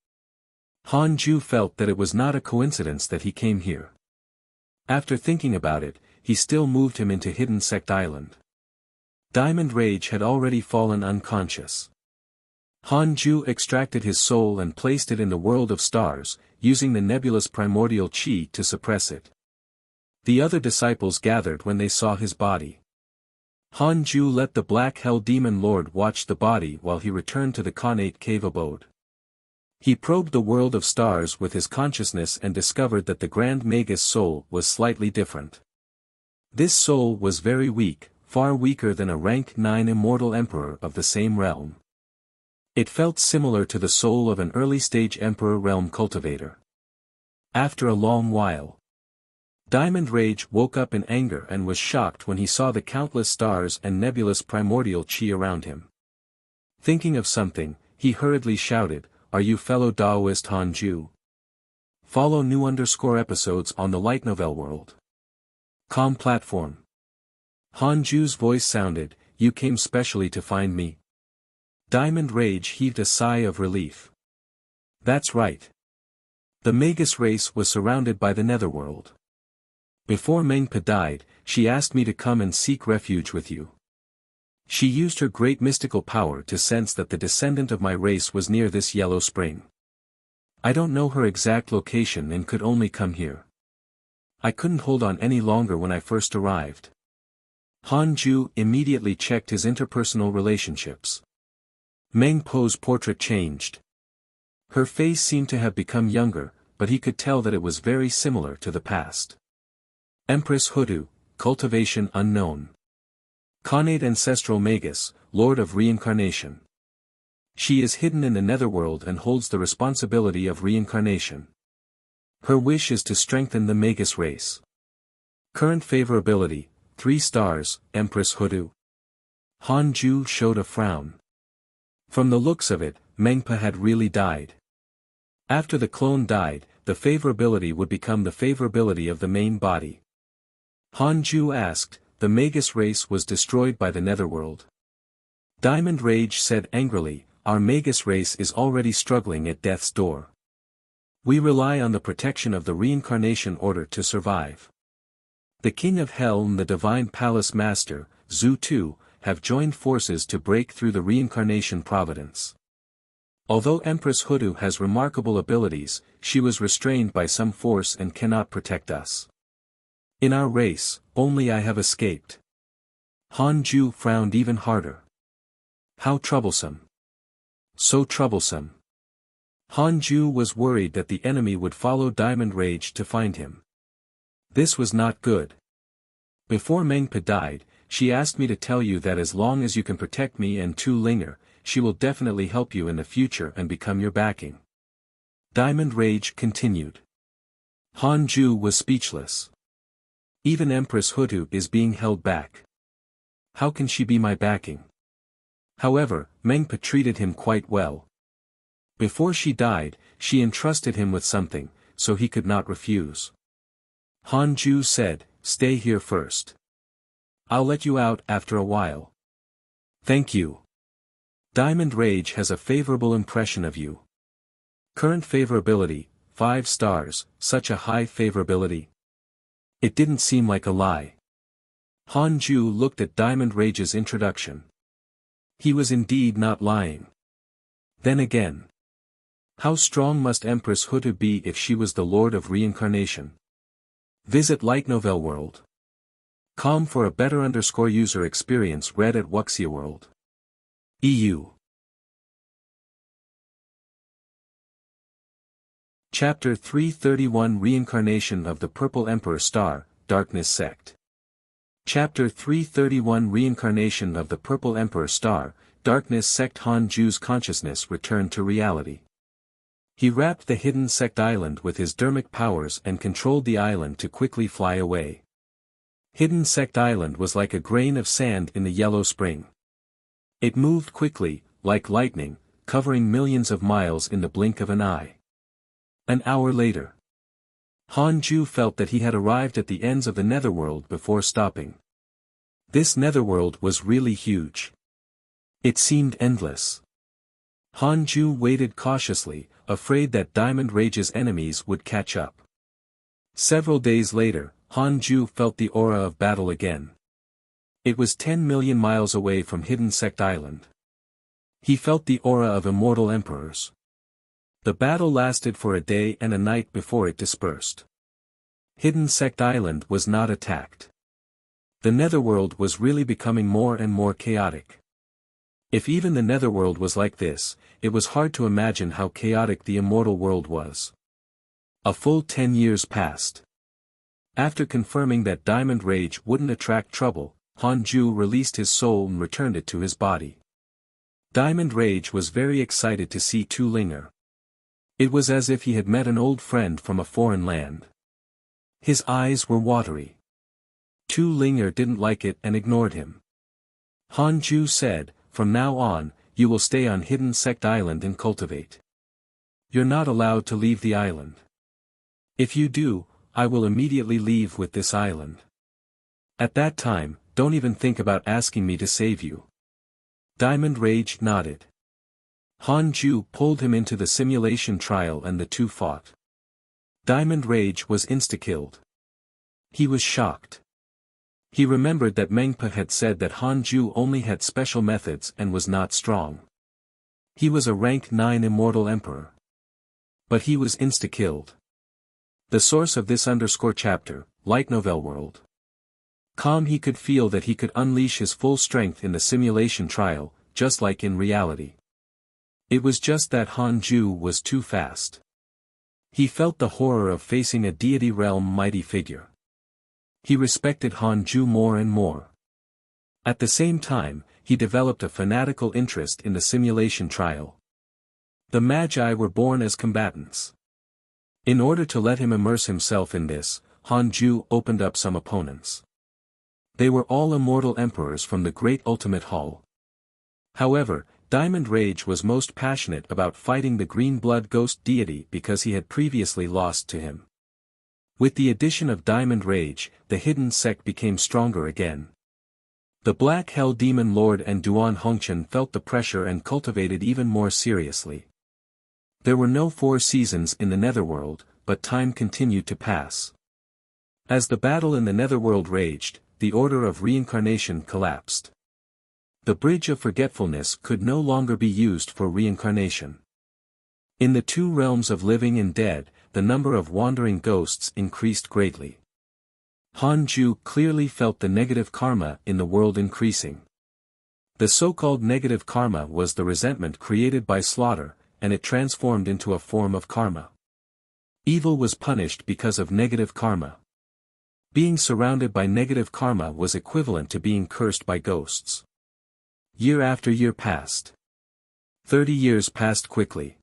Han Ju felt that it was not a coincidence that he came here. After thinking about it, he still moved him into Hidden Sect Island. Diamond Rage had already fallen unconscious. Han Ju extracted his soul and placed it in the world of stars, using the nebulous primordial chi to suppress it. The other disciples gathered when they saw his body. Han Ju let the Black Hell Demon Lord watch the body while he returned to the Khanate cave abode. He probed the world of stars with his consciousness and discovered that the Grand Magus soul was slightly different. This soul was very weak, far weaker than a rank 9 Immortal Emperor of the same realm. It felt similar to the soul of an early-stage Emperor realm cultivator. After a long while, Diamond Rage woke up in anger and was shocked when he saw the countless stars and nebulous primordial chi around him. Thinking of something, he hurriedly shouted, "Are you fellow Daoist Han Ju?" Follow new episodes on the Light Novel World. Platform. Han Ju's voice sounded, "You came specially to find me?" Diamond Rage heaved a sigh of relief. That's right. The Magus race was surrounded by the Netherworld. Before Mengpa died, she asked me to come and seek refuge with you. She used her great mystical power to sense that the descendant of my race was near this Yellow Spring. I don't know her exact location and could only come here. I couldn't hold on any longer when I first arrived. Han Ju immediately checked his interpersonal relationships. Meng Po's portrait changed. Her face seemed to have become younger, but he could tell that it was very similar to the past. Empress Hudu, cultivation unknown. Khanate ancestral Magus, Lord of Reincarnation. She is hidden in the netherworld and holds the responsibility of reincarnation. Her wish is to strengthen the Magus race. Current favorability, 3 stars, Empress Hudu. Hanju showed a frown. From the looks of it, Mengpa had really died. After the clone died, the favorability would become the favorability of the main body. Hanju asked, the Magus race was destroyed by the netherworld. Diamond Rage said angrily, our Magus race is already struggling at death's door. We rely on the protection of the reincarnation order to survive. The King of Hell and the Divine Palace Master, Zhu Tu, have joined forces to break through the reincarnation providence. Although Empress Hudu has remarkable abilities, she was restrained by some force and cannot protect us. In our race, only I have escaped. Hanju frowned even harder. How troublesome. So troublesome. Hanju was worried that the enemy would follow Diamond Rage to find him. This was not good. Before Mengpa died, she asked me to tell you that as long as you can protect me and Tu Linger, she will definitely help you in the future and become your backing. Diamond Rage continued. Hanju was speechless. Even Empress Hutu is being held back. How can she be my backing? However, Mengpa treated him quite well. Before she died, she entrusted him with something, so he could not refuse. Hanju said, stay here first. I'll let you out after a while. Thank you. Diamond Rage has a favorable impression of you. Current favorability, 5 stars, such a high favorability. It didn't seem like a lie. Hanju looked at Diamond Rage's introduction. He was indeed not lying. Then again. How strong must Empress Hutu be if she was the Lord of Reincarnation? Visit Light Novel World. Com for a better user experience read at Wuxia World. EU. Chapter 331 Reincarnation of the Purple Emperor Star, Darkness Sect. Chapter 331 Reincarnation of the Purple Emperor Star, Darkness Sect. Hanju's consciousness returned to reality. He wrapped the hidden sect island with his dermic powers and controlled the island to quickly fly away. Hidden Sect Island was like a grain of sand in the yellow spring. It moved quickly, like lightning, covering millions of miles in the blink of an eye. An hour later, Hanju felt that he had arrived at the ends of the netherworld before stopping. This netherworld was really huge. It seemed endless. Hanju waited cautiously, afraid that Diamond Rage's enemies would catch up. Several days later, Hanju felt the aura of battle again. It was 10 million miles away from Hidden Sect Island. He felt the aura of immortal emperors. The battle lasted for a day and a night before it dispersed. Hidden Sect Island was not attacked. The netherworld was really becoming more and more chaotic. If even the netherworld was like this, it was hard to imagine how chaotic the immortal world was. A full 10 years passed. After confirming that Diamond Rage wouldn't attract trouble, Hanju released his soul and returned it to his body. Diamond Rage was very excited to see Tu Linger. It was as if he had met an old friend from a foreign land. His eyes were watery. Tu Linger didn't like it and ignored him. Hanju said, from now on, you will stay on Hidden Sect Island and cultivate. You're not allowed to leave the island. If you do, I will immediately leave with this island. At that time, don't even think about asking me to save you. Diamond Rage nodded. Hanju pulled him into the simulation trial and the two fought. Diamond Rage was insta-killed. He was shocked. He remembered that Mengpa had said that Hanju only had special methods and was not strong. He was a rank 9 immortal emperor. But he was insta-killed. The source of this chapter, Light Novel World. He could feel that he could unleash his full strength in the simulation trial, just like in reality. It was just that Hanju was too fast. He felt the horror of facing a deity realm mighty figure. He respected Hanju more and more. At the same time, he developed a fanatical interest in the simulation trial. The Magi were born as combatants. In order to let him immerse himself in this, Han Ju opened up some opponents. They were all immortal emperors from the Great Ultimate Hall. However, Diamond Rage was most passionate about fighting the Green Blood Ghost deity because he had previously lost to him. With the addition of Diamond Rage, the hidden sect became stronger again. The Black Hell Demon Lord and Duan Hongqian felt the pressure and cultivated even more seriously. There were no 4 seasons in the Netherworld, but time continued to pass. As the battle in the Netherworld raged, the order of reincarnation collapsed. The Bridge of Forgetfulness could no longer be used for reincarnation. In the 2 realms of living and dead, the number of wandering ghosts increased greatly. Han Ju clearly felt the negative karma in the world increasing. The so-called negative karma was the resentment created by slaughter, and it transformed into a form of karma. Evil was punished because of negative karma. Being surrounded by negative karma was equivalent to being cursed by ghosts. Year after year passed. 30 years passed quickly.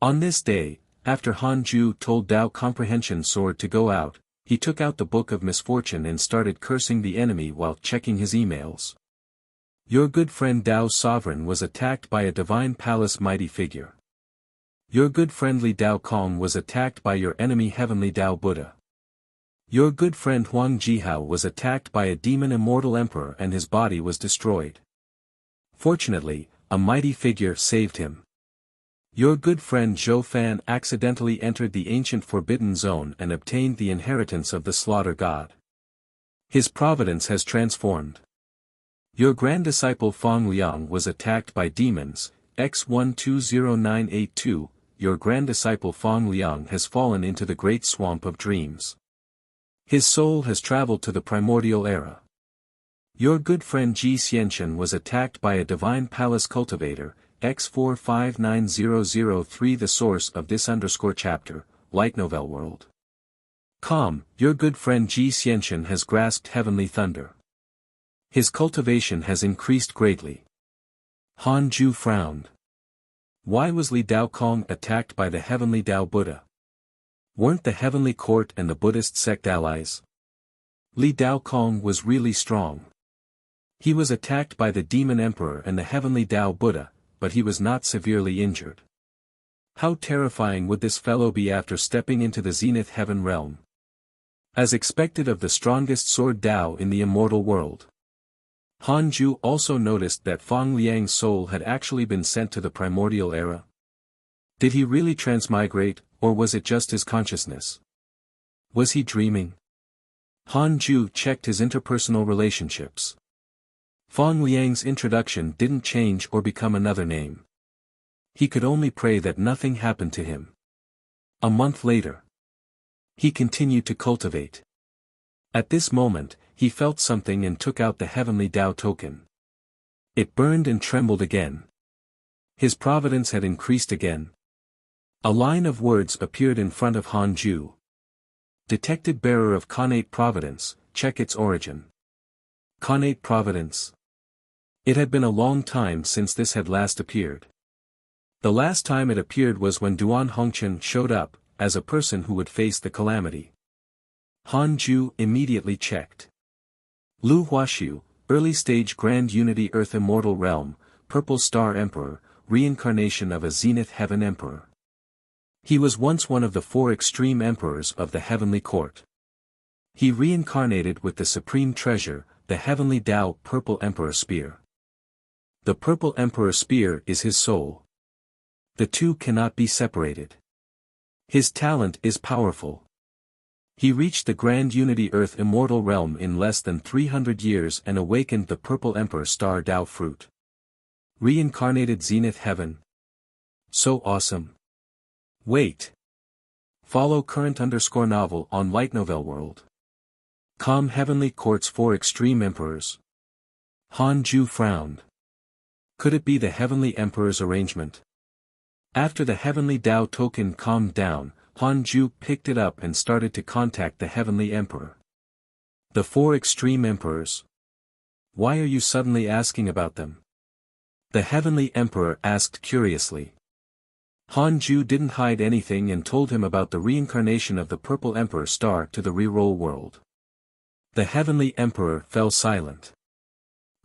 On this day, after Han Ju told Dao Comprehension Sword to go out, he took out the Book of Misfortune and started cursing the enemy while checking his emails. Your good friend Dao Sovereign was attacked by a divine palace mighty figure. Your good friendly Dao Kong was attacked by your enemy heavenly Dao Buddha. Your good friend Huang Jihao was attacked by a demon immortal emperor and his body was destroyed. Fortunately, a mighty figure saved him. Your good friend Zhou Fan accidentally entered the ancient forbidden zone and obtained the inheritance of the slaughter god. His providence has transformed. Your grand disciple Fang Liang was attacked by demons, X120982, your grand disciple Fang Liang has fallen into the great swamp of dreams. His soul has traveled to the primordial era. Your good friend Ji Xianchen was attacked by a divine palace cultivator, X459003. The source of this chapter, Light Novel World. Your good friend Ji Xianchen has grasped heavenly thunder. His cultivation has increased greatly. Han Ju frowned. Why was Li Dao Kong attacked by the heavenly Dao Buddha? Weren't the heavenly court and the Buddhist sect allies? Li Dao Kong was really strong. He was attacked by the demon emperor and the heavenly Dao Buddha, but he was not severely injured. How terrifying would this fellow be after stepping into the Zenith Heaven realm? As expected of the strongest sword Dao in the immortal world. Han Ju also noticed that Fang Liang's soul had actually been sent to the primordial era. Did he really transmigrate, or was it just his consciousness? Was he dreaming? Han Ju checked his interpersonal relationships. Fang Liang's introduction didn't change or become another name. He could only pray that nothing happened to him. A month later. He continued to cultivate. At this moment, he felt something and took out the heavenly Dao token. It burned and trembled again. His providence had increased again. A line of words appeared in front of Han Ju. Detected bearer of connate providence, check its origin. Connate providence. It had been a long time since this had last appeared. The last time it appeared was when Duan Hongqian showed up, as a person who would face the calamity. Han Ju immediately checked. Lu Huaxiu, early stage Grand Unity Earth Immortal Realm, Purple Star Emperor, reincarnation of a Zenith Heaven Emperor. He was once one of the 4 extreme emperors of the Heavenly Court. He reincarnated with the supreme treasure, the Heavenly Dao Purple Emperor Spear. The Purple Emperor Spear is his soul. The two cannot be separated. His talent is powerful. He reached the Grand Unity Earth Immortal Realm in less than 300 years and awakened the Purple Emperor Star Dao Fruit. Reincarnated Zenith Heaven. So awesome. Wait. Follow current_novel on Light Novel World. Heavenly Court's 4 extreme emperors. Han Ju frowned. Could it be the Heavenly Emperor's arrangement? After the Heavenly Dao token calmed down, Han Ju picked it up and started to contact the Heavenly Emperor. The 4 extreme emperors. Why are you suddenly asking about them? The Heavenly Emperor asked curiously. Han Ju didn't hide anything and told him about the reincarnation of the Purple Emperor star to the reroll world. The Heavenly Emperor fell silent.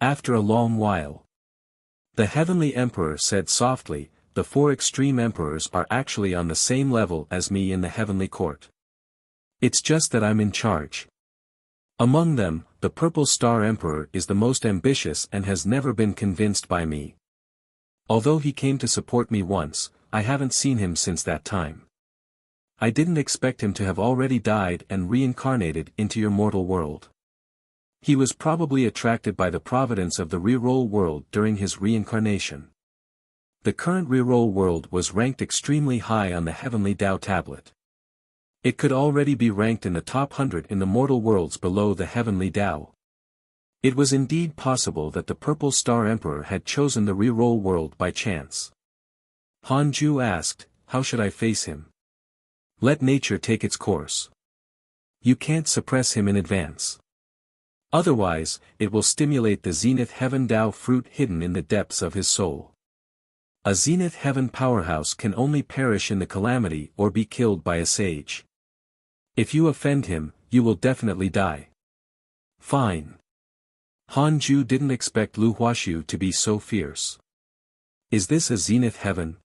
After a long while, the Heavenly Emperor said softly, "The four extreme emperors are actually on the same level as me in the Heavenly Court. It's just that I'm in charge. Among them, the Purple Star Emperor is the most ambitious and has never been convinced by me. Although he came to support me once, I haven't seen him since that time. I didn't expect him to have already died and reincarnated into your mortal world. He was probably attracted by the providence of the reroll world during his reincarnation. The current reroll world was ranked extremely high on the Heavenly Tao tablet. It could already be ranked in the top 100 in the mortal worlds below the Heavenly Tao. It was indeed possible that the Purple Star Emperor had chosen the reroll world by chance. Han Ju asked, "How should I face him?" "Let nature take its course. You can't suppress him in advance. Otherwise, it will stimulate the Zenith Heaven Tao fruit hidden in the depths of his soul. A Zenith Heaven powerhouse can only perish in the calamity or be killed by a sage. If you offend him, you will definitely die." "Fine." Han Ju didn't expect Lu Huaxiu to be so fierce. "Is this a Zenith Heaven?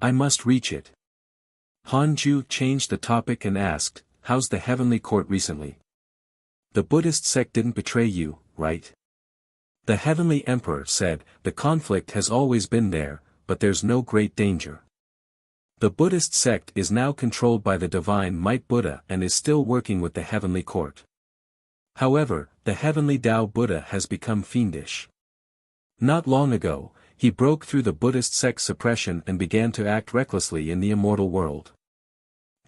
I must reach it." Han Ju changed the topic and asked, "How's the Heavenly Court recently? The Buddhist sect didn't betray you, right?" The Heavenly Emperor said, "The conflict has always been there, but there's no great danger. The Buddhist sect is now controlled by the Divine Might Buddha and is still working with the Heavenly Court. However, the Heavenly Tao Buddha has become fiendish. Not long ago, he broke through the Buddhist sect suppression and began to act recklessly in the immortal world.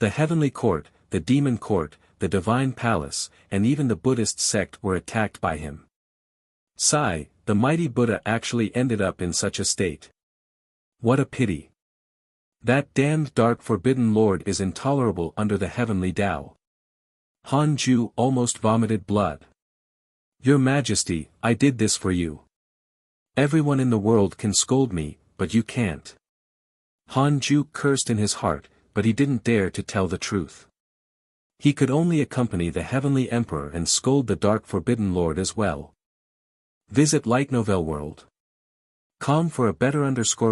The Heavenly Court, the Demon Court, the Divine Palace, and even the Buddhist sect were attacked by him. Sigh, the mighty Buddha actually ended up in such a state. What a pity. That damned dark forbidden lord is intolerable under the Heavenly Tao." Han Ju almost vomited blood. "Your Majesty, I did this for you. Everyone in the world can scold me, but you can't." Han Ju cursed in his heart, but he didn't dare to tell the truth. He could only accompany the Heavenly Emperor and scold the Dark Forbidden Lord as well. Visit Light Novel World. Com for a better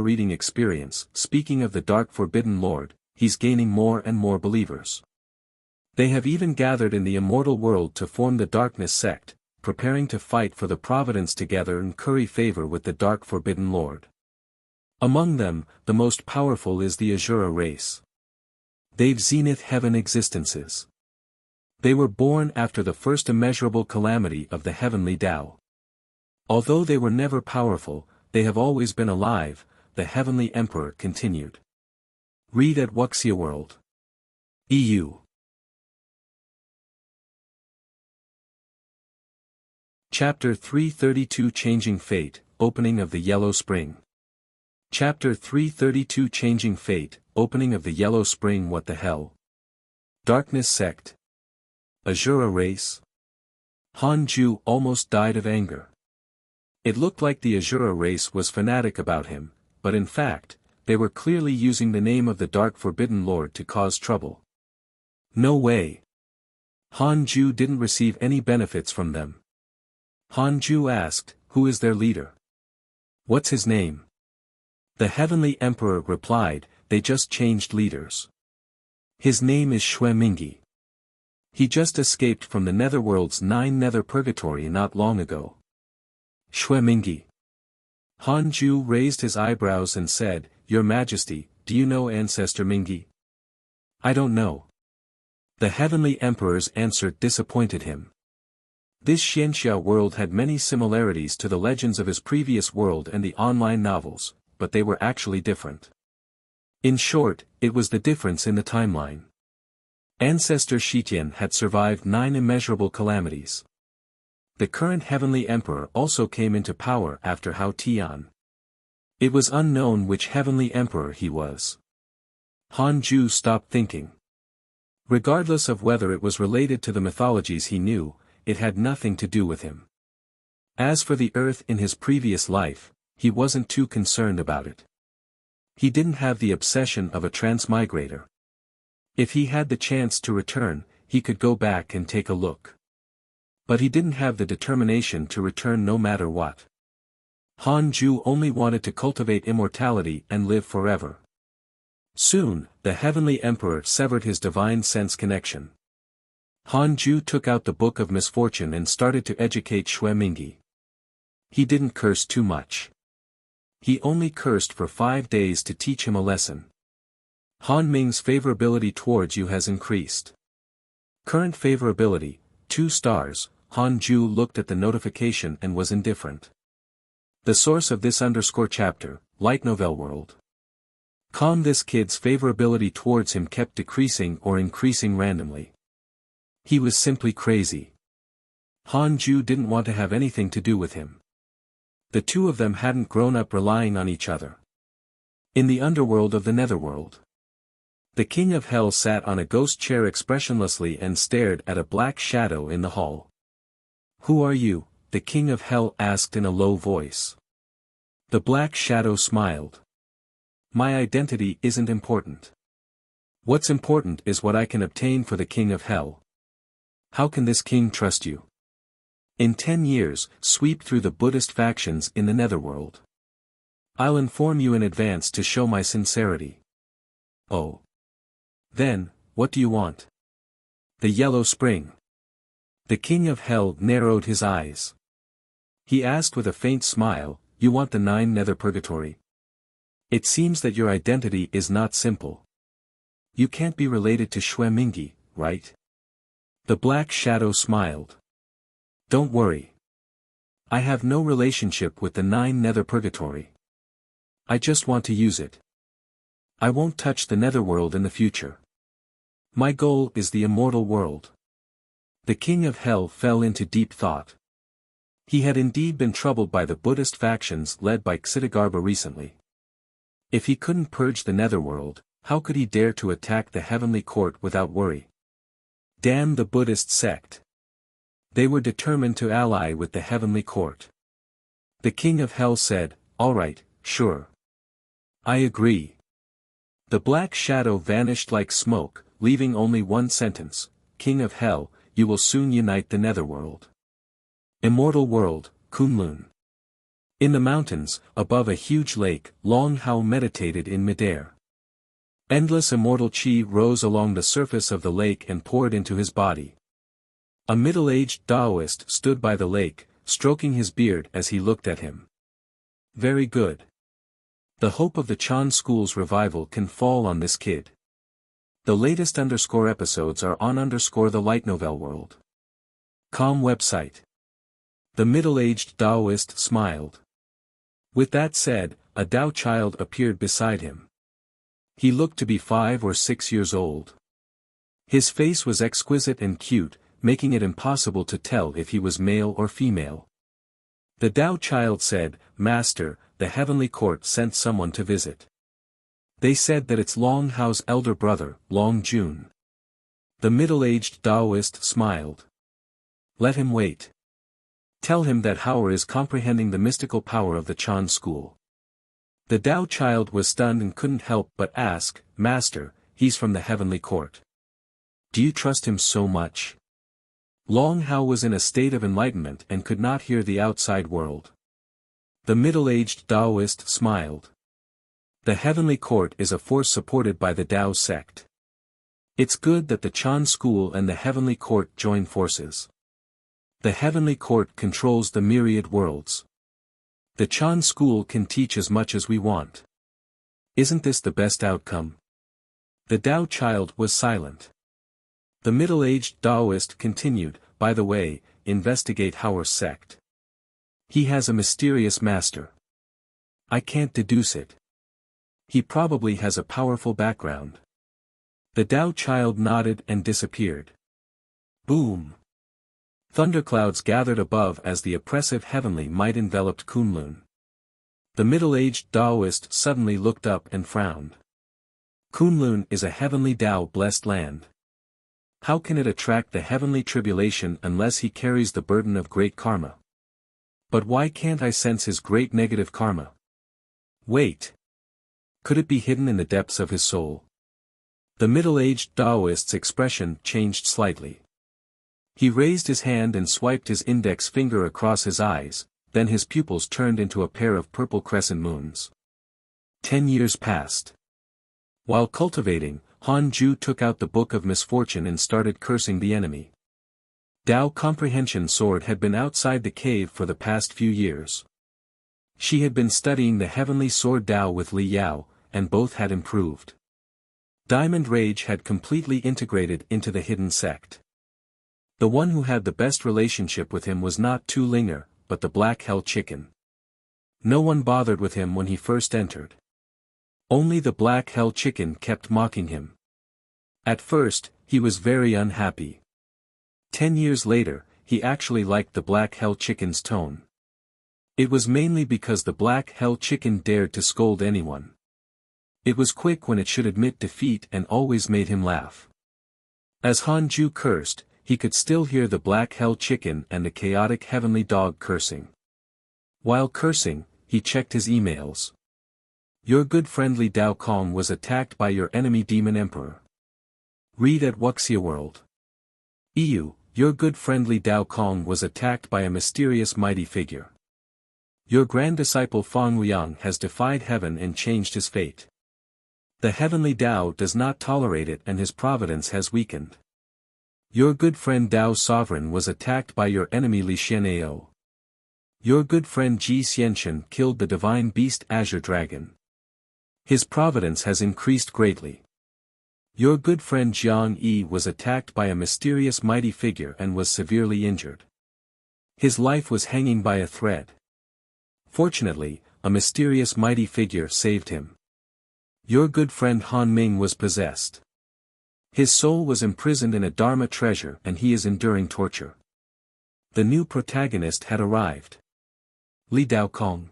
reading experience. Speaking of the Dark Forbidden Lord, he's gaining more and more believers. They have even gathered in the immortal world to form the Darkness sect, preparing to fight for the providence together and curry favor with the Dark Forbidden Lord. Among them, the most powerful is the Azura race. They've Zenith Heaven existences. They were born after the first immeasurable calamity of the Heavenly Tao. Although they were never powerful, they have always been alive, the Heavenly Emperor continued. Read at Wuxia World. EU. Chapter 332 Changing Fate, Opening of the Yellow Spring. Chapter 332 Changing Fate, Opening of the Yellow Spring. What the hell? Darkness sect. Azura race. Han Ju almost died of anger. It looked like the Azura race was fanatic about him, but in fact, they were clearly using the name of the Dark Forbidden Lord to cause trouble. No way. Han Ju didn't receive any benefits from them. Han Ju asked, "Who is their leader? What's his name?" The Heavenly Emperor replied, "They just changed leaders. His name is Xue Mingyi. He just escaped from the Netherworld's 9 Nether Purgatory not long ago." Xue Mingyi. Han Ju raised his eyebrows and said, "Your Majesty, do you know Ancestor Mingyi?" "I don't know." The Heavenly Emperor's answer disappointed him. This Xianxia world had many similarities to the legends of his previous world and the online novels, but they were actually different. In short, it was the difference in the timeline. Ancestor Shitian had survived 9 immeasurable calamities. The current Heavenly Emperor also came into power after Hao Tian. It was unknown which Heavenly Emperor he was. Han Ju stopped thinking. Regardless of whether it was related to the mythologies he knew, it had nothing to do with him. As for the earth in his previous life, he wasn't too concerned about it. He didn't have the obsession of a transmigrator. If he had the chance to return, he could go back and take a look. But he didn't have the determination to return no matter what. Han Ju only wanted to cultivate immortality and live forever. Soon, the Heavenly Emperor severed his divine sense connection. Han Ju took out the Book of Misfortune and started to educate Xue Mingyi. He didn't curse too much. He only cursed for 5 days to teach him a lesson. Han Ming's favorability towards you has increased. Current favorability, 2 stars. Han Ju looked at the notification and was indifferent. The source of this _chapter, Light Novel World. This kid's favorability towards him kept decreasing or increasing randomly. He was simply crazy. Han Ju didn't want to have anything to do with him. The two of them hadn't grown up relying on each other. In the underworld of the netherworld, the King of Hell sat on a ghost chair expressionlessly and stared at a black shadow in the hall. "Who are you?" the King of Hell asked in a low voice. The black shadow smiled. "My identity isn't important. What's important is what I can obtain for the King of Hell. How can this king trust you? In 10 years, sweep through the Buddhist factions in the netherworld. I'll inform you in advance to show my sincerity." "Oh. Then, what do you want?" "The Yellow Spring." The King of Hell narrowed his eyes. He asked with a faint smile, "You want the 9 nether purgatory? It seems that your identity is not simple. You can't be related to Xue Mingyi, right?" The black shadow smiled. "Don't worry. I have no relationship with the 9 nether purgatory. I just want to use it. I won't touch the netherworld in the future. My goal is the immortal world." The King of Hell fell into deep thought. He had indeed been troubled by the Buddhist factions led by Xitigarbha recently. If he couldn't purge the netherworld, how could he dare to attack the heavenly court without worry? Damn the Buddhist sect. They were determined to ally with the heavenly court. The King of Hell said, "All right, sure. I agree." The black shadow vanished like smoke, leaving only one sentence: "King of Hell, you will soon unite the netherworld. Immortal world, Kunlun." In the mountains, above a huge lake, Long Hao meditated in midair. Endless immortal chi rose along the surface of the lake and poured into his body. A middle-aged Taoist stood by the lake, stroking his beard as he looked at him. "Very good. The hope of the Chan school's revival can fall on this kid." The latest episodes are on the Light Novel World. Com website. The middle-aged Taoist smiled. With that said, a Tao child appeared beside him. He looked to be 5 or 6 years old. His face was exquisite and cute, making it impossible to tell if he was male or female. The Tao child said, "Master, the heavenly court sent someone to visit. They said that it's Long Hao's elder brother, Long Jun." The middle-aged Taoist smiled. "Let him wait. Tell him that Hao is comprehending the mystical power of the Chan school." The Tao child was stunned and couldn't help but ask, "Master, he's from the heavenly court. Do you trust him so much?" Long Hao was in a state of enlightenment and could not hear the outside world. The middle-aged Taoist smiled. The heavenly court is a force supported by the Tao sect. It's good that the Chan school and the heavenly court join forces. The heavenly court controls the myriad worlds. The Chan school can teach as much as we want. Isn't this the best outcome? The Tao child was silent. The middle-aged Taoist continued, "By the way, investigate Hao's sect. He has a mysterious master. I can't deduce it. He probably has a powerful background." The Tao child nodded and disappeared. Boom! Thunderclouds gathered above as the oppressive heavenly might enveloped Kunlun. The middle-aged Taoist suddenly looked up and frowned. Kunlun is a heavenly Tao-blessed land. How can it attract the heavenly tribulation unless he carries the burden of great karma? But why can't I sense his great negative karma? Wait. Could it be hidden in the depths of his soul? The middle-aged Taoist's expression changed slightly. He raised his hand and swiped his index finger across his eyes, then his pupils turned into a pair of purple crescent moons. 10 years passed. While cultivating, Han Ju took out the Book of Misfortune and started cursing the enemy. Tao Comprehension Sword had been outside the cave for the past few years. She had been studying the heavenly sword Tao with Li Yao, and both had improved. Diamond Rage had completely integrated into the hidden sect. The one who had the best relationship with him was not Tu Linger, but the Black Hell Chicken. No one bothered with him when he first entered. Only the Black Hell Chicken kept mocking him. At first, he was very unhappy. 10 years later, he actually liked the Black Hell Chicken's tone. It was mainly because the Black Hell Chicken dared to scold anyone. It was quick when it should admit defeat and always made him laugh. As Han Ju cursed, he could still hear the Black Hell Chicken and the chaotic Heavenly Dog cursing. While cursing, he checked his emails. Your good friendly Dao Kong was attacked by your enemy Demon Emperor. Read at Wuxia World. EU, your good friendly Dao Kong was attacked by a mysterious mighty figure. Your grand disciple Fang Liang has defied heaven and changed his fate. The heavenly Dao does not tolerate it and his providence has weakened. Your good friend Dao Sovereign was attacked by your enemy Li Xianao. Your good friend Ji Xianshan killed the divine beast Azure Dragon. His providence has increased greatly. Your good friend Jiang Yi was attacked by a mysterious mighty figure and was severely injured. His life was hanging by a thread. Fortunately, a mysterious mighty figure saved him. Your good friend Han Ming was possessed. His soul was imprisoned in a Dharma treasure and he is enduring torture. The new protagonist had arrived. Li Dao Kong.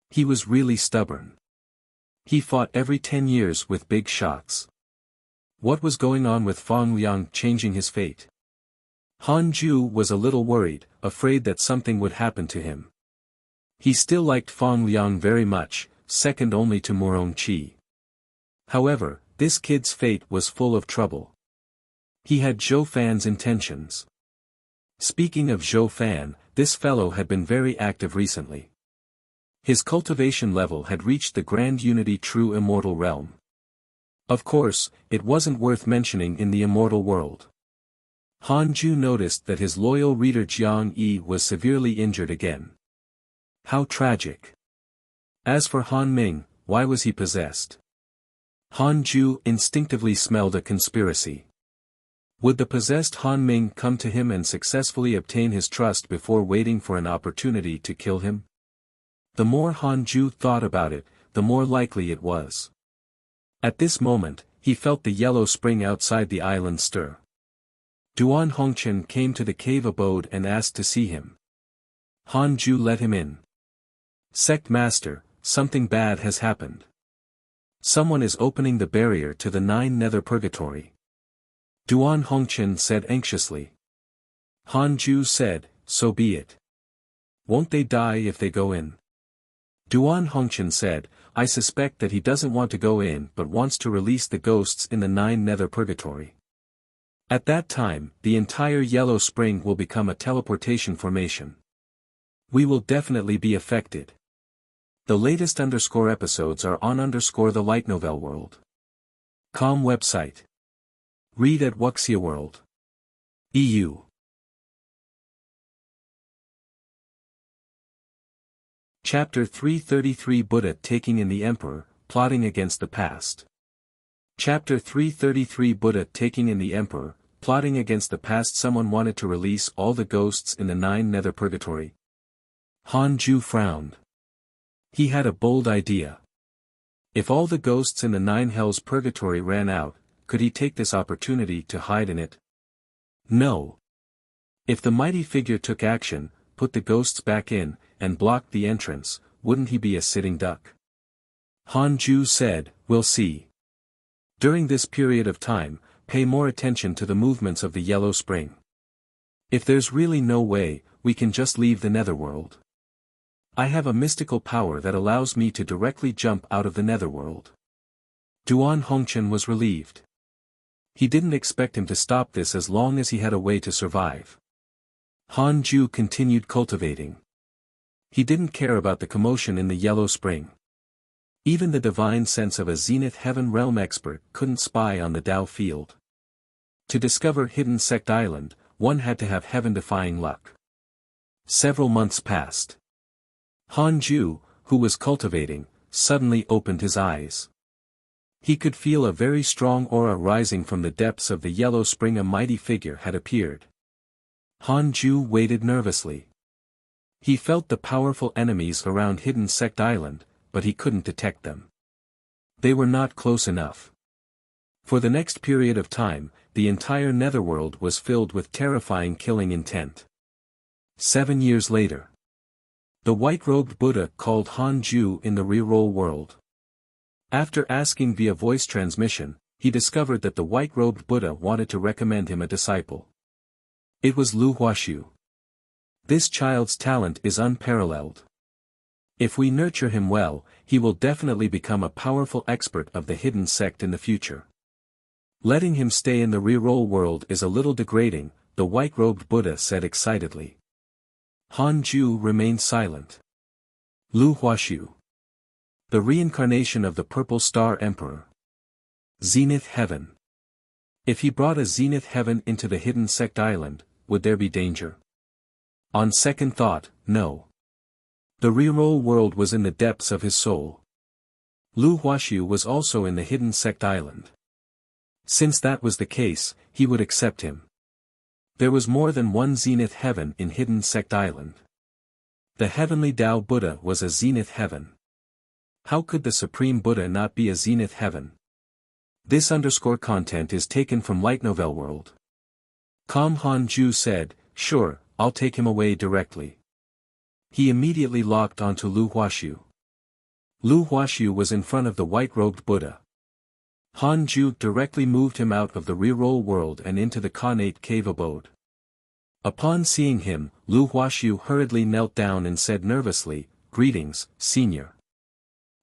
He was really stubborn. He fought every 10 years with big shots. What was going on with Fang Liang changing his fate? Han Ju was a little worried, afraid that something would happen to him. He still liked Fang Liang very much, second only to Morong Qi. However, this kid's fate was full of trouble. He had Zhou Fan's intentions. Speaking of Zhou Fan, this fellow had been very active recently. His cultivation level had reached the Grand Unity True Immortal realm. Of course, it wasn't worth mentioning in the immortal world. Han Ju noticed that his loyal reader Jiang Yi was severely injured again. How tragic. As for Han Ming, why was he possessed? Han Ju instinctively smelled a conspiracy. Would the possessed Han Ming come to him and successfully obtain his trust before waiting for an opportunity to kill him? The more Han Ju thought about it, the more likely it was. At this moment, he felt the yellow spring outside the island stir. Duan Hongchen came to the cave abode and asked to see him. Han Ju let him in. Sect Master, something bad has happened. Someone is opening the barrier to the 9 nether purgatory. Duan Hongchen said anxiously. Han Ju said, so be it. Won't they die if they go in? Duan Hongchen said, I suspect that he doesn't want to go in but wants to release the ghosts in the 9 nether purgatory. At that time, the entire yellow spring will become a teleportation formation. We will definitely be affected. The latest episodes are on the light novel world. Com website. Read at Wuxia World. EU. Chapter 333 Buddha taking in the Emperor, plotting against the past. Chapter 333 Buddha taking in the Emperor, plotting against the past. Someone wanted to release all the ghosts in the 9 nether purgatory. Han Ju frowned. He had a bold idea. If all the ghosts in the 9 hells purgatory ran out, could he take this opportunity to hide in it? No. If the mighty figure took action, put the ghosts back in, and blocked the entrance, wouldn't he be a sitting duck? Han Ju said, we'll see. During this period of time, pay more attention to the movements of the yellow spring. If there's really no way, we can just leave the netherworld. I have a mystical power that allows me to directly jump out of the netherworld. Duan Hongchen was relieved. He didn't expect him to stop this as long as he had a way to survive. Han Ju continued cultivating. He didn't care about the commotion in the Yellow Spring. Even the divine sense of a Zenith Heaven Realm expert couldn't spy on the Dao field. To discover Hidden Sect Island, one had to have heaven-defying luck. Several months passed. Han Ju, who was cultivating, suddenly opened his eyes. He could feel a very strong aura rising from the depths of the Yellow Spring. A mighty figure had appeared. Han Ju waited nervously. He felt the powerful enemies around Hidden Sect Island, but he couldn't detect them. They were not close enough. For the next period of time, the entire netherworld was filled with terrifying killing intent. 7 years later. The white-robed Buddha called Han Ju in the reroll world. After asking via voice transmission, he discovered that the white-robed Buddha wanted to recommend him a disciple. It was Lu Huaxiu. This child's talent is unparalleled. If we nurture him well, he will definitely become a powerful expert of the hidden sect in the future. Letting him stay in the reroll world is a little degrading, the white-robed Buddha said excitedly. Han Ju remained silent. Lu Huaxiu. The reincarnation of the Purple Star Emperor. Zenith Heaven. If he brought a Zenith Heaven into the Hidden Sect Island, would there be danger? On second thought, no. The reroll world was in the depths of his soul. Lu Huaxiu was also in the Hidden Sect Island. Since that was the case, he would accept him. There was more than one Zenith Heaven in Hidden Sect Island. The Heavenly Tao Buddha was a Zenith Heaven. How could the Supreme Buddha not be a Zenith Heaven? This _ content is taken from Light Novel World. Han Ju said, "Sure, I'll take him away directly." He immediately locked onto Lu Huaxiu. Lu Huaxiu was in front of the white-robed Buddha. Han Ju directly moved him out of the reroll world and into the Khanate cave abode. Upon seeing him, Lu Huaxiu hurriedly knelt down and said nervously, "Greetings, Senior."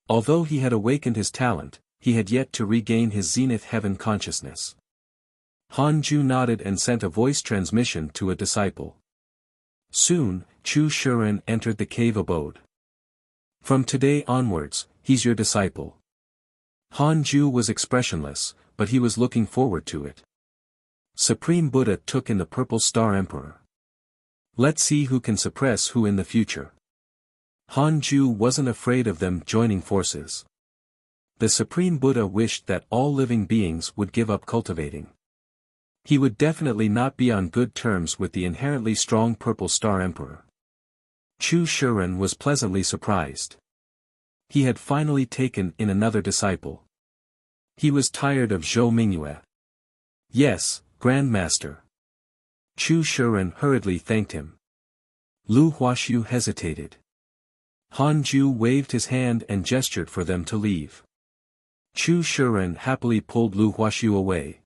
Although he had awakened his talent, he had yet to regain his Zenith Heaven consciousness. Han Ju nodded and sent a voice transmission to a disciple. Soon, Chu Shuren entered the cave abode. "From today onwards, he's your disciple." Han Ju was expressionless, but he was looking forward to it. Supreme Buddha took in the Purple Star Emperor. Let's see who can suppress who in the future. Han Ju wasn't afraid of them joining forces. The Supreme Buddha wished that all living beings would give up cultivating. He would definitely not be on good terms with the inherently strong Purple Star Emperor. Chu Shuren was pleasantly surprised. He had finally taken in another disciple. He was tired of Zhou Mingyue. "Yes, Grandmaster." Chu Shuren hurriedly thanked him. Lu Huaxiu hesitated. Han Ju waved his hand and gestured for them to leave. Chu Shuren happily pulled Lu Huaxiu away.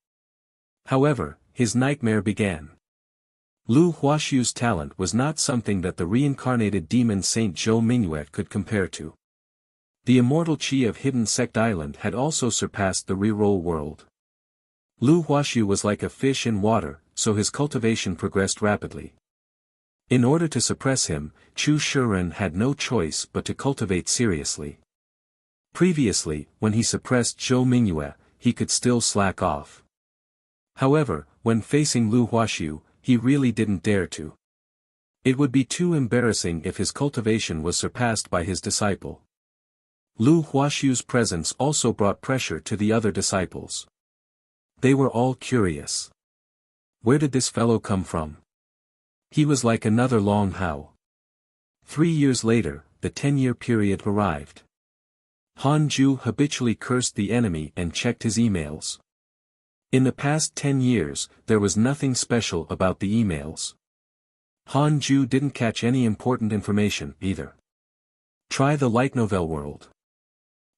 However, his nightmare began. Lu Huaxiu's talent was not something that the reincarnated demon Saint Zhou Mingyue could compare to. The immortal Qi of Hidden Sect Island had also surpassed the reroll world. Lu Huaxiu was like a fish in water, so his cultivation progressed rapidly. In order to suppress him, Chu Shuren had no choice but to cultivate seriously. Previously, when he suppressed Zhou Mingyue, he could still slack off. However, when facing Lu Huaxiu, he really didn't dare to. It would be too embarrassing if his cultivation was surpassed by his disciple. Lu Huaxiu's presence also brought pressure to the other disciples. They were all curious. Where did this fellow come from? He was like another Long Hao. 3 years later, the 10-year period arrived. Han Ju habitually cursed the enemy and checked his emails. In the past 10 years, there was nothing special about the emails. Han Ju didn't catch any important information either. Try the Light Novel World.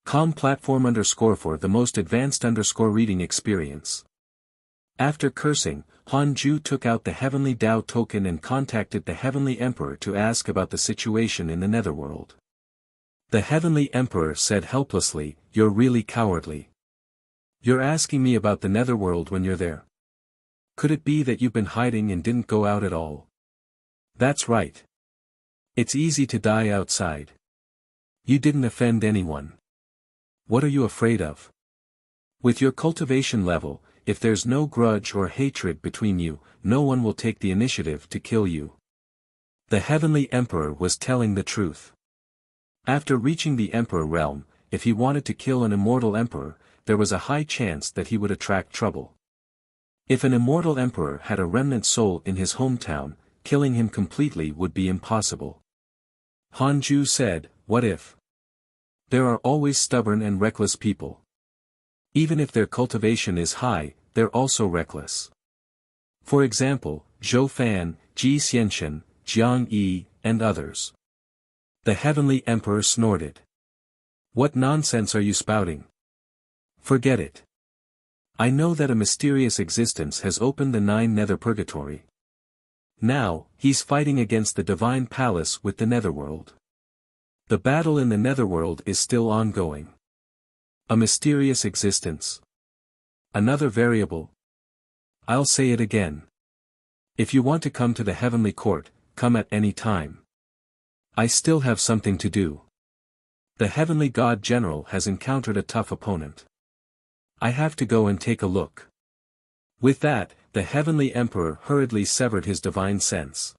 Platform _ for the most advanced _ reading experience. After cursing, Han Ju took out the Heavenly Tao token and contacted the Heavenly Emperor to ask about the situation in the Netherworld. The Heavenly Emperor said helplessly, "You're really cowardly. You're asking me about the Netherworld when you're there. Could it be that you've been hiding and didn't go out at all?" "That's right. It's easy to die outside. You didn't offend anyone. What are you afraid of? With your cultivation level, if there's no grudge or hatred between you, no one will take the initiative to kill you." The Heavenly Emperor was telling the truth. After reaching the Emperor realm, if he wanted to kill an immortal emperor, there was a high chance that he would attract trouble. If an immortal emperor had a remnant soul in his hometown, killing him completely would be impossible. Han Ju said, "What if? There are always stubborn and reckless people. Even if their cultivation is high, they're also reckless. For example, Zhou Fan, Ji Xianxian, Jiang Yi, and others." The Heavenly Emperor snorted. "What nonsense are you spouting? Forget it. I know that a mysterious existence has opened the 9 nether purgatory. Now, he's fighting against the divine palace with the netherworld. The battle in the netherworld is still ongoing. A mysterious existence. Another variable. I'll say it again. If you want to come to the heavenly court, come at any time. I still have something to do. The heavenly god general has encountered a tough opponent. I have to go and take a look." With that, the Heavenly Emperor hurriedly severed his divine sense.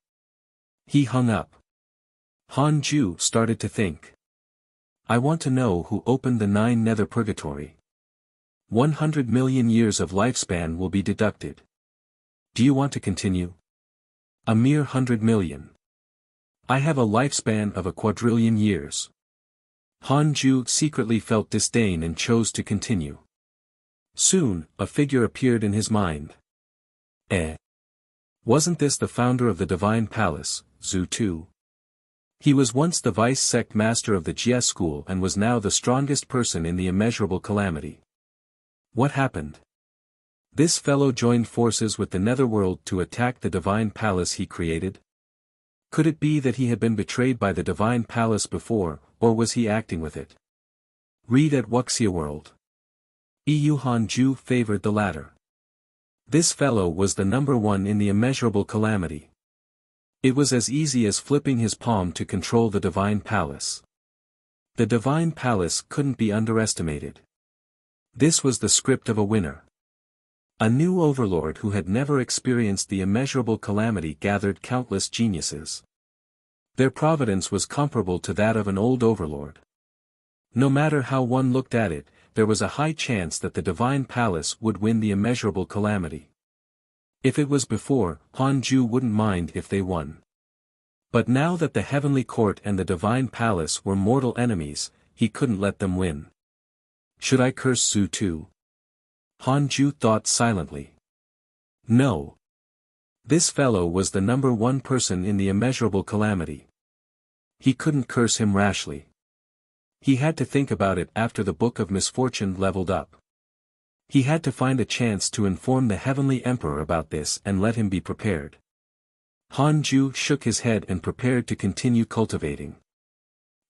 He hung up. Han Ju started to think. "I want to know who opened the 9 nether purgatory. 100 million years of lifespan will be deducted. Do you want to continue? A mere 100 million. I have a lifespan of a quadrillion years." Han Ju secretly felt disdain and chose to continue. Soon, a figure appeared in his mind. Wasn't this the founder of the Divine Palace, Zhu Tu? He was once the vice-sect master of the Jie school and was now the strongest person in the immeasurable calamity. What happened? This fellow joined forces with the Netherworld to attack the Divine Palace he created? Could it be that he had been betrayed by the Divine Palace before, or was he acting with it? Read at Wuxia World. Han Ju favored the latter. This fellow was the number 1 in the immeasurable calamity. It was as easy as flipping his palm to control the Divine Palace. The Divine Palace couldn't be underestimated. This was the script of a winner. A new overlord who had never experienced the immeasurable calamity gathered countless geniuses. Their providence was comparable to that of an old overlord. No matter how one looked at it, there was a high chance that the Divine Palace would win the immeasurable calamity. If it was before, Han Ju wouldn't mind if they won. But now that the Heavenly Court and the Divine Palace were mortal enemies, he couldn't let them win. Should I curse Zhu Tu? Han Ju thought silently. No. This fellow was the number 1 person in the immeasurable calamity. He couldn't curse him rashly. He had to think about it after the Book of Misfortune leveled up. He had to find a chance to inform the Heavenly Emperor about this and let him be prepared. Han Ju shook his head and prepared to continue cultivating.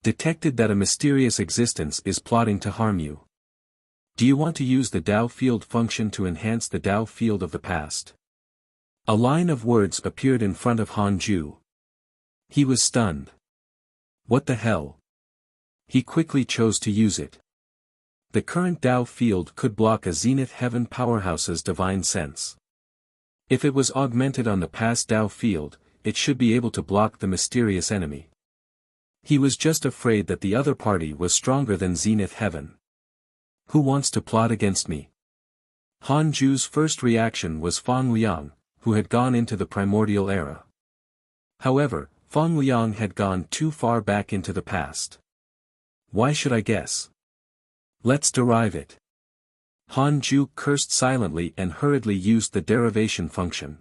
Detected that a mysterious existence is plotting to harm you. Do you want to use the Dao field function to enhance the Dao field of the past? A line of words appeared in front of Han Ju. He was stunned. What the hell? He quickly chose to use it. The current Dao field could block a Zenith Heaven powerhouse's divine sense. If it was augmented on the past Dao field, it should be able to block the mysterious enemy. He was just afraid that the other party was stronger than Zenith Heaven. Who wants to plot against me? Han Ju's first reaction was Fang Liang, who had gone into the primordial era. However, Fang Liang had gone too far back into the past. Why should I guess? Let's derive it. Han Ju cursed silently and hurriedly used the derivation function.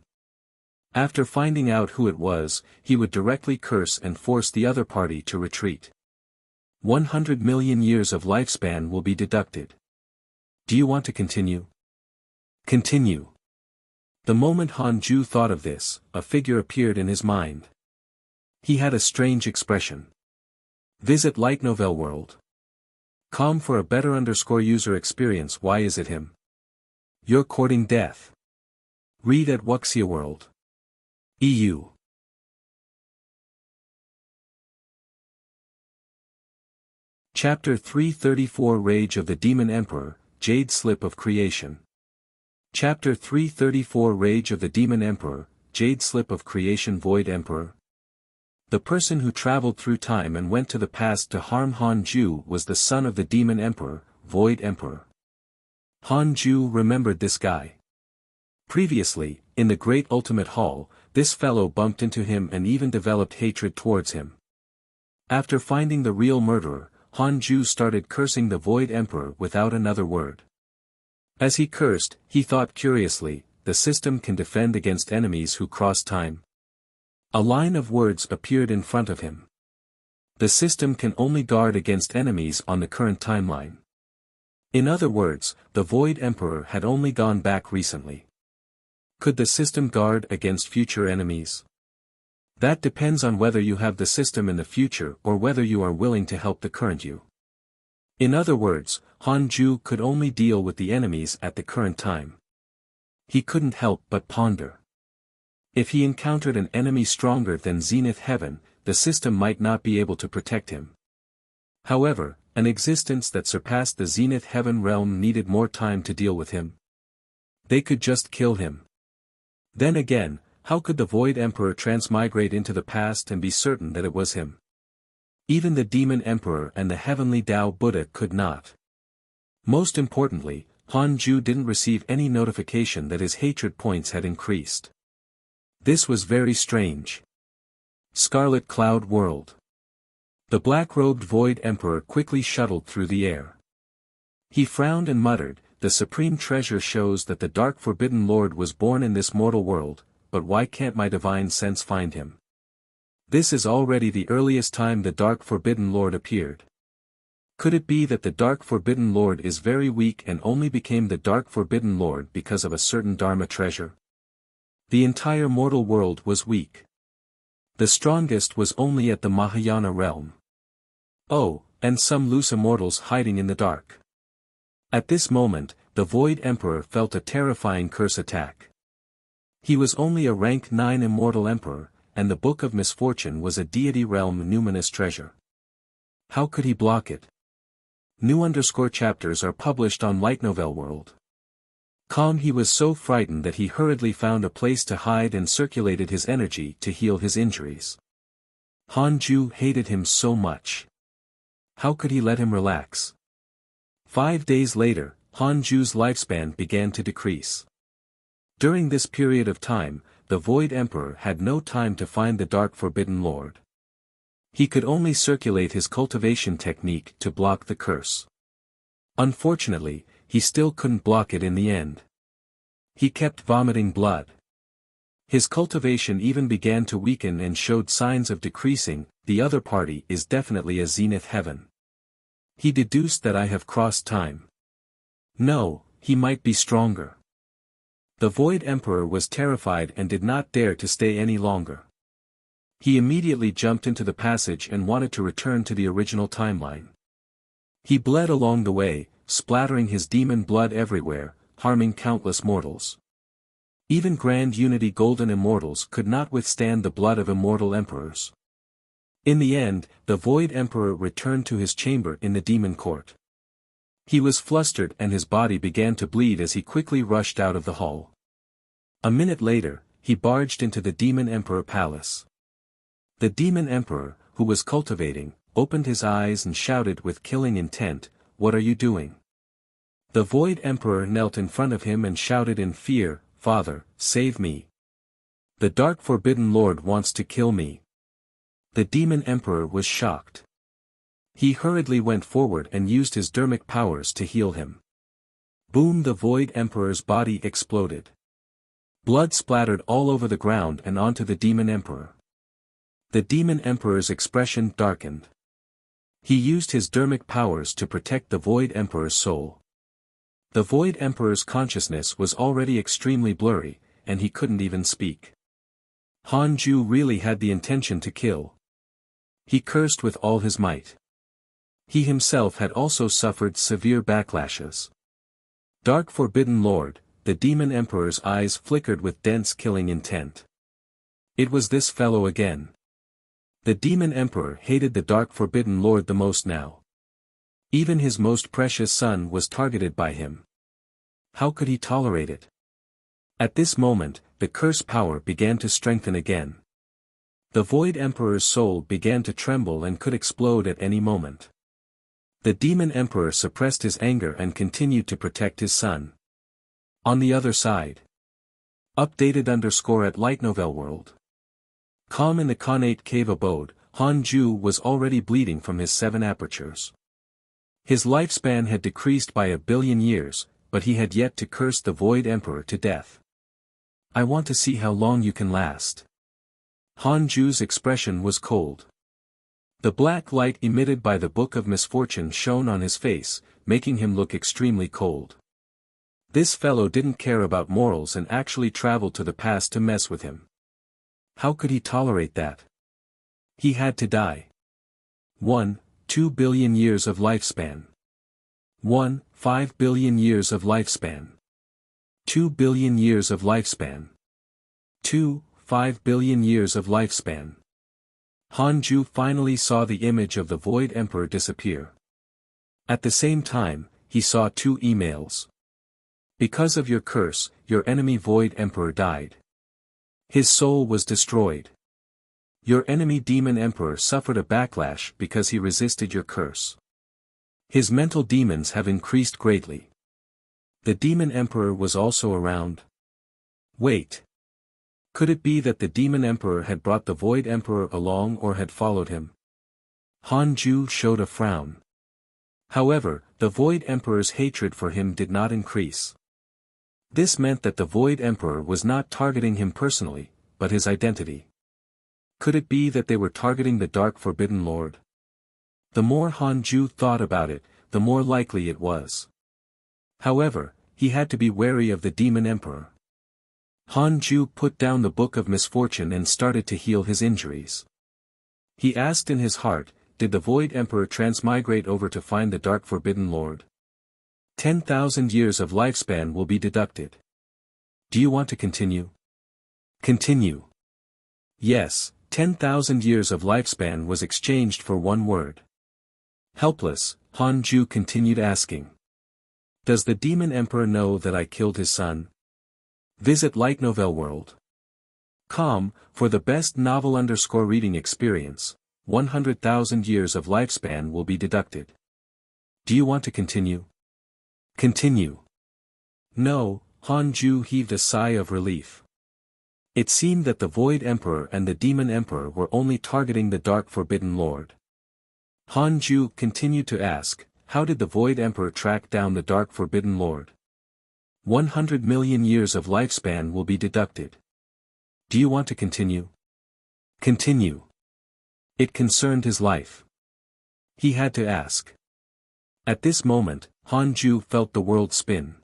After finding out who it was, he would directly curse and force the other party to retreat. 100 million years of lifespan will be deducted. Do you want to continue? Continue. The moment Han Ju thought of this, a figure appeared in his mind. He had a strange expression. Visit Light Novel World. Com for a better user experience. Why is it him? You're courting death. Read at Wuxia World. EU. Chapter 334 Rage of the Demon Emperor, Jade Slip of Creation. Chapter 334 Rage of the Demon Emperor, Jade Slip of Creation. Void Emperor. The person who traveled through time and went to the past to harm Han Ju was the son of the Demon Emperor, Void Emperor. Han Ju remembered this guy. Previously, in the Great Ultimate Hall, this fellow bumped into him and even developed hatred towards him. After finding the real murderer, Han Ju started cursing the Void Emperor without another word. As he cursed, he thought curiously, the system can defend against enemies who cross time. A line of words appeared in front of him. The system can only guard against enemies on the current timeline. In other words, the Void Emperor had only gone back recently. Could the system guard against future enemies? That depends on whether you have the system in the future or whether you are willing to help the current you. In other words, Han Ju could only deal with the enemies at the current time. He couldn't help but ponder. If he encountered an enemy stronger than Zenith Heaven, the system might not be able to protect him. However, an existence that surpassed the Zenith Heaven realm needed more time to deal with him. They could just kill him. Then again, how could the Void Emperor transmigrate into the past and be certain that it was him? Even the Demon Emperor and the Heavenly Tao Buddha could not. Most importantly, Han Ju didn't receive any notification that his hatred points had increased. This was very strange. Scarlet Cloud World. The black-robed Void Emperor quickly shuttled through the air. He frowned and muttered, "The supreme treasure shows that the Dark Forbidden Lord was born in this mortal world, but why can't my divine sense find him? This is already the earliest time the Dark Forbidden Lord appeared. Could it be that the Dark Forbidden Lord is very weak and only became the Dark Forbidden Lord because of a certain Dharma treasure? The entire mortal world was weak. The strongest was only at the Mahayana realm. Oh, and some loose immortals hiding in the dark." At this moment, the Void Emperor felt a terrifying curse attack. He was only a rank 9 immortal emperor, and the Book of Misfortune was a deity realm numinous treasure. How could he block it? New chapters are published on Light Novel World. He was so frightened that he hurriedly found a place to hide and circulated his energy to heal his injuries. Han Ju hated him so much. How could he let him relax? 5 days later, Han Ju's lifespan began to decrease. During this period of time, the Void Emperor had no time to find the Dark Forbidden Lord. He could only circulate his cultivation technique to block the curse. Unfortunately, he still couldn't block it in the end. He kept vomiting blood. His cultivation even began to weaken and showed signs of decreasing. The other party is definitely a Zenith Heaven. He deduced that I have crossed time. No, he might be stronger. The Void Emperor was terrified and did not dare to stay any longer. He immediately jumped into the passage and wanted to return to the original timeline. He bled along the way, splattering his demon blood everywhere, harming countless mortals. Even Grand Unity Golden Immortals could not withstand the blood of immortal emperors. In the end, the Void Emperor returned to his chamber in the Demon Court. He was flustered and his body began to bleed as he quickly rushed out of the hall. A minute later, he barged into the Demon Emperor Palace. The Demon Emperor, who was cultivating, opened his eyes and shouted with killing intent, "What are you doing?" The Void Emperor knelt in front of him and shouted in fear, "Father, save me. The Dark Forbidden Lord wants to kill me." The Demon Emperor was shocked. He hurriedly went forward and used his dermic powers to heal him. Boom! The Void Emperor's body exploded. Blood splattered all over the ground and onto the Demon Emperor. The Demon Emperor's expression darkened. He used his dermic powers to protect the Void Emperor's soul. The Void Emperor's consciousness was already extremely blurry, and he couldn't even speak. Han Ju really had the intention to kill. He cursed with all his might. He himself had also suffered severe backlashes. Dark Forbidden Lord, the Demon Emperor's eyes flickered with dense killing intent. It was this fellow again. The Demon Emperor hated the Dark Forbidden Lord the most now. Even his most precious son was targeted by him. How could he tolerate it? At this moment, the curse power began to strengthen again. The Void Emperor's soul began to tremble and could explode at any moment. The Demon Emperor suppressed his anger and continued to protect his son. On the other side. Updated _ at Novel World. Calm in the Khanate cave abode, Han Ju was already bleeding from his 7 apertures. His lifespan had decreased by 1 billion years, but he had yet to curse the Void Emperor to death. I want to see how long you can last. Han Ju's expression was cold. The black light emitted by the Book of Misfortune shone on his face, making him look extremely cold. This fellow didn't care about morals and actually traveled to the past to mess with him. How could he tolerate that? He had to die. 1. 2 billion years of lifespan. 1. 5 billion years of lifespan. 2 billion years of lifespan. 2. 5 billion years of lifespan. Han Ju finally saw the image of the Void Emperor disappear. At the same time, he saw 2 emails. Because of your curse, your enemy Void Emperor died. His soul was destroyed. Your enemy Demon Emperor suffered a backlash because he resisted your curse. His mental demons have increased greatly. The Demon Emperor was also around. Wait. Could it be that the Demon Emperor had brought the Void Emperor along or had followed him? Han Ju showed a frown. However, the Void Emperor's hatred for him did not increase. This meant that the Void Emperor was not targeting him personally, but his identity. Could it be that they were targeting the Dark Forbidden Lord? The more Han Ju thought about it, the more likely it was. However, he had to be wary of the Demon Emperor. Han Ju put down the Book of Misfortune and started to heal his injuries. He asked in his heart, did the Void Emperor transmigrate over to find the Dark Forbidden Lord? 10,000 years of lifespan will be deducted. Do you want to continue? Continue. Yes, 10,000 years of lifespan was exchanged for 1 word. Helpless, Han Ju continued asking. Does the Demon Emperor know that I killed his son? Visit Light Novel World. For the best novel _ reading experience, 100,000 years of lifespan will be deducted. Do you want to continue? Continue. No, Han Ju heaved a sigh of relief. It seemed that the Void Emperor and the Demon Emperor were only targeting the Dark Forbidden Lord. Han Ju continued to ask, how did the Void Emperor track down the Dark Forbidden Lord? 100 million years of lifespan will be deducted. Do you want to continue? Continue. It concerned his life. He had to ask. At this moment, Han Ju felt the world spin.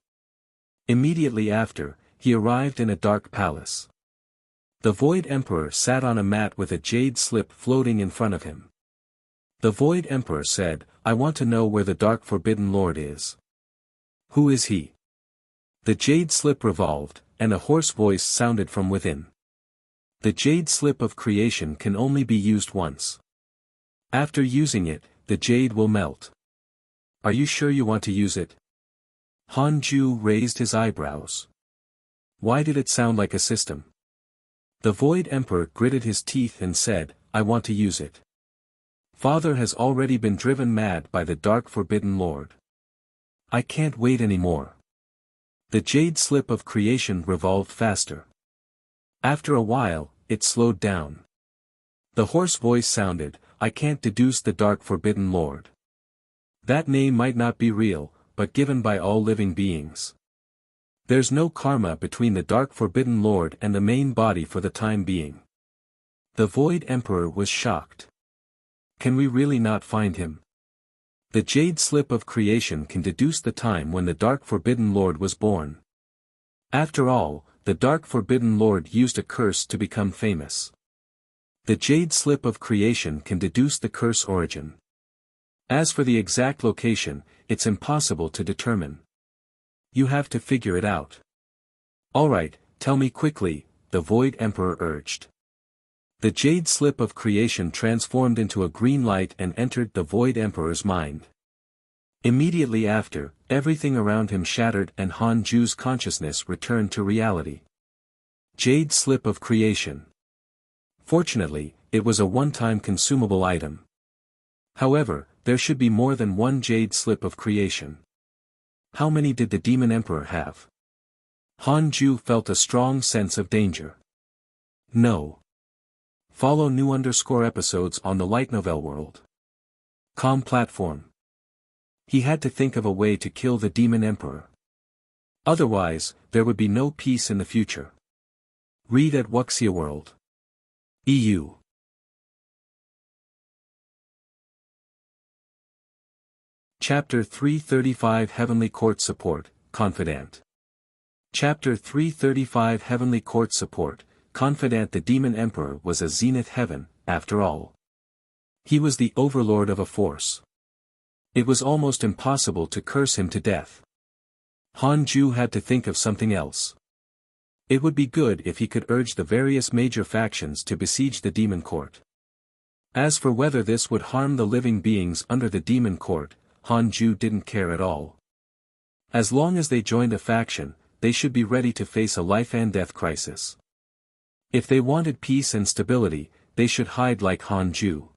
Immediately after, he arrived in a dark palace. The Void Emperor sat on a mat with a jade slip floating in front of him. The Void Emperor said, I want to know where the Dark Forbidden Lord is. Who is he? The jade slip revolved, and a hoarse voice sounded from within. The jade slip of creation can only be used once. After using it, the jade will melt. Are you sure you want to use it? Han Ju raised his eyebrows. Why did it sound like a system? The Void Emperor gritted his teeth and said, I want to use it. Father has already been driven mad by the Dark Forbidden Lord. I can't wait anymore. The jade slip of creation revolved faster. After a while, it slowed down. The hoarse voice sounded, I can't deduce the Dark Forbidden Lord. That name might not be real, but given by all living beings. There's no karma between the Dark Forbidden Lord and the main body for the time being. The Void Emperor was shocked. Can we really not find him? The jade slip of creation can deduce the time when the Dark Forbidden Lord was born. After all, the Dark Forbidden Lord used a curse to become famous. The Jade Slip of Creation can deduce the curse origin. As for the exact location, it's impossible to determine. You have to figure it out. Alright, tell me quickly, the Void Emperor urged. The Jade Slip of Creation transformed into a green light and entered the Void Emperor's mind. Immediately after, everything around him shattered and Han Ju's consciousness returned to reality. Jade Slip of Creation. Fortunately, it was a one-time consumable item. However, there should be more than one Jade Slip of Creation. How many did the Demon Emperor have? Han Ju felt a strong sense of danger. No. Follow new episodes on the Light Novel World. Platform. He had to think of a way to kill the Demon Emperor. Otherwise, there would be no peace in the future. Read at Wuxia World. EU. Chapter 335 Heavenly Court Support, Confidant. Chapter 335 Heavenly Court Support, Confidant. The Demon Emperor was a zenith heaven, after all. He was the overlord of a force. It was almost impossible to curse him to death. Han Ju had to think of something else. It would be good if he could urge the various major factions to besiege the Demon Court. As for whether this would harm the living beings under the Demon Court, Han Ju didn't care at all. As long as they joined a faction, they should be ready to face a life-and-death crisis. If they wanted peace and stability, they should hide like Han Ju.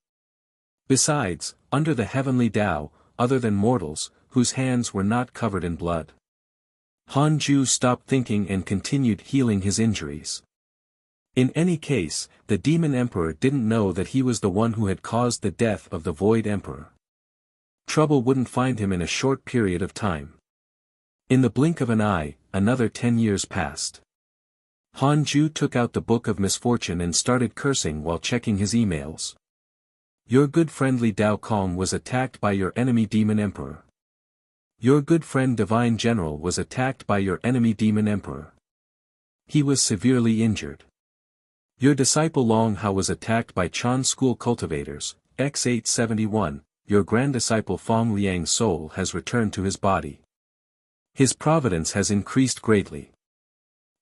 Besides, under the heavenly Tao, other than mortals, whose hands were not covered in blood. Han Ju stopped thinking and continued healing his injuries. In any case, the Demon Emperor didn't know that he was the one who had caused the death of the Void Emperor. Trouble wouldn't find him in a short period of time. In the blink of an eye, another 10 years passed. Han Ju took out the Book of Misfortune and started cursing while checking his emails. Your good friendly Dao Kong was attacked by your enemy Demon Emperor. Your good friend Divine General was attacked by your enemy Demon Emperor. He was severely injured. Your disciple Long Hao was attacked by Chan School Cultivators, X871, your grand disciple Fong Liang's soul has returned to his body. His providence has increased greatly.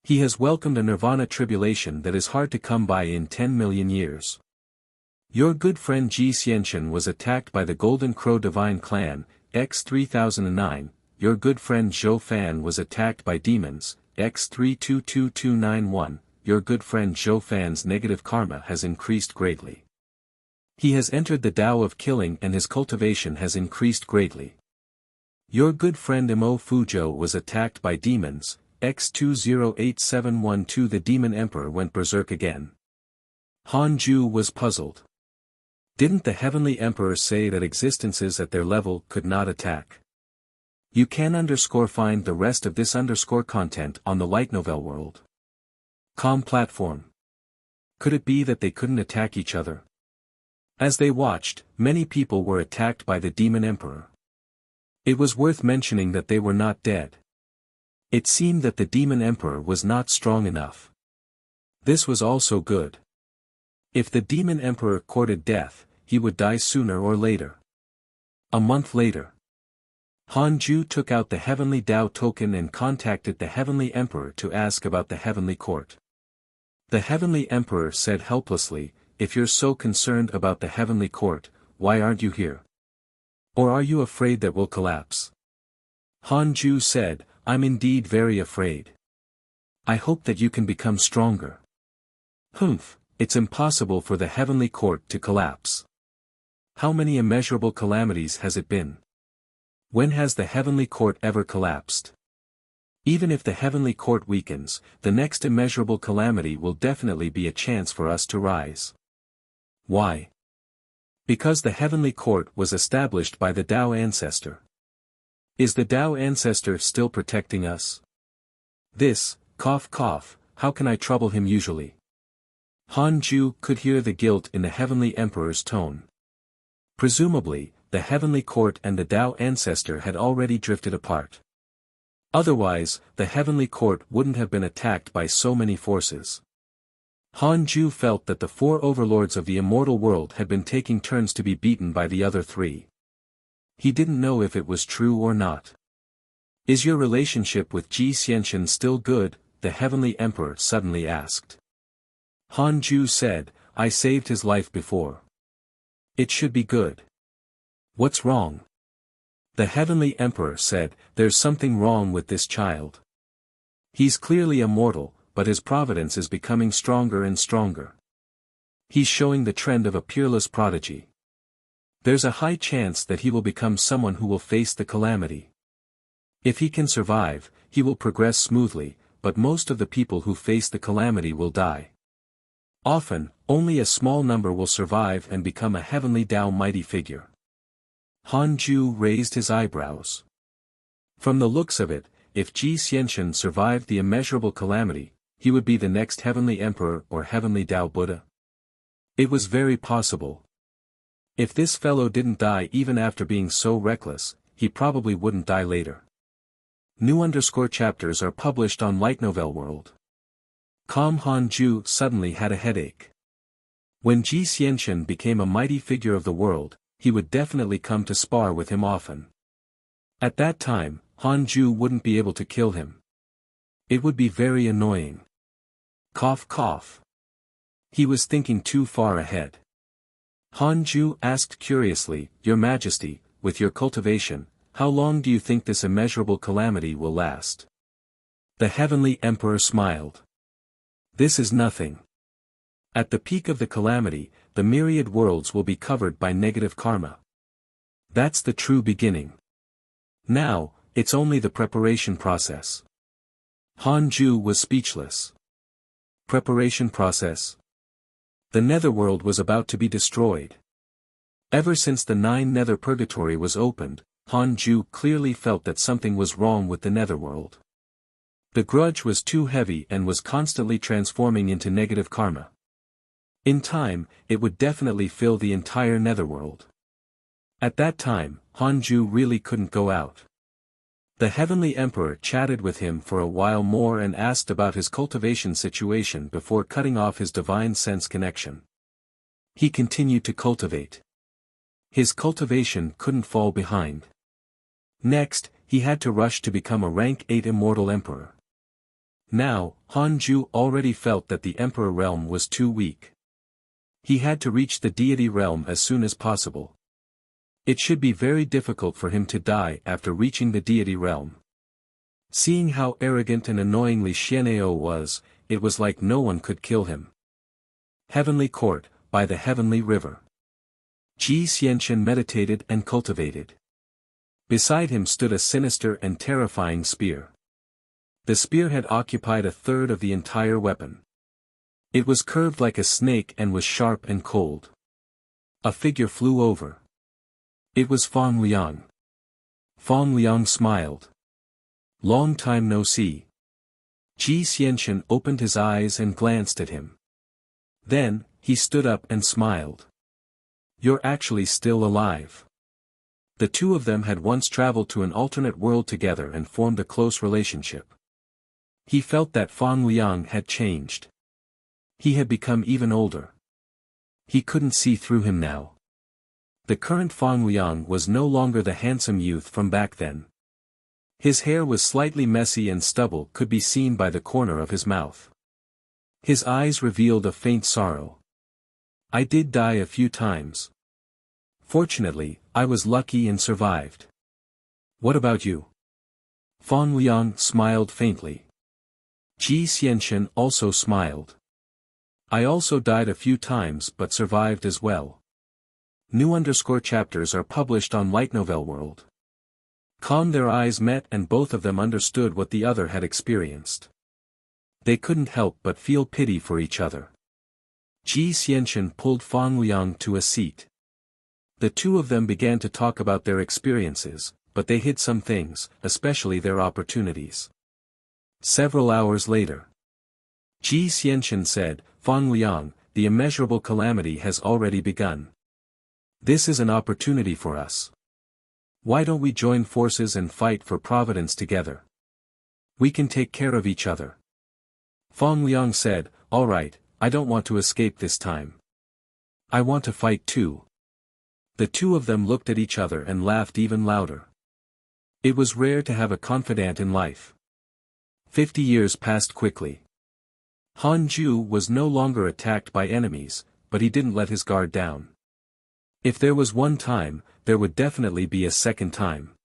He has welcomed a nirvana tribulation that is hard to come by in 10 million years. Your good friend Ji Xianxian was attacked by the Golden Crow Divine Clan, X3009, your good friend Zhou Fan was attacked by demons, X322291, your good friend Zhou Fan's negative karma has increased greatly. He has entered the Tao of killing and his cultivation has increased greatly. Your good friend Imo Fuzhou was attacked by demons, X208712. The Demon Emperor went berserk again. Han Ju was puzzled. Didn't the Heavenly Emperor say that existences at their level could not attack? You can find the rest of this content on the Light Novel World. Platform. Could it be that they couldn't attack each other? As they watched, many people were attacked by the Demon Emperor. It was worth mentioning that they were not dead. It seemed that the Demon Emperor was not strong enough. This was also good. If the Demon Emperor courted death, he would die sooner or later. A month later. Han Ju took out the Heavenly Tao token and contacted the Heavenly Emperor to ask about the Heavenly Court. The Heavenly Emperor said helplessly, if you're so concerned about the Heavenly Court, why aren't you here? Or are you afraid that we'll collapse? Han Ju said, I'm indeed very afraid. I hope that you can become stronger. Humph. It's impossible for the Heavenly Court to collapse. How many immeasurable calamities has it been? When has the Heavenly Court ever collapsed? Even if the Heavenly Court weakens, the next immeasurable calamity will definitely be a chance for us to rise. Why? Because the Heavenly Court was established by the Tao Ancestor. Is the Tao Ancestor still protecting us? This, cough cough, how can I trouble him usually? Han Ju could hear the guilt in the Heavenly Emperor's tone. Presumably, the Heavenly Court and the Tao Ancestor had already drifted apart. Otherwise, the heavenly court wouldn't have been attacked by so many forces. Han Ju felt that the four overlords of the immortal world had been taking turns to be beaten by the other three. He didn't know if it was true or not. "Is your relationship with Ji Xianxian still good?" the heavenly emperor suddenly asked. Han Ju said, "I saved his life before. It should be good." "What's wrong?" The heavenly emperor said, "There's something wrong with this child. He's clearly a mortal, but his providence is becoming stronger and stronger. He's showing the trend of a peerless prodigy. There's a high chance that he will become someone who will face the calamity. If he can survive, he will progress smoothly, but most of the people who face the calamity will die. Often, only a small number will survive and become a heavenly Tao mighty figure." Han Ju raised his eyebrows. From the looks of it, if Ji Xianxian survived the immeasurable calamity, he would be the next heavenly emperor or heavenly Tao Buddha. It was very possible. If this fellow didn't die even after being so reckless, he probably wouldn't die later. New_chapters are published on Light Novel World. Han Ju suddenly had a headache. When Ji Xianxian became a mighty figure of the world, he would definitely come to spar with him often. At that time, Han Ju wouldn't be able to kill him. It would be very annoying. Cough cough. He was thinking too far ahead. Han Ju asked curiously, "Your Majesty, with your cultivation, how long do you think this immeasurable calamity will last?" The heavenly emperor smiled. "This is nothing. At the peak of the calamity, the myriad worlds will be covered by negative karma. That's the true beginning. Now, it's only the preparation process." Han Ju was speechless. Preparation process? The netherworld was about to be destroyed. Ever since the 9 nether purgatory was opened, Han Ju clearly felt that something was wrong with the netherworld. The grudge was too heavy and was constantly transforming into negative karma. In time, it would definitely fill the entire netherworld. At that time, Han Ju really couldn't go out. The heavenly emperor chatted with him for a while more and asked about his cultivation situation before cutting off his divine sense connection. He continued to cultivate. His cultivation couldn't fall behind. Next, he had to rush to become a rank 8 immortal emperor. Now, Han Ju already felt that the emperor realm was too weak. He had to reach the deity realm as soon as possible. It should be very difficult for him to die after reaching the deity realm. Seeing how arrogant and annoyingly Xian'eo was, it was like no one could kill him. Heavenly Court, by the heavenly river. Ji Xianxian meditated and cultivated. Beside him stood a sinister and terrifying spear. The spear had occupied a third of the entire weapon. It was curved like a snake and was sharp and cold. A figure flew over. It was Fang Liang. Fang Liang smiled. "Long time no see." Ji Xianxian opened his eyes and glanced at him. Then, he stood up and smiled. "You're actually still alive." The two of them had once traveled to an alternate world together and formed a close relationship. He felt that Fang Liang had changed. He had become even older. He couldn't see through him now. The current Fang Liang was no longer the handsome youth from back then. His hair was slightly messy and stubble could be seen by the corner of his mouth. His eyes revealed a faint sorrow. "I did die a few times. Fortunately, I was lucky and survived. What about you?" Fang Liang smiled faintly. Ji Xianxian also smiled. "I also died a few times but survived as well." New_chapters are published on Light Novel World. Their eyes met and both of them understood what the other had experienced. They couldn't help but feel pity for each other. Ji Xianxian pulled Fang Liang to a seat. The two of them began to talk about their experiences, but they hid some things, especially their opportunities. Several hours later, Ji Xianxian said, "Fang Liang, the immeasurable calamity has already begun. This is an opportunity for us. Why don't we join forces and fight for providence together?" We can take care of each other. Fong Liang said, "All right, I don't want to escape this time. I want to fight too." The two of them looked at each other and laughed even louder. It was rare to have a confidant in life. 50 years passed quickly. Han Ju was no longer attacked by enemies, but he didn't let his guard down. If there was one time, there would definitely be a second time.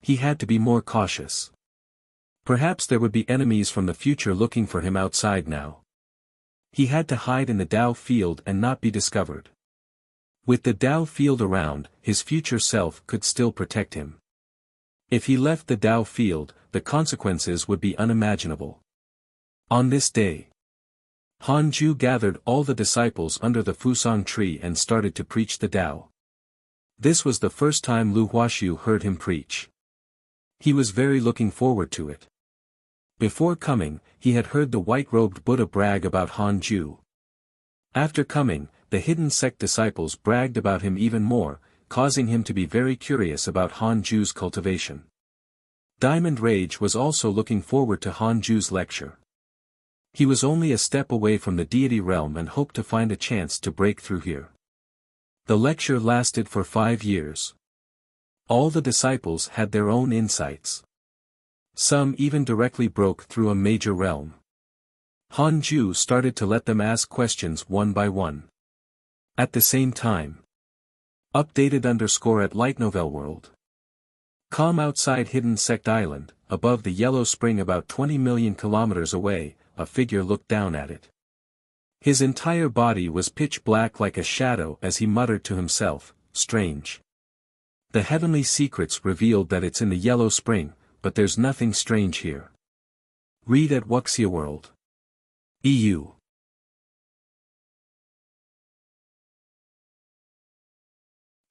He had to be more cautious. Perhaps there would be enemies from the future looking for him outside now. He had to hide in the Dao field and not be discovered. With the Dao field around, his future self could still protect him. If he left the Dao field, the consequences would be unimaginable. On this day, Han Ju gathered all the disciples under the Fusang tree and started to preach the Dao. This was the first time Lu Huaxiu heard him preach. He was very looking forward to it. Before coming, he had heard the white-robed Buddha brag about Han Ju. After coming, the hidden sect disciples bragged about him even more, causing him to be very curious about Han Ju's cultivation. Diamond Rage was also looking forward to Han Ju's lecture. He was only a step away from the deity realm and hoped to find a chance to break through here. The lecture lasted for 5 years. All the disciples had their own insights. Some even directly broke through a major realm. Han Ju started to let them ask questions one by one. At the same time. Updated _ at Light Novel World. Calm outside Hidden Sect Island, above the yellow spring about 20 million kilometers away, a figure looked down at it. His entire body was pitch black like a shadow as he muttered to himself, "Strange. The heavenly secrets revealed that it's in the yellow spring, but there's nothing strange here." Read at Wuxia World. EU.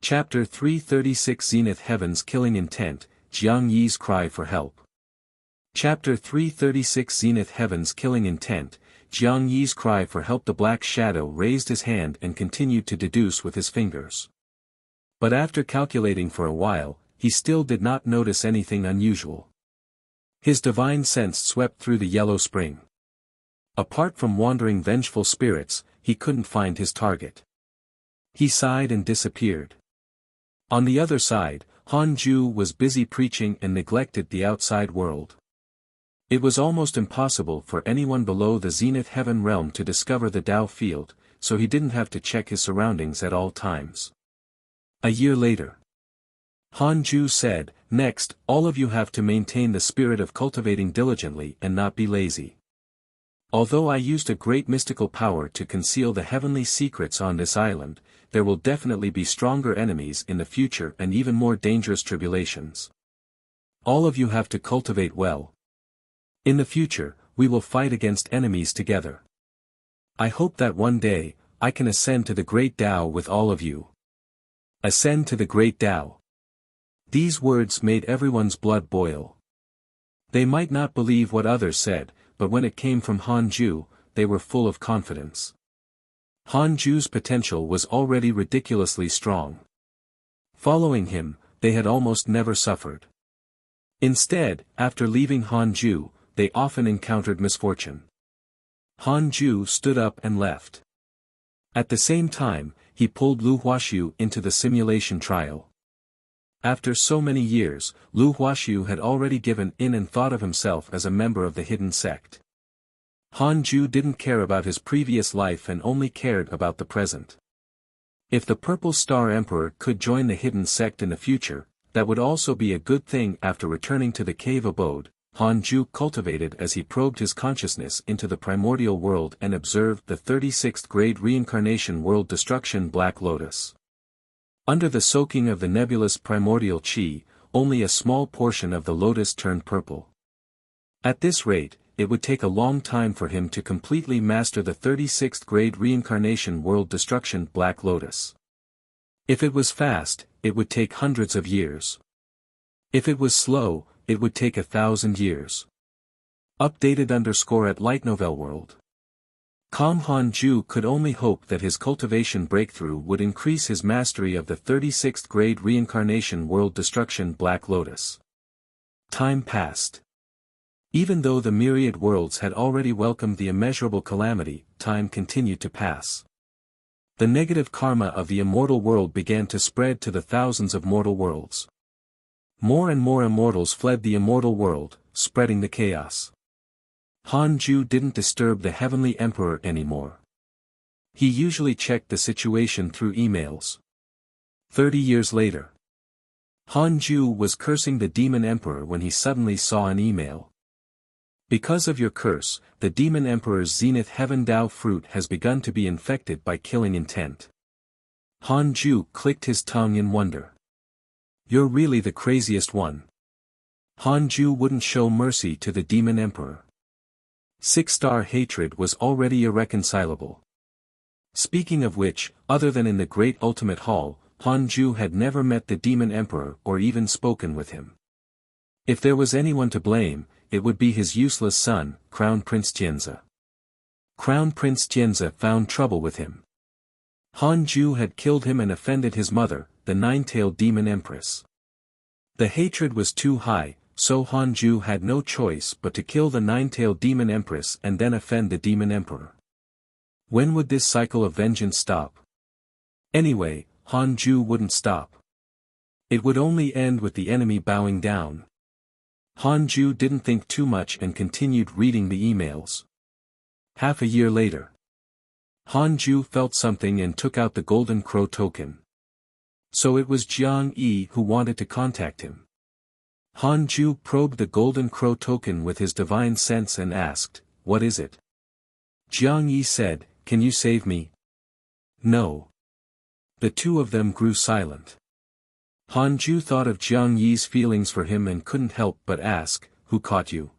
Chapter 336 Zenith Heaven's Killing Intent, Jiang Yi's Cry for Help. Chapter 336 Zenith Heaven's Killing Intent, Jiang Yi's Cry for Help. The black shadow raised his hand and continued to deduce with his fingers. But after calculating for a while, he still did not notice anything unusual. His divine sense swept through the yellow spring. Apart from wandering vengeful spirits, he couldn't find his target. He sighed and disappeared. On the other side, Han Ju was busy preaching and neglected the outside world. It was almost impossible for anyone below the Zenith Heaven realm to discover the Dao field, so he didn't have to check his surroundings at all times. A year later, Han Ju said, "Next, all of you have to maintain the spirit of cultivating diligently and not be lazy. Although I used a great mystical power to conceal the heavenly secrets on this island, there will definitely be stronger enemies in the future and even more dangerous tribulations. All of you have to cultivate well. In the future, we will fight against enemies together. I hope that one day, I can ascend to the great Tao with all of you." Ascend to the great Tao. These words made everyone's blood boil. They might not believe what others said, but when it came from Han Ju, they were full of confidence. Han Ju's potential was already ridiculously strong. Following him, they had almost never suffered. Instead, after leaving Han Ju, they often encountered misfortune. Han Ju stood up and left. At the same time, he pulled Lu Huaxiu into the simulation trial. After so many years, Lu Huaxiu had already given in and thought of himself as a member of the hidden sect. Han Ju didn't care about his previous life and only cared about the present. If the Purple Star Emperor could join the hidden sect in the future, that would also be a good thing. After returning to the cave abode, Han Ju cultivated as he probed his consciousness into the primordial world and observed the 36th grade reincarnation world destruction Black Lotus. Under the soaking of the nebulous primordial chi, only a small portion of the lotus turned purple. At this rate, it would take a long time for him to completely master the 36th grade reincarnation world destruction Black Lotus. If it was fast, it would take hundreds of years. If it was slow, it would take 1,000 years. Updated _ at Light Novel World. Calm Han Ju could only hope that his cultivation breakthrough would increase his mastery of the 36th grade reincarnation world destruction Black Lotus. Time passed. Even though the myriad worlds had already welcomed the immeasurable calamity, time continued to pass. The negative karma of the immortal world began to spread to the thousands of mortal worlds. More and more immortals fled the immortal world, spreading the chaos. Hanju didn't disturb the Heavenly Emperor anymore. He usually checked the situation through emails. 30 years later. Hanju was cursing the Demon Emperor when he suddenly saw an email. Because of your curse, the Demon Emperor's Zenith Heaven Dao fruit has begun to be infected by killing intent. Hanju clicked his tongue in wonder. You're really the craziest one. Hanju wouldn't show mercy to the Demon Emperor. Six-star hatred was already irreconcilable. Speaking of which, other than in the Great Ultimate Hall, Hanju had never met the Demon Emperor or even spoken with him. If there was anyone to blame, it would be his useless son, Crown Prince Tianzi. Crown Prince Tianzi found trouble with him. Hanju had killed him and offended his mother, the nine-tailed Demon Empress. The hatred was too high, so Hanju had no choice but to kill the nine-tailed Demon Empress and then offend the Demon Emperor. When would this cycle of vengeance stop? Anyway, Hanju wouldn't stop. It would only end with the enemy bowing down. Hanju didn't think too much and continued reading the emails. Half a year later. Hanju felt something and took out the Golden Crow token. So it was Jiang Yi who wanted to contact him. Hanju probed the Golden Crow token with his divine sense and asked, "What is it?" Jiang Yi said, "Can you save me?" "No." The two of them grew silent. Hanju thought of Jiang Yi's feelings for him and couldn't help but ask, "Who caught you?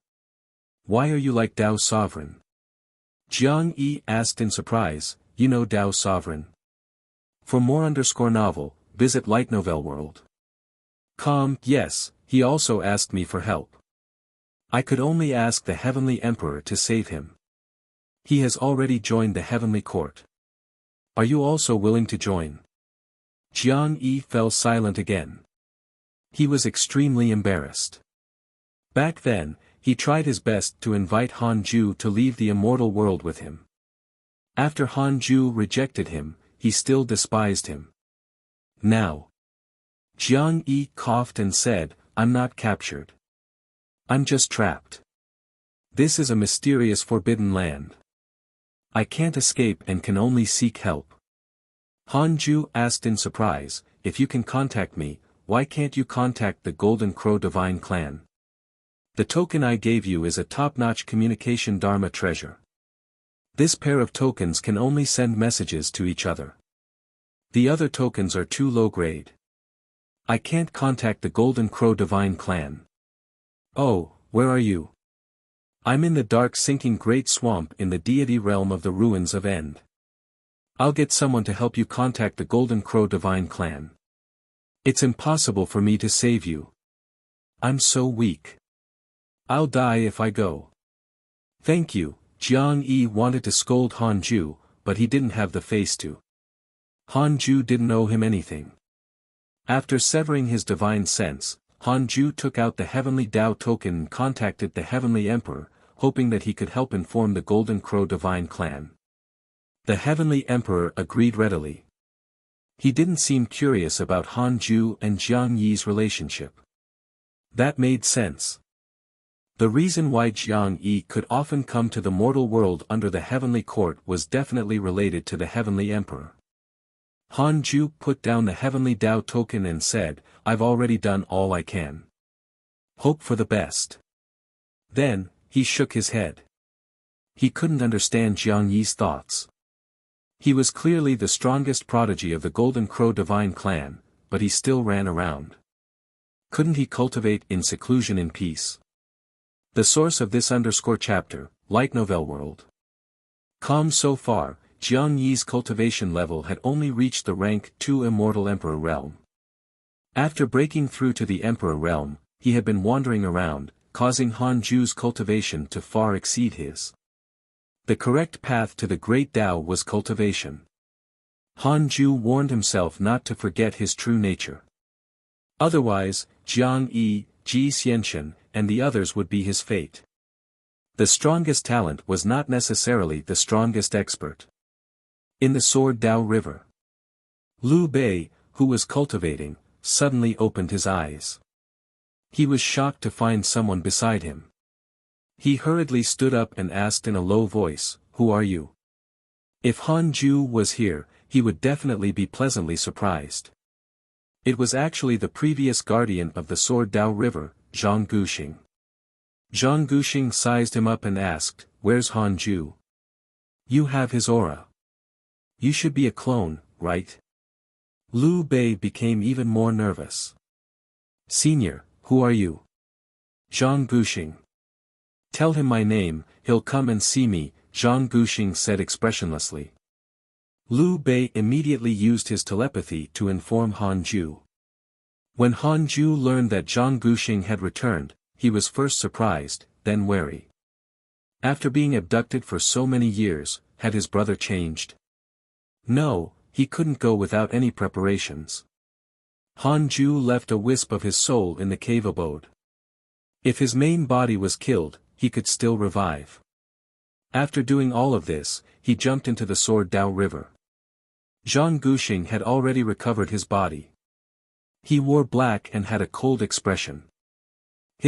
Why are you like Dao Sovereign?" Jiang Yi asked in surprise, "You know Dao Sovereign?" For more _novel, visit lightnovelworld.com. Yes, he also asked me for help. I could only ask the Heavenly Emperor to save him. He has already joined the Heavenly Court. Are you also willing to join? Jiang Yi fell silent again. He was extremely embarrassed. Back then, he tried his best to invite Hanju to leave the immortal world with him. After Hanju rejected him, he still despised him. Now. Jiang Yi coughed and said, "I'm not captured. I'm just trapped. This is a mysterious forbidden land. I can't escape and can only seek help." Hanju asked in surprise, "If you can contact me, why can't you contact the Golden Crow Divine Clan? The token I gave you is a top-notch communication Dharma treasure. This pair of tokens can only send messages to each other. The other tokens are too low grade. I can't contact the Golden Crow Divine Clan." "Oh, where are you?" "I'm in the dark sinking great swamp in the deity realm of the ruins of End. I'll get someone to help you contact the Golden Crow Divine Clan. It's impossible for me to save you. I'm so weak. I'll die if I go." "Thank you." Jiang Yi wanted to scold Hanju, but he didn't have the face to. Hanju didn't owe him anything. After severing his divine sense, Hanju took out the Heavenly Dao token and contacted the Heavenly Emperor, hoping that he could help inform the Golden Crow Divine Clan. The Heavenly Emperor agreed readily. He didn't seem curious about Hanju and Jiang Yi's relationship. That made sense. The reason why Jiang Yi could often come to the mortal world under the Heavenly Court was definitely related to the Heavenly Emperor. Hanju put down the Heavenly Dao token and said, "I've already done all I can. Hope for the best." Then, he shook his head. He couldn't understand Jiang Yi's thoughts. He was clearly the strongest prodigy of the Golden Crow Divine Clan, but he still ran around. Couldn't he cultivate in seclusion in peace? The source of this _chapter, Light Novel World. So far, Jiang Yi's cultivation level had only reached the rank 2 Immortal Emperor realm. After breaking through to the Emperor realm, he had been wandering around, causing Hanju's cultivation to far exceed his. The correct path to the Great Tao was cultivation. Hanju warned himself not to forget his true nature. Otherwise, Jiang Yi, Ji Xianxian, and the others would be his fate. The strongest talent was not necessarily the strongest expert. In the Sword Dao River, Liu Bei, who was cultivating, suddenly opened his eyes. He was shocked to find someone beside him. He hurriedly stood up and asked in a low voice, "Who are you?" If Han Ju was here, he would definitely be pleasantly surprised. It was actually the previous guardian of the Sword Dao River, Zhang Guxing. Zhang Guxing sized him up and asked, "Where's Han Ju? You have his aura. You should be a clone, right?" Liu Bei became even more nervous. "Senior, who are you?" "Zhang Guxing." "Tell him my name, he'll come and see me," Zhang Guxing said expressionlessly. Liu Bei immediately used his telepathy to inform Han Ju. When Han Ju learned that Zhang Guxing had returned, he was first surprised, then wary. After being abducted for so many years, had his brother changed? No, he couldn't go without any preparations. Han Ju left a wisp of his soul in the cave abode. If his main body was killed, he could still revive. After doing all of this, he jumped into the Sword Dao River. Zhang Guxing had already recovered his body. He wore black and had a cold expression.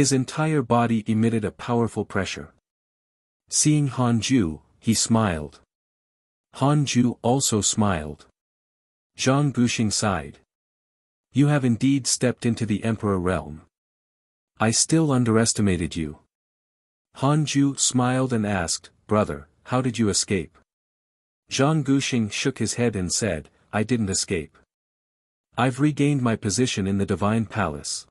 His entire body emitted a powerful pressure. Seeing Han Ju, he smiled. Han Ju also smiled. Zhang Guxing sighed. "You have indeed stepped into the Emperor realm. I still underestimated you." Han Ju smiled and asked, "Brother, how did you escape?" Zhang Guxing shook his head and said, "I didn't escape. I've regained my position in the Divine Palace.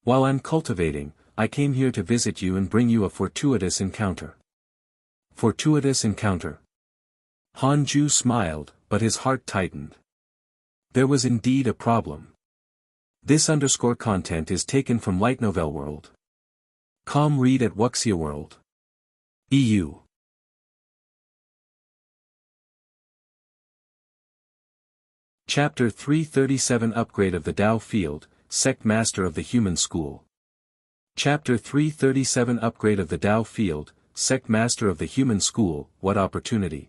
While I'm cultivating, I came here to visit you and bring you a fortuitous encounter." Fortuitous encounter. Han Ju smiled, but his heart tightened. There was indeed a problem. This underscore content is taken from Light Novel World. Com read at Wuxia World. EU. Chapter 337 Upgrade of the Dao Field, Sect Master of the Human School. Chapter 337 Upgrade of the Dao Field, Sect Master of the Human School, what opportunity.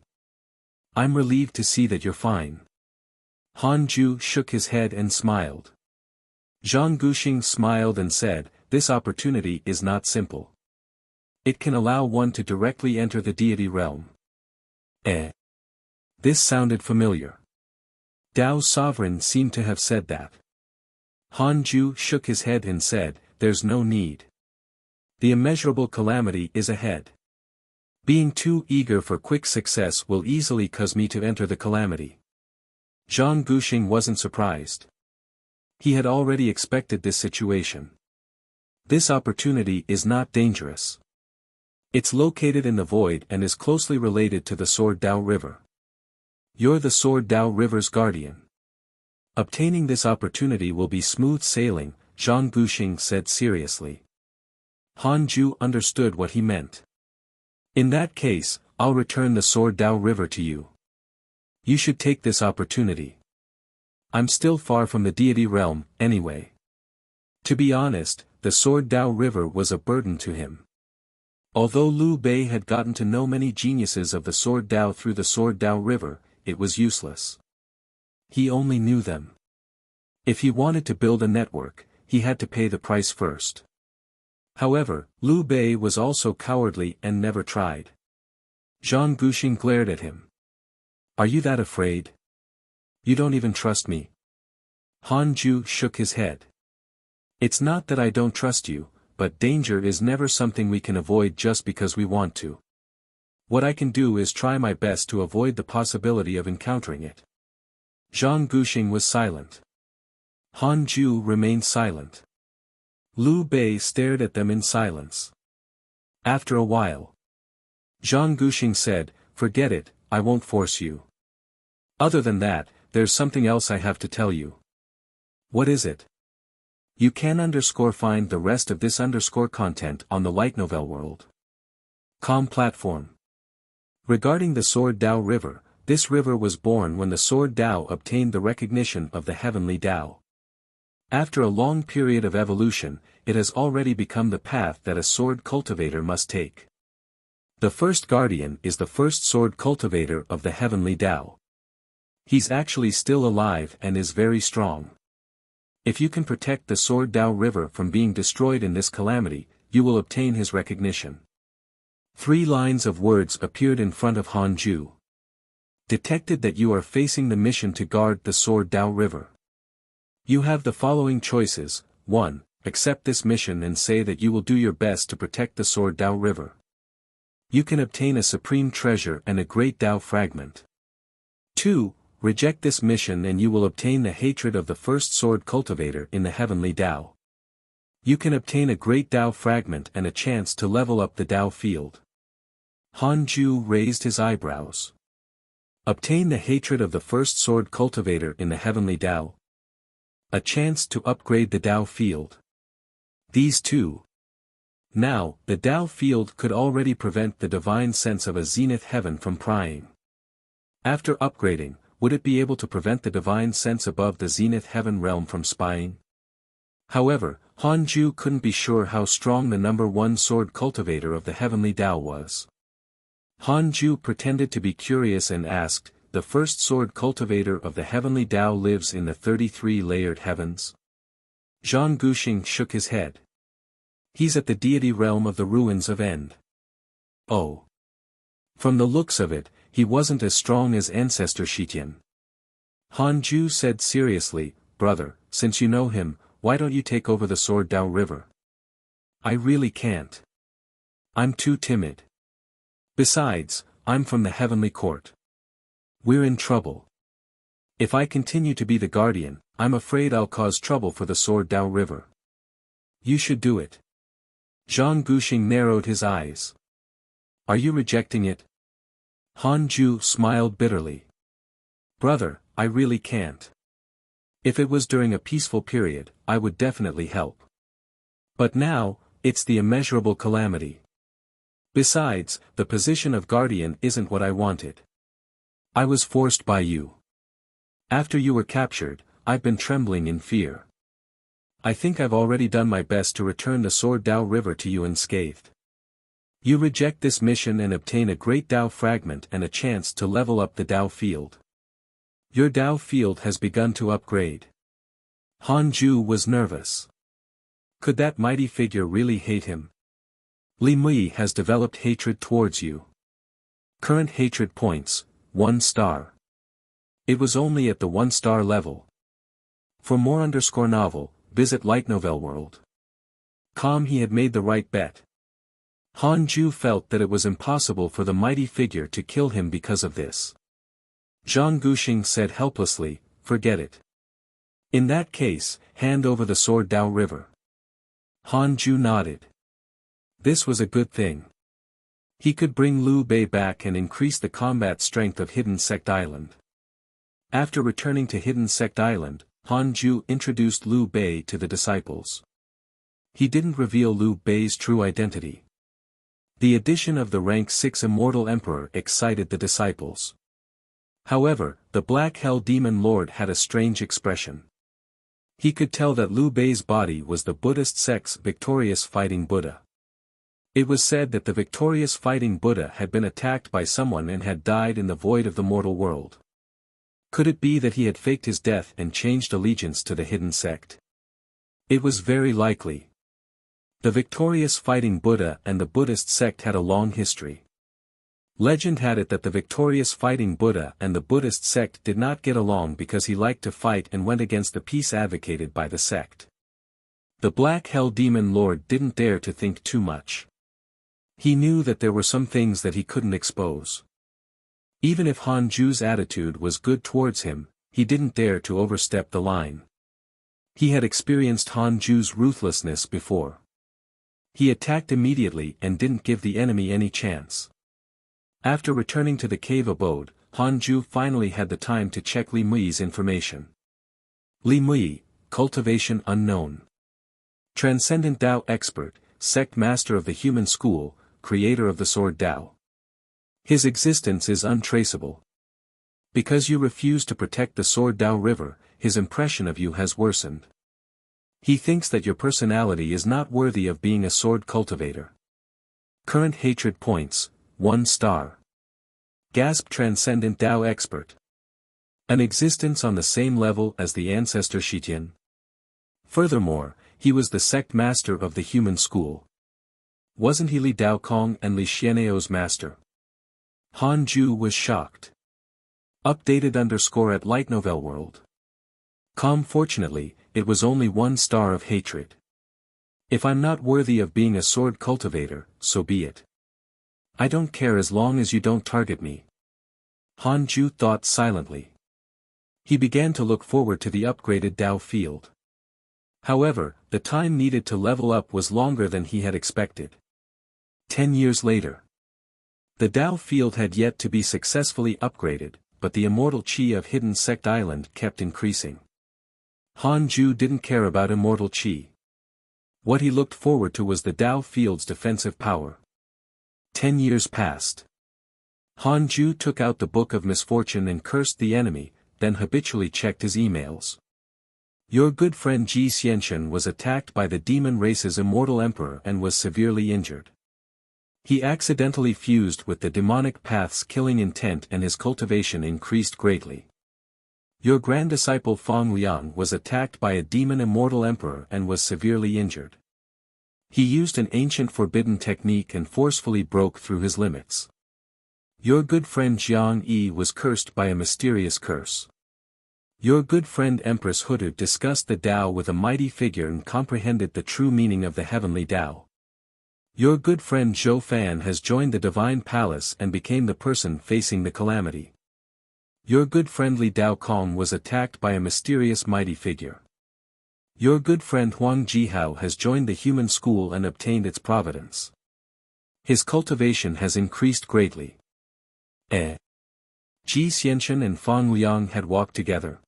I'm relieved to see that you're fine. Han Ju shook his head and smiled. Zhang Guxing smiled and said, "This opportunity is not simple. It can allow one to directly enter the deity realm." This sounded familiar. Dao's sovereign seemed to have said that. Han Ju shook his head and said, "There's no need. The immeasurable calamity is ahead. Being too eager for quick success will easily cause me to enter the calamity." Zhang Guxing wasn't surprised. He had already expected this situation. This opportunity is not dangerous. It's located in the void and is closely related to the Sword Dao River. You're the Sword Dao River's guardian. Obtaining this opportunity will be smooth sailing, Zhang Guxing said seriously. Han Ju understood what he meant. "In that case, I'll return the Sword Dao River to you. You should take this opportunity. I'm still far from the deity realm, anyway." To be honest, the Sword Dao River was a burden to him. Although Liu Bei had gotten to know many geniuses of the Sword Dao through the Sword Dao River, it was useless. He only knew them. If he wanted to build a network, he had to pay the price first. However, Liu Bei was also cowardly and never tried. Zhang Guxing glared at him. "Are you that afraid? You don't even trust me." Han Ju shook his head. "It's not that I don't trust you, but danger is never something we can avoid just because we want to. What I can do is try my best to avoid the possibility of encountering it." Zhang Guxing was silent. Han Ju remained silent. Liu Bei stared at them in silence. After a while, Zhang Guxing said, "Forget it, I won't force you. Other than that, there's something else I have to tell you." "What is it?" You can find the rest of this content on the Light Novel World. Com platform. Regarding the Sword Dao River, this river was born when the Sword Dao obtained the recognition of the Heavenly Dao. After a long period of evolution, it has already become the path that a sword cultivator must take. The first guardian is the first sword cultivator of the heavenly Tao. He's actually still alive and is very strong. If you can protect the sword Tao river from being destroyed in this calamity, you will obtain his recognition. 3 lines of words appeared in front of Han Ju. Detected that you are facing the mission to guard the sword Tao river. You have the following choices. 1. Accept this mission and say that you will do your best to protect the sword Tao river. You can obtain a supreme treasure and a great Tao fragment. 2. Reject this mission and you will obtain the hatred of the first sword cultivator in the heavenly Tao. You can obtain a great Tao fragment and a chance to level up the Tao field. Han Ju raised his eyebrows. Obtain the hatred of the first sword cultivator in the heavenly Tao. A chance to upgrade the Tao field. These two. Now, the Tao field could already prevent the divine sense of a zenith heaven from prying. After upgrading, would it be able to prevent the divine sense above the zenith heaven realm from spying? However, Han Ju couldn't be sure how strong the number 1 sword cultivator of the heavenly Tao was. Han Ju pretended to be curious and asked, the first sword cultivator of the heavenly Tao lives in the 33-layered heavens? Zhang Guxing shook his head. He's at the deity realm of the ruins of End. Oh. From the looks of it, he wasn't as strong as ancestor Shitian. Han Ju said seriously, brother, since you know him, why don't you take over the sword Tao river? I really can't. I'm too timid. Besides, I'm from the heavenly court. We're in trouble. If I continue to be the guardian, I'm afraid I'll cause trouble for the sword Tao river. You should do it. Zhang Guxing narrowed his eyes. Are you rejecting it? Han Ju smiled bitterly. Brother, I really can't. If it was during a peaceful period, I would definitely help. But now, it's the immeasurable calamity. Besides, the position of guardian isn't what I wanted. I was forced by you. After you were captured, I've been trembling in fear. I think I've already done my best to return the sword Tao river to you unscathed. You reject this mission and obtain a great Tao fragment and a chance to level up the Tao field. Your Tao field has begun to upgrade. Han Ju was nervous. Could that mighty figure really hate him? Li Mui has developed hatred towards you. Current hatred points, 1 star. It was only at the 1-star level. For more _novel, visit Light Novel World. He had made the right bet. Han Ju felt that it was impossible for the mighty figure to kill him because of this. Zhang Guxing said helplessly, forget it. In that case, hand over the sword Tao river. Han Ju nodded. This was a good thing. He could bring Liu Bei back and increase the combat strength of Hidden Sect Island. After returning to Hidden Sect Island, Han Ju introduced Liu Bei to the disciples. He didn't reveal Liu Bei's true identity. The addition of the rank 6 Immortal Emperor excited the disciples. However, the Black Hell Demon Lord had a strange expression. He could tell that Liu Bei's body was the Buddhist sect's victorious fighting Buddha. It was said that the victorious fighting Buddha had been attacked by someone and had died in the void of the mortal world. Could it be that he had faked his death and changed allegiance to the hidden sect? It was very likely. The victorious fighting Buddha and the Buddhist sect had a long history. Legend had it that the victorious fighting Buddha and the Buddhist sect did not get along because he liked to fight and went against the peace advocated by the sect. The Black Hell Demon Lord didn't dare to think too much. He knew that there were some things that he couldn't expose. Even if Han Ju's attitude was good towards him, he didn't dare to overstep the line. He had experienced Han Ju's ruthlessness before. He attacked immediately and didn't give the enemy any chance. After returning to the cave abode, Han Ju finally had the time to check Li Mui's information. Li Mui, cultivation unknown. Transcendent Tao expert, sect master of the human school, creator of the sword Tao. His existence is untraceable. Because you refuse to protect the sword Tao river, his impression of you has worsened. He thinks that your personality is not worthy of being a sword cultivator. Current hatred points, 1 star. Gasped transcendent Tao expert. An existence on the same level as the ancestor Shitian. Furthermore, he was the sect master of the human school. Wasn't he Li Daokong and Li Xianeo's master? Han Ju was shocked. Updated _ at Light Novel World. Fortunately, it was only 1 star of hatred. If I'm not worthy of being a sword cultivator, so be it. I don't care as long as you don't target me. Han Ju thought silently. He began to look forward to the upgraded Dao field. However, the time needed to level up was longer than he had expected. 10 years later. The Dao field had yet to be successfully upgraded, but the immortal chi of Hidden Sect Island kept increasing. Han Ju didn't care about immortal chi. What he looked forward to was the Dao field's defensive power. 10 years passed. Han Ju took out the Book of Misfortune and cursed the enemy, then habitually checked his emails. Your good friend Ji Xianxian was attacked by the demon race's immortal emperor and was severely injured. He accidentally fused with the demonic path's killing intent and his cultivation increased greatly. Your grand disciple Fang Liang was attacked by a demon immortal emperor and was severely injured. He used an ancient forbidden technique and forcefully broke through his limits. Your good friend Jiang Yi was cursed by a mysterious curse. Your good friend Empress Hudu discussed the Tao with a mighty figure and comprehended the true meaning of the heavenly Tao. Your good friend Zhou Fan has joined the divine palace and became the person facing the calamity. Your good friend Li Daokong was attacked by a mysterious mighty figure. Your good friend Huang Jihao has joined the human school and obtained its providence. His cultivation has increased greatly. Ji Xianxian and Fang Liang had walked together.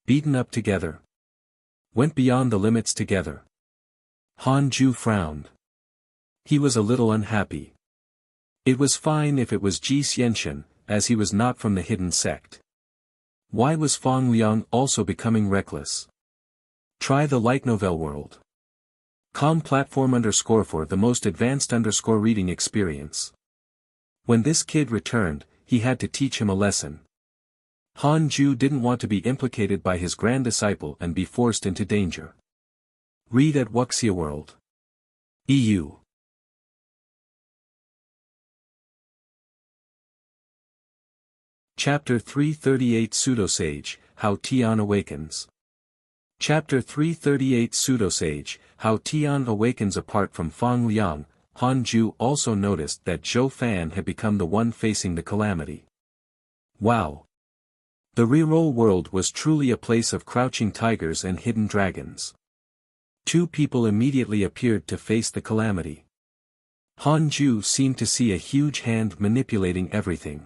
Beaten up together. Went beyond the limits together. Han Ju frowned. He was a little unhappy. It was fine if it was Ji Xianxian, as he was not from the hidden sect. Why was Fang Liang also becoming reckless? Try the Light Novel World. Platform _ for the most advanced _ reading experience. When this kid returned, he had to teach him a lesson. Han Ju didn't want to be implicated by his grand disciple and be forced into danger. Read at Wuxia World. EU. Chapter 338 Pseudosage, How Tian Awakens. Chapter 338 Pseudosage, How Tian Awakens. Apart from Fang Liang, Han Ju also noticed that Zhou Fan had become the one facing the calamity. Wow! The reroll world was truly a place of crouching tigers and hidden dragons. 2 people immediately appeared to face the calamity. Han Ju seemed to see a huge hand manipulating everything.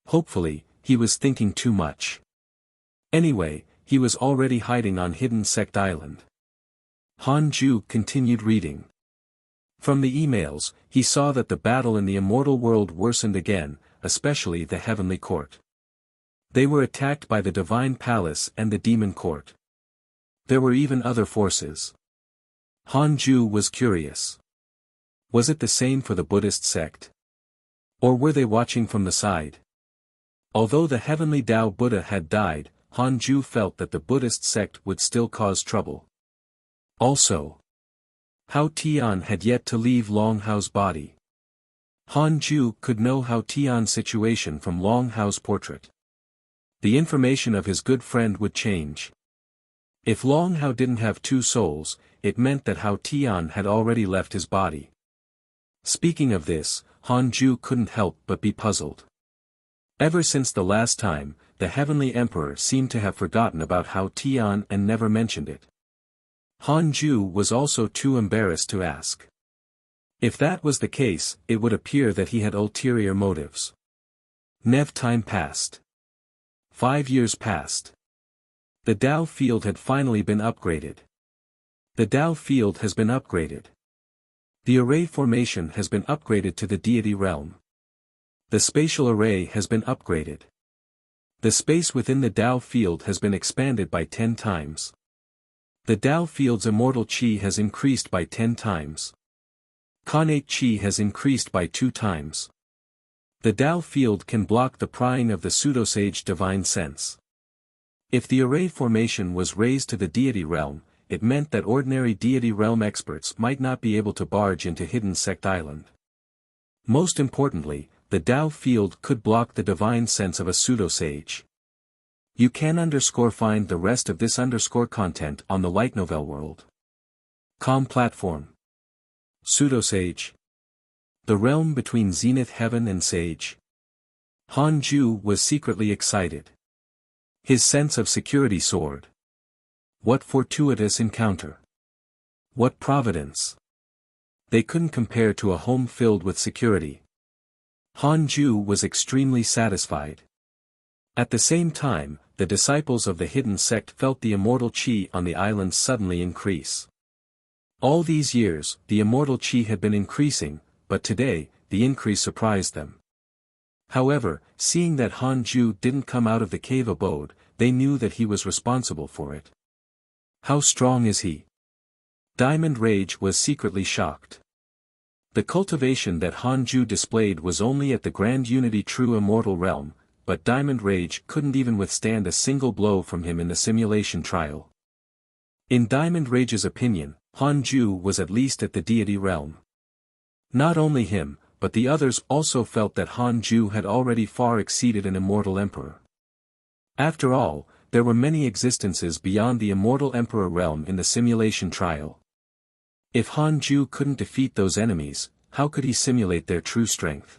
Hopefully, he was thinking too much. Anyway, he was already hiding on Hidden Sect Island. Han Ju continued reading. From the emails, he saw that the battle in the immortal world worsened again, especially the heavenly court. They were attacked by the divine palace and the demon court. There were even other forces. Han Ju was curious. Was it the same for the Buddhist sect? Or were they watching from the side? Although the heavenly Tao Buddha had died, Han Ju felt that the Buddhist sect would still cause trouble. Also, Hao Tian had yet to leave Long Hao's body. Han Ju could know Hao Tian's situation from Long Hao's portrait. The information of his good friend would change. If Long Hao didn't have 2 souls, it meant that Hao Tian had already left his body. Speaking of this, Han Ju couldn't help but be puzzled. Ever since the last time, the Heavenly Emperor seemed to have forgotten about Hao Tian and never mentioned it. Han Ju was also too embarrassed to ask. If that was the case, it would appear that he had ulterior motives. Time passed. 5 years passed. The Dao field had finally been upgraded. The Dao field has been upgraded. The array formation has been upgraded to the deity realm. The spatial array has been upgraded. The space within the Dao field has been expanded by 10 times. The Dao field's immortal chi has increased by 10 times. Connate chi has increased by 2 times. The Tao field can block the prying of the pseudosage divine sense. If the array formation was raised to the deity realm, it meant that ordinary deity realm experts might not be able to barge into Hidden Sect Island. Most importantly, the Tao field could block the divine sense of a pseudosage. You can find the rest of this content on the light novel world. Platform. Pseudosage. The realm between Zenith Heaven and Sage. Han Ju was secretly excited. His sense of security soared. What fortuitous encounter. What providence. They couldn't compare to a home filled with security. Han Ju was extremely satisfied. At the same time, the disciples of the hidden sect felt the immortal chi on the island suddenly increase. All these years, the immortal chi had been increasing, but today, the increase surprised them. However, seeing that Han Ju didn't come out of the cave abode, they knew that he was responsible for it. How strong is he? Diamond Rage was secretly shocked. The cultivation that Han Ju displayed was only at the Grand Unity True Immortal Realm, but Diamond Rage couldn't even withstand a single blow from him in the simulation trial. In Diamond Rage's opinion, Han Ju was at least at the deity realm. Not only him, but the others also felt that Han Ju had already far exceeded an immortal emperor. After all, there were many existences beyond the immortal emperor realm in the simulation trial. If Han Ju couldn't defeat those enemies, how could he simulate their true strength?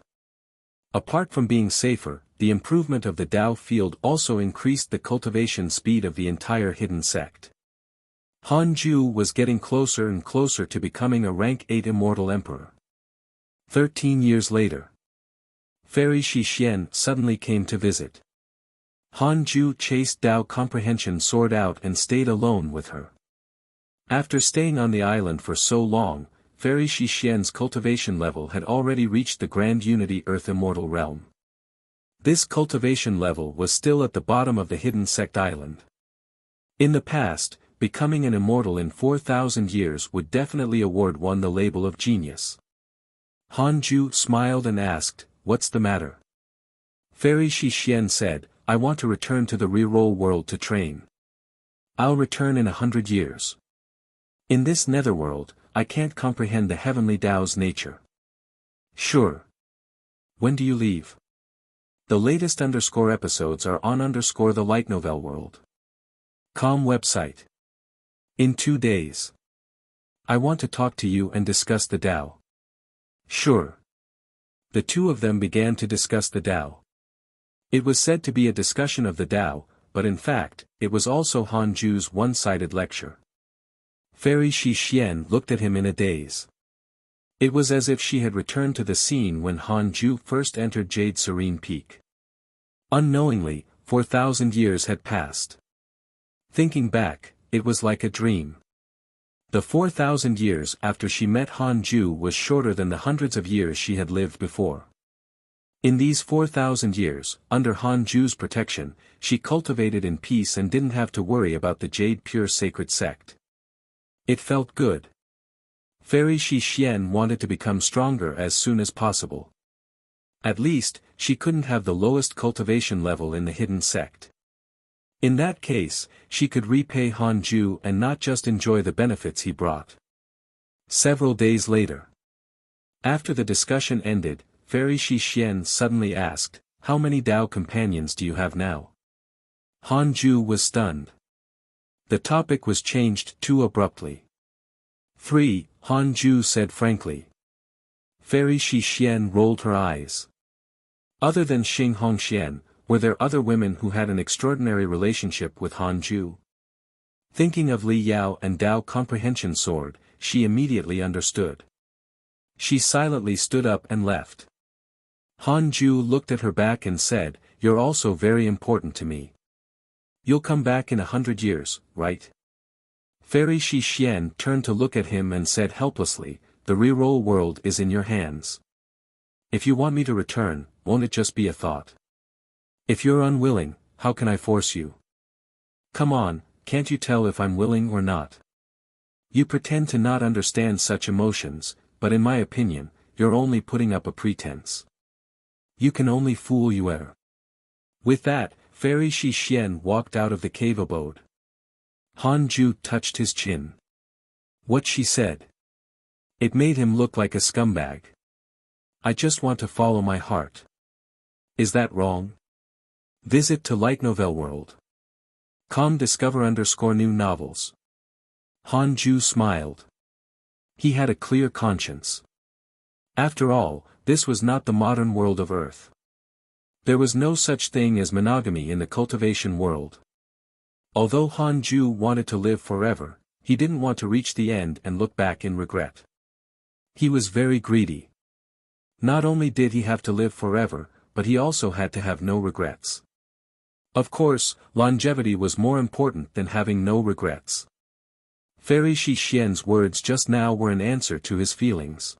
Apart from being safer, the improvement of the Tao field also increased the cultivation speed of the entire hidden sect. Han Ju was getting closer and closer to becoming a rank 8 immortal emperor. 13 years later, Fairy Shi Xian suddenly came to visit. Han Ju chased Tao comprehension sword out and stayed alone with her. After staying on the island for so long, Fairy Shi Xian's cultivation level had already reached the Grand Unity Earth Immortal Realm. This cultivation level was still at the bottom of the Hidden Sect Island. In the past, becoming an immortal in 4,000 years would definitely award one the label of genius. Han Ju smiled and asked, "What's the matter?" Fairy Shi Xian said, "I want to return to the reroll world to train. I'll return in 100 years. In this netherworld, I can't comprehend the heavenly Tao's nature." "Sure. When do you leave?" The latest episodes are on the light novel world. Website. In 2 days. I want to talk to you and discuss the Tao. Sure. The two of them began to discuss the Tao. It was said to be a discussion of the Tao, but in fact, it was also Han Ju's one-sided lecture. Fairy Shi Xian looked at him in a daze. It was as if she had returned to the scene when Han Ju first entered Jade Serene Peak. Unknowingly, 4,000 years had passed. Thinking back, it was like a dream. The 4,000 years after she met Han Ju was shorter than the hundreds of years she had lived before. In these 4,000 years, under Han Ju's protection, she cultivated in peace and didn't have to worry about the Jade Pure Sacred Sect. It felt good. Fairy Shi Xian wanted to become stronger as soon as possible. At least, she couldn't have the lowest cultivation level in the hidden sect. In that case, she could repay Han Ju and not just enjoy the benefits he brought. Several days later. After the discussion ended, Fairy Shi Xian suddenly asked, "How many Tao companions do you have now?" Han Ju was stunned. The topic was changed too abruptly. 3, Han Ju said frankly. Fairy Shi Xian rolled her eyes. Other than Xing Hongxian, were there other women who had an extraordinary relationship with Han Ju? Thinking of Li Yao and Tao Comprehension Sword, she immediately understood. She silently stood up and left. Han Ju looked at her back and said, "You're also very important to me. You'll come back in 100 years, right?" Fairy Shi Xian turned to look at him and said helplessly, "The reroll world is in your hands. If you want me to return, won't it just be a thought? If you're unwilling, how can I force you? Come on, can't you tell if I'm willing or not? You pretend to not understand such emotions, but in my opinion, you're only putting up a pretense. You can only fool you err. With that, Fairy Shi Xian walked out of the cave abode. Han Ju touched his chin. What she said. It made him look like a scumbag. I just want to follow my heart. Is that wrong? Visit to Light Novel World. Com discover _new novels. Han Ju smiled. He had a clear conscience. After all, this was not the modern world of Earth. There was no such thing as monogamy in the cultivation world. Although Han Ju wanted to live forever, he didn't want to reach the end and look back in regret. He was very greedy. Not only did he have to live forever, but he also had to have no regrets. Of course, longevity was more important than having no regrets. Fairy Shi Xian's words just now were an answer to his feelings.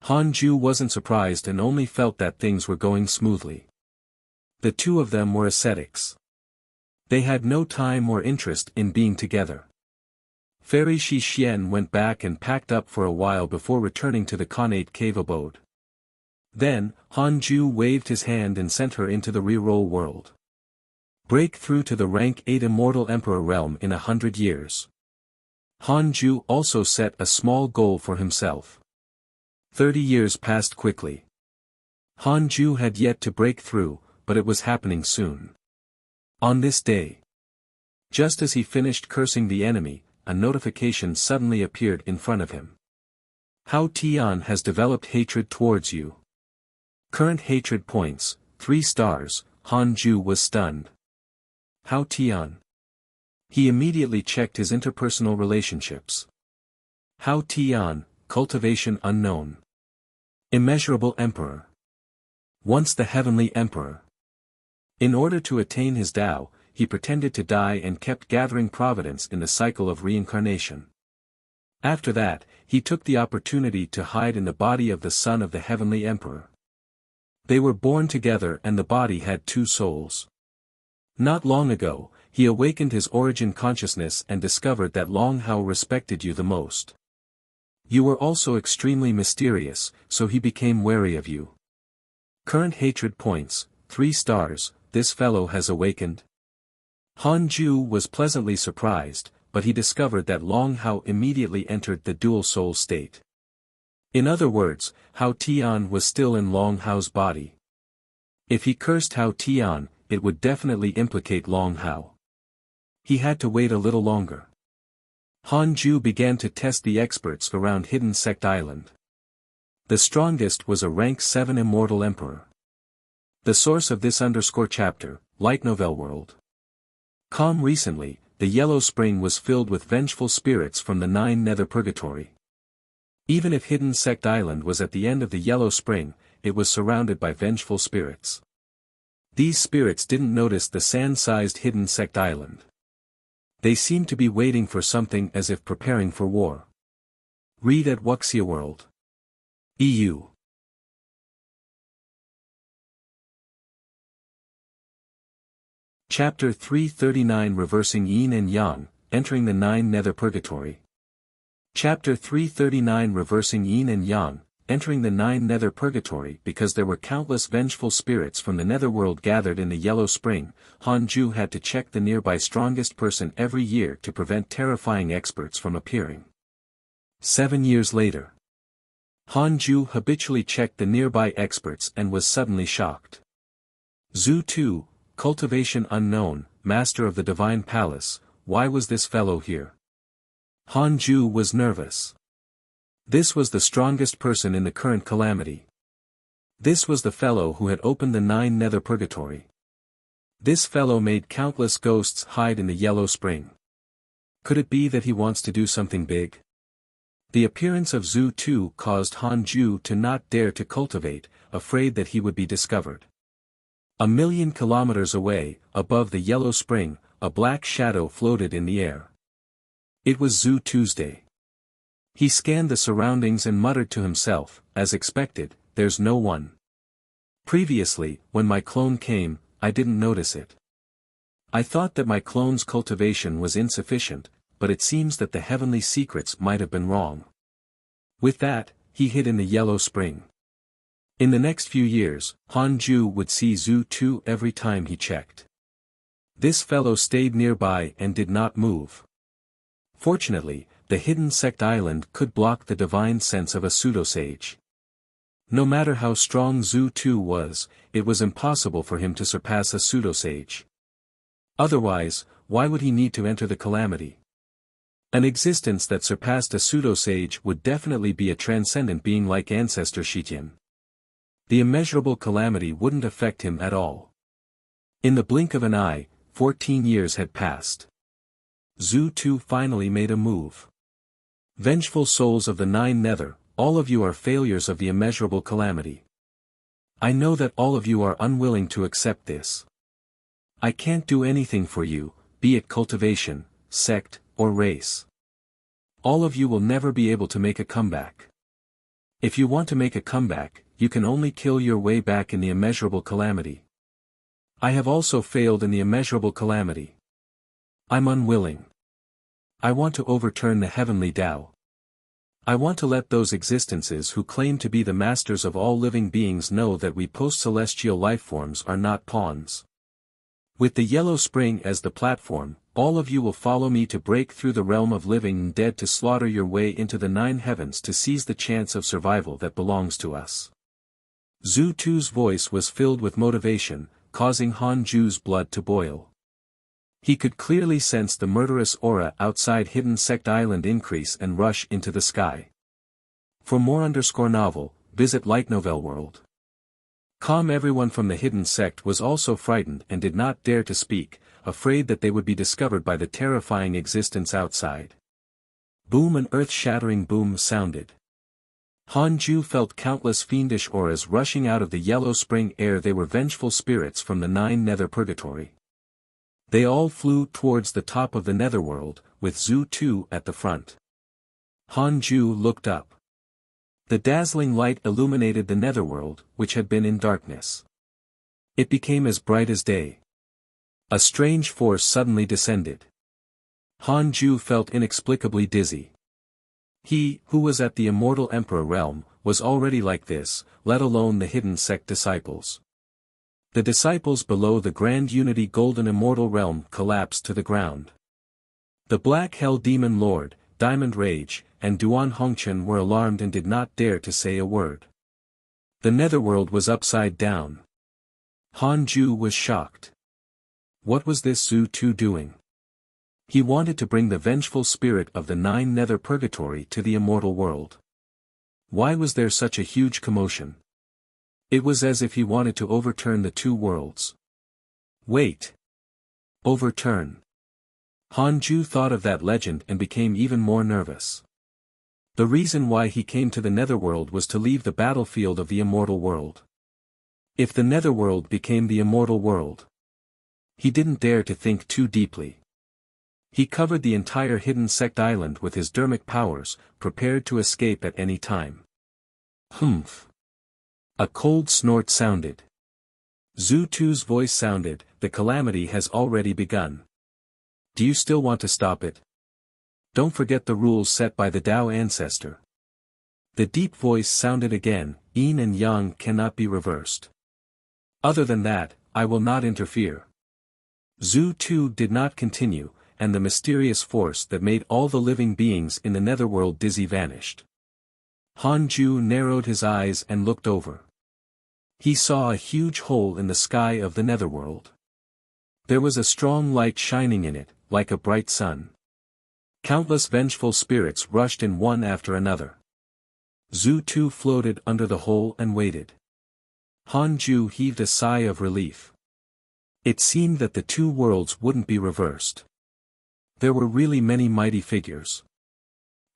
Han Ju wasn't surprised and only felt that things were going smoothly. The two of them were ascetics. They had no time or interest in being together. Fairy Shi Xian went back and packed up for a while before returning to the Khanate cave abode. Then, Han Ju waved his hand and sent her into the reroll world. Break through to the rank 8 Immortal Emperor realm in 100 years. Han Ju also set a small goal for himself. 30 years passed quickly. Han Ju had yet to break through, but it was happening soon. On this day, just as he finished cursing the enemy, a notification suddenly appeared in front of him. Hao Tian has developed hatred towards you. Current hatred points, 3 stars. Han Ju was stunned. Hao Tian. He immediately checked his interpersonal relationships. Hao Tian, cultivation unknown. Immeasurable Emperor. Once the Heavenly Emperor. In order to attain his Tao, he pretended to die and kept gathering providence in the cycle of reincarnation. After that, he took the opportunity to hide in the body of the son of the Heavenly Emperor. They were born together and the body had 2 souls. Not long ago, he awakened his origin consciousness and discovered that Long Hao respected you the most. You were also extremely mysterious, so he became wary of you. Current hatred points, 3 stars. This fellow has awakened. Han Ju was pleasantly surprised, but he discovered that Long Hao immediately entered the dual soul state. In other words, Hao Tian was still in Long Hao's body. If he cursed Hao Tian, it would definitely implicate Long Hao. He had to wait a little longer. Han Ju began to test the experts around Hidden Sect Island. The strongest was a rank 7 Immortal Emperor. The source of this _chapter, Light Novel World. Recently, the Yellow Spring was filled with vengeful spirits from the 9 Nether Purgatory. Even if Hidden Sect Island was at the end of the Yellow Spring, it was surrounded by vengeful spirits. These spirits didn't notice the sand-sized Hidden Sect Island. They seemed to be waiting for something as if preparing for war. Read at Wuxia World. EU. Chapter 339 Reversing Yin and Yang, Entering the 9 Nether Purgatory. Chapter 339 Reversing Yin and Yang, Entering the 9 Nether Purgatory. Because there were countless vengeful spirits from the netherworld gathered in the Yellow Spring, Han Ju had to check the nearby strongest person every year to prevent terrifying experts from appearing. 7 years later, Han Ju habitually checked the nearby experts and was suddenly shocked. Zhu Tu, cultivation unknown, master of the Divine Palace, why was this fellow here? Han Ju was nervous. This was the strongest person in the current calamity. This was the fellow who had opened the 9 Nether Purgatory. This fellow made countless ghosts hide in the Yellow Spring. Could it be that he wants to do something big? The appearance of Zhu Tu caused Han Ju to not dare to cultivate, afraid that he would be discovered. 1,000,000 kilometers away, above the Yellow Spring, a black shadow floated in the air. It was Zhu Tuesday. He scanned the surroundings and muttered to himself, as expected, there's no one. Previously, when my clone came, I didn't notice it. I thought that my clone's cultivation was insufficient, but it seems that the heavenly secrets might have been wrong. With that, he hid in the yellow spring. In the next few years, Han Ju would see Zhu Tu every time he checked. This fellow stayed nearby and did not move. Fortunately, the hidden sect island could block the divine sense of a pseudo-sage. No matter how strong Zhu Tu was, it was impossible for him to surpass a pseudo-sage. Otherwise, why would he need to enter the calamity? An existence that surpassed a pseudo-sage would definitely be a transcendent being like Ancestor Shitian. The immeasurable calamity wouldn't affect him at all. In the blink of an eye, 14 years had passed. Zhu Tu finally made a move. Vengeful souls of the Nine Nether, all of you are failures of the immeasurable calamity. I know that all of you are unwilling to accept this. I can't do anything for you, be it cultivation, sect, or race. All of you will never be able to make a comeback. If you want to make a comeback, you can only kill your way back in the immeasurable calamity. I have also failed in the immeasurable calamity. I'm unwilling. I want to overturn the heavenly Tao. I want to let those existences who claim to be the masters of all living beings know that we post-celestial lifeforms are not pawns. With the yellow spring as the platform, all of you will follow me to break through the realm of living and dead to slaughter your way into the nine heavens to seize the chance of survival that belongs to us. Zhu Tu's voice was filled with motivation, causing Han Ju's blood to boil. He could clearly sense the murderous aura outside Hidden Sect Island increase and rush into the sky. For more _novel, visit Light Novel World. Everyone from the Hidden Sect was also frightened and did not dare to speak, afraid that they would be discovered by the terrifying existence outside. Boom, an earth-shattering boom sounded. Han Ju felt countless fiendish auras rushing out of the yellow spring air. They were vengeful spirits from the Nine Nether Purgatory. They all flew towards the top of the netherworld, with Zhu Tu at the front. Han Ju looked up. The dazzling light illuminated the netherworld, which had been in darkness. It became as bright as day. A strange force suddenly descended. Han Ju felt inexplicably dizzy. He, who was at the immortal Emperor realm, was already like this, let alone the Hidden Sect disciples. The disciples below the Grand Unity Golden Immortal Realm collapsed to the ground. The Black Hell Demon Lord, Diamond Rage, and Duan Hongchen were alarmed and did not dare to say a word. The netherworld was upside down. Han Ju was shocked. What was this Zhu Tu doing? He wanted to bring the vengeful spirit of the Nine Nether Purgatory to the immortal world. Why was there such a huge commotion? It was as if he wanted to overturn the two worlds. Wait. Overturn. Han Ju thought of that legend and became even more nervous. The reason why he came to the netherworld was to leave the battlefield of the immortal world. If the netherworld became the immortal world. He didn't dare to think too deeply. He covered the entire Hidden Sect Island with his dermic powers, prepared to escape at any time. Humph. A cold snort sounded. Zhu Tu's voice sounded, the calamity has already begun. Do you still want to stop it? Don't forget the rules set by the Tao Ancestor. The deep voice sounded again, Yin and Yang cannot be reversed. Other than that, I will not interfere. Zhu Tu did not continue, and the mysterious force that made all the living beings in the netherworld dizzy vanished. Han Ju narrowed his eyes and looked over. He saw a huge hole in the sky of the netherworld. There was a strong light shining in it, like a bright sun. Countless vengeful spirits rushed in one after another. Zhu Tu floated under the hole and waited. Han Ju heaved a sigh of relief. It seemed that the two worlds wouldn't be reversed. There were really many mighty figures.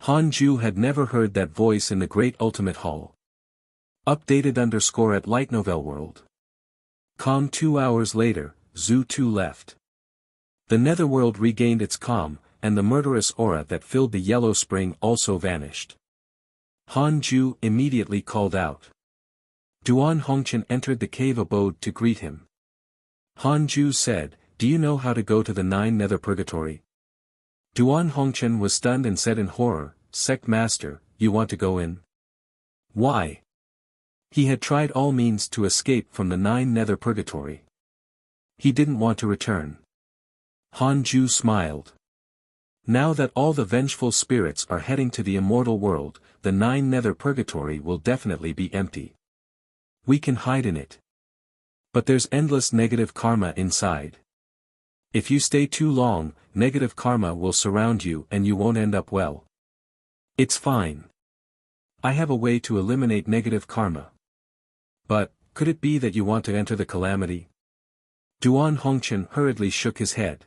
Han Ju had never heard that voice in the Great Ultimate Hall. Updated _ at Light Novel World. 2 hours later, Zhu Tu left. The netherworld regained its calm, and the murderous aura that filled the yellow spring also vanished. Han Ju immediately called out. Duan Hongchen entered the cave abode to greet him. Han Ju said, "Do you know how to go to the Nine Nether Purgatory?" Duan Hongchen was stunned and said in horror, "Sect Master, you want to go in?" Why? He had tried all means to escape from the 9 nether purgatory. He didn't want to return. Hanju smiled. Now that all the vengeful spirits are heading to the immortal world, the 9 nether purgatory will definitely be empty. We can hide in it. But there's endless negative karma inside. If you stay too long, negative karma will surround you and you won't end up well. It's fine. I have a way to eliminate negative karma. But, could it be that you want to enter the calamity? Duan Hongchen hurriedly shook his head.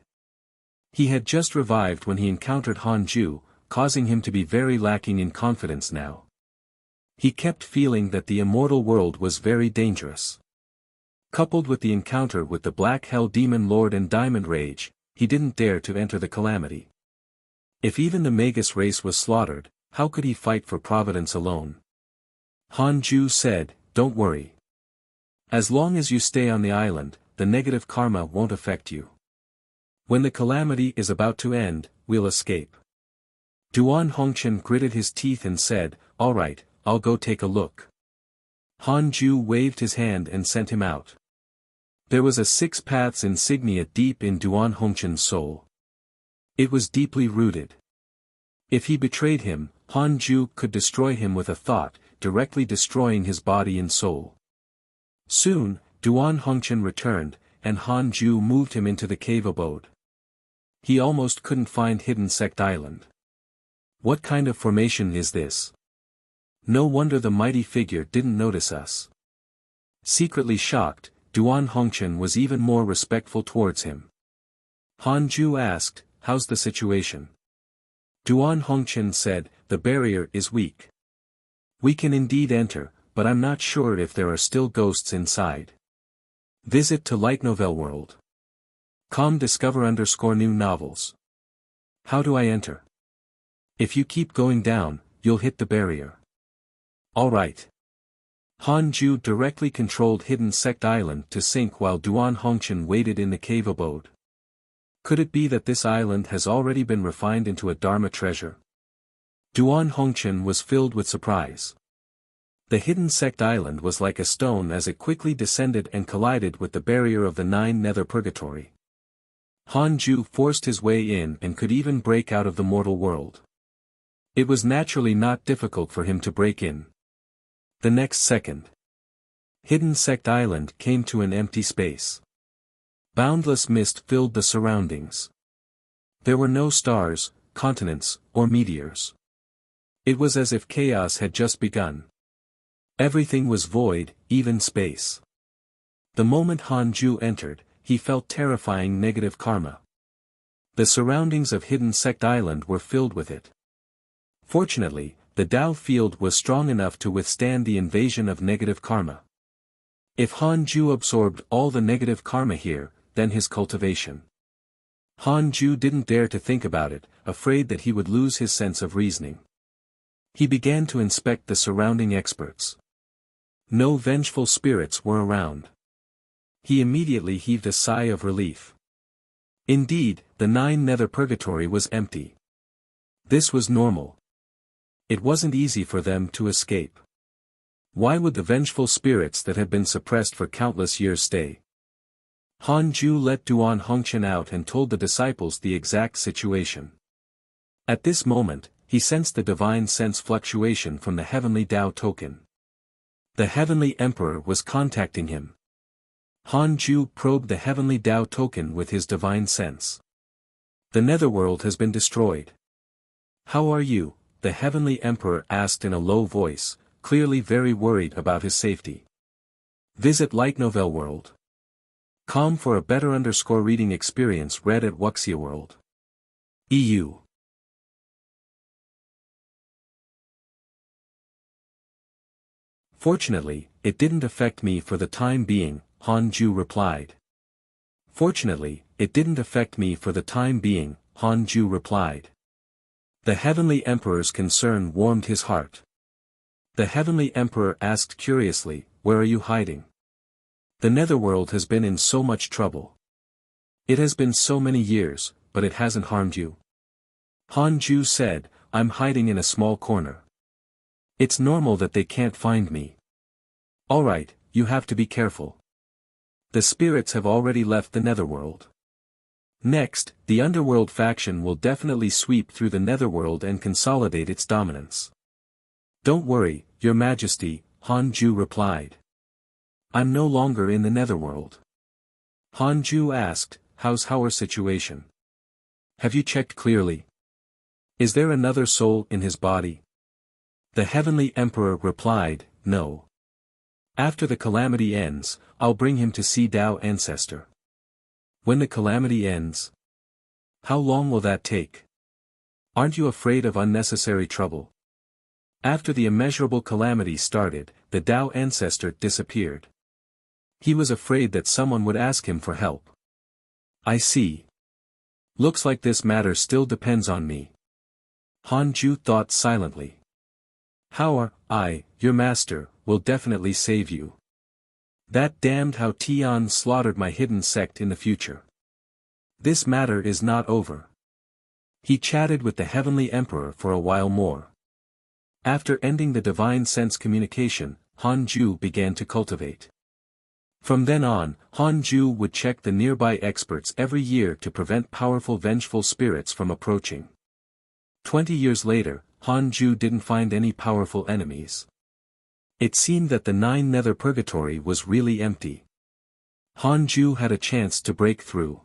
He had just revived when he encountered Hanju, causing him to be very lacking in confidence now. He kept feeling that the immortal world was very dangerous. Coupled with the encounter with the Black Hell Demon Lord and Diamond Rage, he didn't dare to enter the calamity. If even the Magus race was slaughtered, how could he fight for Providence alone? Hanju said, "Don't worry. As long as you stay on the island, the negative karma won't affect you. When the calamity is about to end, we'll escape." Duan Hongchen gritted his teeth and said, "All right, I'll go take a look." Hanju waved his hand and sent him out. There was a 6 paths insignia deep in Duan Hongchen's soul. It was deeply rooted. If he betrayed him, Hanju could destroy him with a thought, directly destroying his body and soul. Soon, Duan Hongchen returned, and Hanju moved him into the cave abode. He almost couldn't find Hidden Sect Island. What kind of formation is this? No wonder the mighty figure didn't notice us. Secretly shocked, Duan Hongchen was even more respectful towards him. Hanju asked, "How's the situation?" Duan Hongchen said, "The barrier is weak. We can indeed enter, but I'm not sure if there are still ghosts inside. Visit to Light Novel World. discover_new novels. How do I enter? If you keep going down, you'll hit the barrier." Alright. Hanju directly controlled Hidden Sect Island to sink while Duan Hongchen waited in the cave abode. Could it be that this island has already been refined into a Dharma treasure? Duan Hongchen was filled with surprise. The Hidden Sect Island was like a stone as it quickly descended and collided with the barrier of the 9 nether purgatory. Hanju forced his way in and could even break out of the mortal world. It was naturally not difficult for him to break in. The next second, Hidden Sect Island came to an empty space. Boundless mist filled the surroundings. There were no stars, continents, or meteors. It was as if chaos had just begun. Everything was void, even space. The moment Hanju entered, he felt terrifying negative karma. The surroundings of Hidden Sect Island were filled with it. Fortunately, the Tao field was strong enough to withstand the invasion of negative karma. If Hanju absorbed all the negative karma here, then his cultivation. Hanju didn't dare to think about it, afraid that he would lose his sense of reasoning. He began to inspect the surrounding experts. No vengeful spirits were around. He immediately heaved a sigh of relief. Indeed, the 9 nether purgatory was empty. This was normal. It wasn't easy for them to escape. Why would the vengeful spirits that had been suppressed for countless years stay? Hanju let Duan Hongchen out and told the disciples the exact situation. At this moment, he sensed the divine sense fluctuation from the heavenly Tao token. The heavenly emperor was contacting him. Hanju probed the heavenly Tao token with his divine sense. The netherworld has been destroyed. How are you? The heavenly emperor asked in a low voice, clearly very worried about his safety. Visit Light Novel World. For a better reading experience read at Wuxia World. EU. Fortunately, it didn't affect me for the time being, Hanju replied. Fortunately, it didn't affect me for the time being, Hanju replied. The heavenly emperor's concern warmed his heart. The heavenly emperor asked curiously, "Where are you hiding? The netherworld has been in so much trouble. It has been so many years, but it hasn't harmed you." Hanju said, "I'm hiding in a small corner." It's normal that they can't find me. Alright, you have to be careful. The spirits have already left the netherworld. Next, the underworld faction will definitely sweep through the netherworld and consolidate its dominance. Don't worry, Your Majesty, Hanju replied. I'm no longer in the netherworld. Hanju asked, how's our situation? Have you checked clearly? Is there another soul in his body? The Heavenly Emperor replied, no. After the calamity ends, I'll bring him to see Tao Ancestor. When the calamity ends? How long will that take? Aren't you afraid of unnecessary trouble? After the immeasurable calamity started, the Tao Ancestor disappeared. He was afraid that someone would ask him for help. I see. Looks like this matter still depends on me. Hanju thought silently. How I, your master, will definitely save you. That damned Hao Tian slaughtered my hidden sect in the future. This matter is not over. He chatted with the Heavenly Emperor for a while more. After ending the divine sense communication, Hanju began to cultivate. From then on, Hanju would check the nearby experts every year to prevent powerful vengeful spirits from approaching. 20 years later, Hanju didn't find any powerful enemies. It seemed that the 9 nether purgatory was really empty. Hanju had a chance to break through.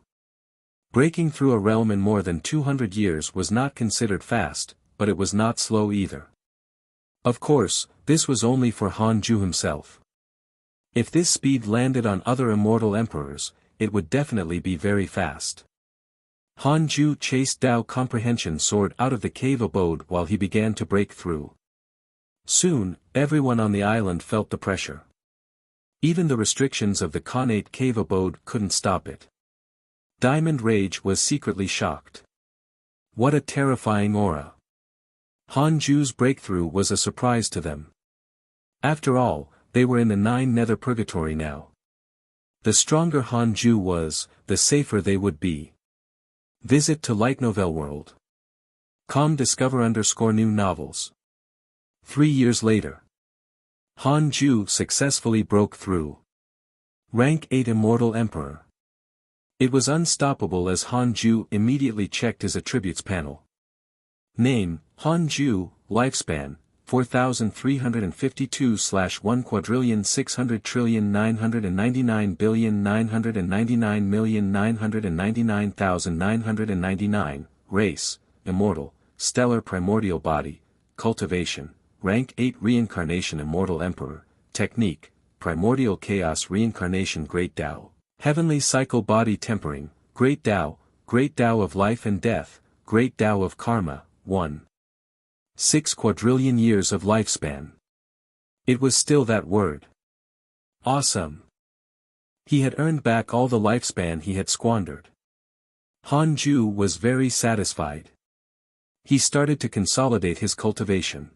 Breaking through a realm in more than 200 years was not considered fast, but it was not slow either. Of course, this was only for Hanju himself. If this speed landed on other immortal emperors, it would definitely be very fast. Hanju chased Tao Comprehension Sword out of the cave abode while he began to break through. Soon, everyone on the island felt the pressure. Even the restrictions of the Khanate cave abode couldn't stop it. Diamond Rage was secretly shocked. What a terrifying aura. Hanju's breakthrough was a surprise to them. After all, they were in the 9 nether purgatory now. The stronger Hanju was, the safer they would be. Visit to Light Novel World. Discover _ new novels. 3 years later. Hanju successfully broke through. Rank 8 Immortal Emperor. It was unstoppable as Hanju immediately checked his attributes panel. Name, Hanju, lifespan, 4300-1,600,999,999,999,999, race, immortal, stellar primordial body, cultivation, rank 8 reincarnation immortal emperor, technique, primordial chaos reincarnation great Tao, heavenly cycle body tempering, great Tao of life and death, great Tao of karma, 1.6 quadrillion years of lifespan. It was still that word. Awesome. He had earned back all the lifespan he had squandered. Hanju was very satisfied. He started to consolidate his cultivation.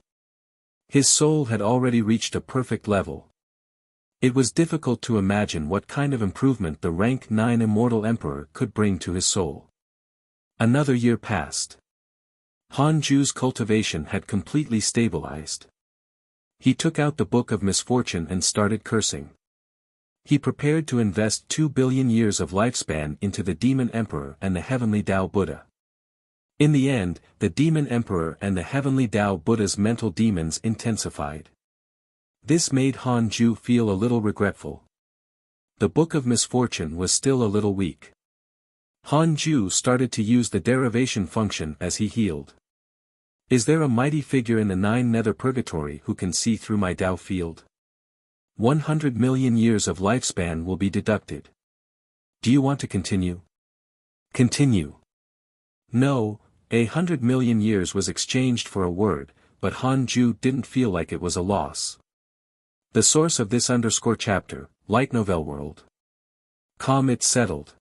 His soul had already reached a perfect level. It was difficult to imagine what kind of improvement the rank 9 Immortal Emperor could bring to his soul. Another year passed. Hanju's cultivation had completely stabilized. He took out the Book of Misfortune and started cursing. He prepared to invest 2 billion years of lifespan into the Demon Emperor and the Heavenly Tao Buddha. In the end, the Demon Emperor and the Heavenly Tao Buddha's mental demons intensified. This made Hanju feel a little regretful. The Book of Misfortune was still a little weak. Hanju started to use the derivation function as he healed. Is there a mighty figure in the 9 nether purgatory who can see through my Tao field? 100 million years of lifespan will be deducted. Do you want to continue? Continue. No, 100 million years was exchanged for a word, but Hanju didn't feel like it was a loss. The source of this _chapter, Light Novel World. It settled.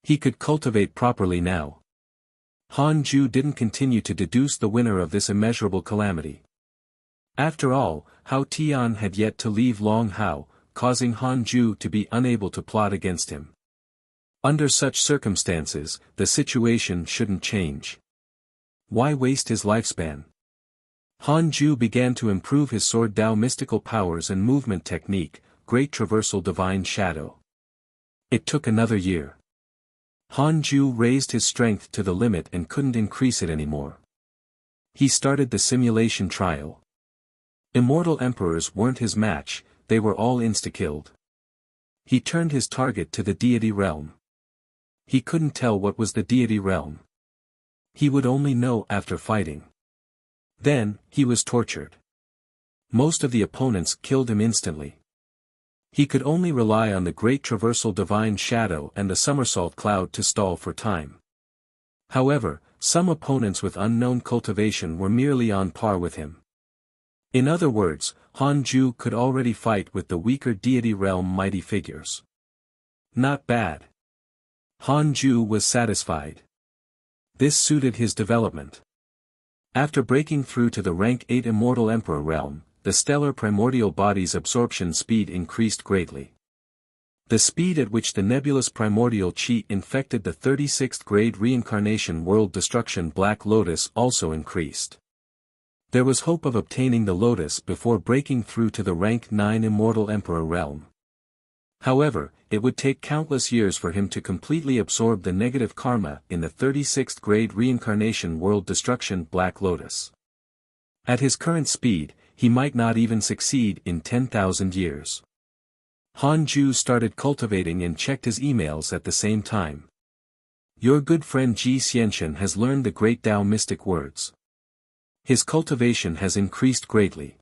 He could cultivate properly now. Hanju didn't continue to deduce the winner of this immeasurable calamity. After all, Hao Tian had yet to leave Long Hao, causing Hanju to be unable to plot against him. Under such circumstances, the situation shouldn't change. Why waste his lifespan? Han Ju began to improve his sword Dao mystical powers and movement technique, Great Traversal Divine Shadow. It took another year. Han Ju raised his strength to the limit and couldn't increase it anymore. He started the simulation trial. Immortal emperors weren't his match, they were all insta-killed. He turned his target to the deity realm. He couldn't tell what was the deity realm. He would only know after fighting. Then, he was tortured. Most of the opponents killed him instantly. He could only rely on the Great Traversal Divine Shadow and the Somersault Cloud to stall for time. However, some opponents with unknown cultivation were merely on par with him. In other words, Han Ju could already fight with the weaker deity realm mighty figures. Not bad. Han Ju was satisfied. This suited his development. After breaking through to the rank 8 Immortal Emperor realm, the stellar primordial body's absorption speed increased greatly. The speed at which the nebulous primordial chi infected the 36th grade reincarnation world destruction Black Lotus also increased. There was hope of obtaining the Lotus before breaking through to the rank 9 Immortal Emperor realm. However, it would take countless years for him to completely absorb the negative karma in the 36th grade reincarnation world destruction Black Lotus. At his current speed, he might not even succeed in 10,000 years. Han Ju started cultivating and checked his emails at the same time. Your good friend Ji Xianxian has learned the great Tao mystic words. His cultivation has increased greatly.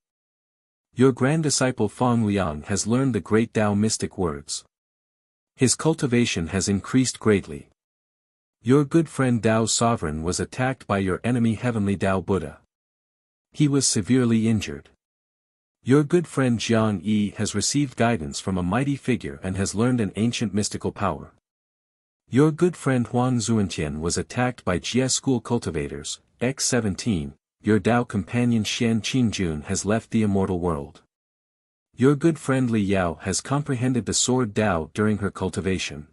Your grand disciple Fang Liang has learned the great Tao mystic words. His cultivation has increased greatly. Your good friend Tao Sovereign was attacked by your enemy Heavenly Tao Buddha. He was severely injured. Your good friend Jiang Yi has received guidance from a mighty figure and has learned an ancient mystical power. Your good friend Huang Zuantian was attacked by Jie school cultivators, X17, your Tao companion Xian Qingjun has left the immortal world. Your good friend Li Yao has comprehended the sword Tao during her cultivation.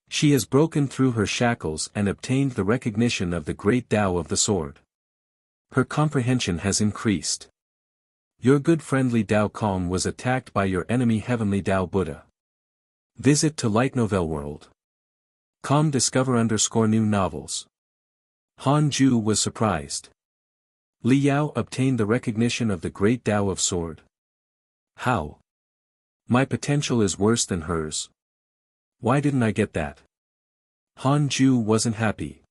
She has broken through her shackles and obtained the recognition of the great Tao of the sword. Her comprehension has increased. Your good friendly Tao Kong was attacked by your enemy Heavenly Tao Buddha. Visit to Light Novel World. Com discover _new novels. Han Ju was surprised. Li Yao obtained the recognition of the great Tao of sword. How? My potential is worse than hers. Why didn't I get that? Han Ju wasn't happy.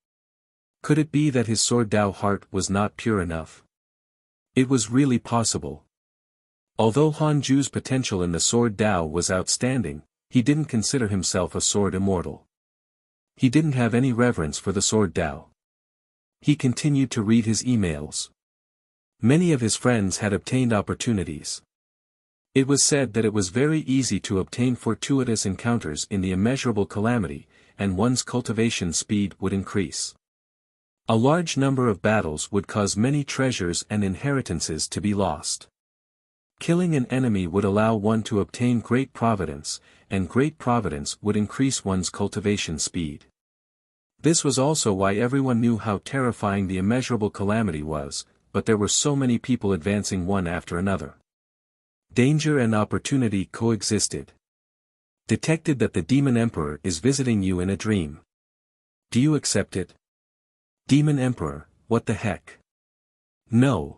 Could it be that his sword Tao heart was not pure enough? It was really possible. Although Han Ju's potential in the sword Tao was outstanding, he didn't consider himself a sword immortal. He didn't have any reverence for the sword Tao. He continued to read his emails. Many of his friends had obtained opportunities. It was said that it was very easy to obtain fortuitous encounters in the immeasurable calamity, and one's cultivation speed would increase. A large number of battles would cause many treasures and inheritances to be lost. Killing an enemy would allow one to obtain great providence, and great providence would increase one's cultivation speed. This was also why everyone knew how terrifying the immeasurable calamity was, but there were so many people advancing one after another. Danger and opportunity coexisted. Detected that the Demon Emperor is visiting you in a dream. Do you accept it? Demon Emperor, what the heck? No.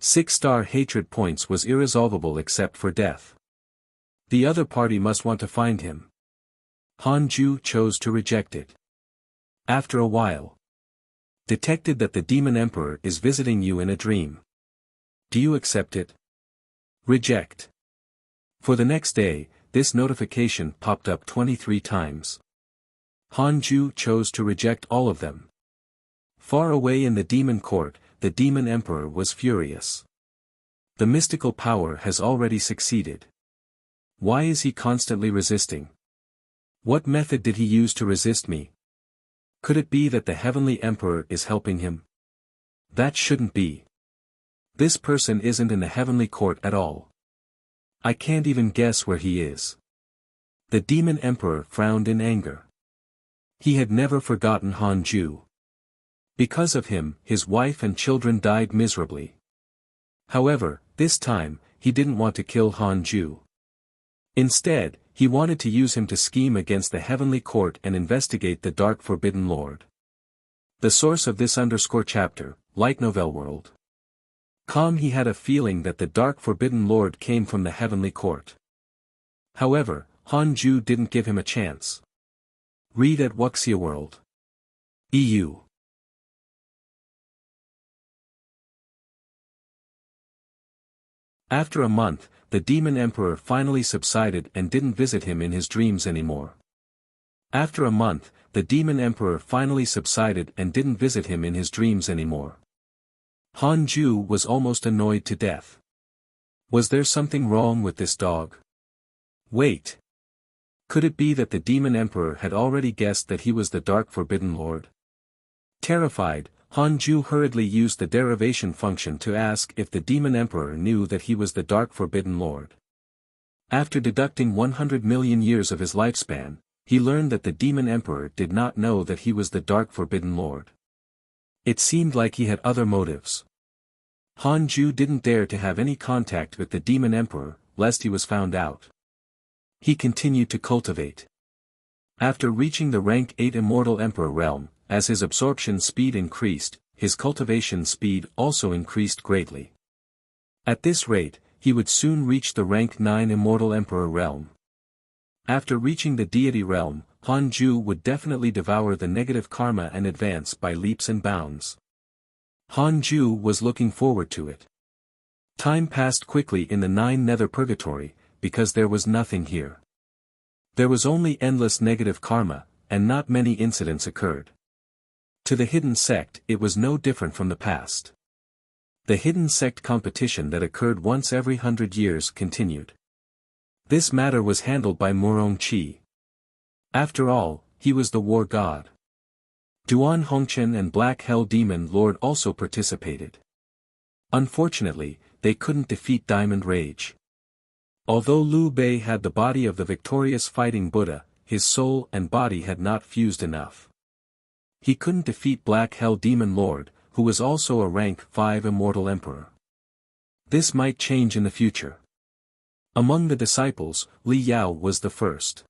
6-star hatred points was irresolvable except for death. The other party must want to find him. Han Ju chose to reject it. After a while. Detected that the Demon Emperor is visiting you in a dream. Do you accept it? Reject. For the next day, this notification popped up 23 times. Han Ju chose to reject all of them. Far away in the demon court, the Demon Emperor was furious. The mystical power has already succeeded. Why is he constantly resisting? What method did he use to resist me? Could it be that the Heavenly Emperor is helping him? That shouldn't be. This person isn't in the Heavenly Court at all. I can't even guess where he is. The Demon Emperor frowned in anger. He had never forgotten Han Ju. Because of him, his wife and children died miserably. However, this time, he didn't want to kill Han Ju. Instead, he wanted to use him to scheme against the Heavenly Court and investigate the Dark Forbidden Lord. The source of this chapter, Light Novel World. He had a feeling that the Dark Forbidden Lord came from the Heavenly Court. However, Han Ju didn't give him a chance. Read at Wuxia World. EU. After a month, the Demon Emperor finally subsided and didn't visit him in his dreams anymore. After a month, the Demon Emperor finally subsided and didn't visit him in his dreams anymore. Han Ju was almost annoyed to death. Was there something wrong with this dog? Wait. Could it be that the Demon Emperor had already guessed that he was the Dark Forbidden Lord? Terrified, Han Ju hurriedly used the derivation function to ask if the Demon Emperor knew that he was the Dark Forbidden Lord. After deducting 100 million years of his lifespan, he learned that the Demon Emperor did not know that he was the Dark Forbidden Lord. It seemed like he had other motives. Han Ju didn't dare to have any contact with the Demon Emperor, lest he was found out. He continued to cultivate. After reaching the rank 8 Immortal Emperor realm, as his absorption speed increased, his cultivation speed also increased greatly. At this rate, he would soon reach the rank 9 Immortal Emperor realm. After reaching the deity realm, Han Ju would definitely devour the negative karma and advance by leaps and bounds. Han Ju was looking forward to it. Time passed quickly in the 9 Nether Purgatory, because there was nothing here. There was only endless negative karma, and not many incidents occurred. To the hidden sect it was no different from the past. The hidden sect competition that occurred once every 100 years continued. This matter was handled by Murong Qi. After all, he was the war god. Duan Hongchen and Black Hell Demon Lord also participated. Unfortunately, they couldn't defeat Diamond Rage. Although Liu Bei had the body of the victorious fighting Buddha, his soul and body had not fused enough. He couldn't defeat Black Hell Demon Lord, who was also a rank 5 Immortal Emperor. This might change in the future. Among the disciples, Li Yao was the first.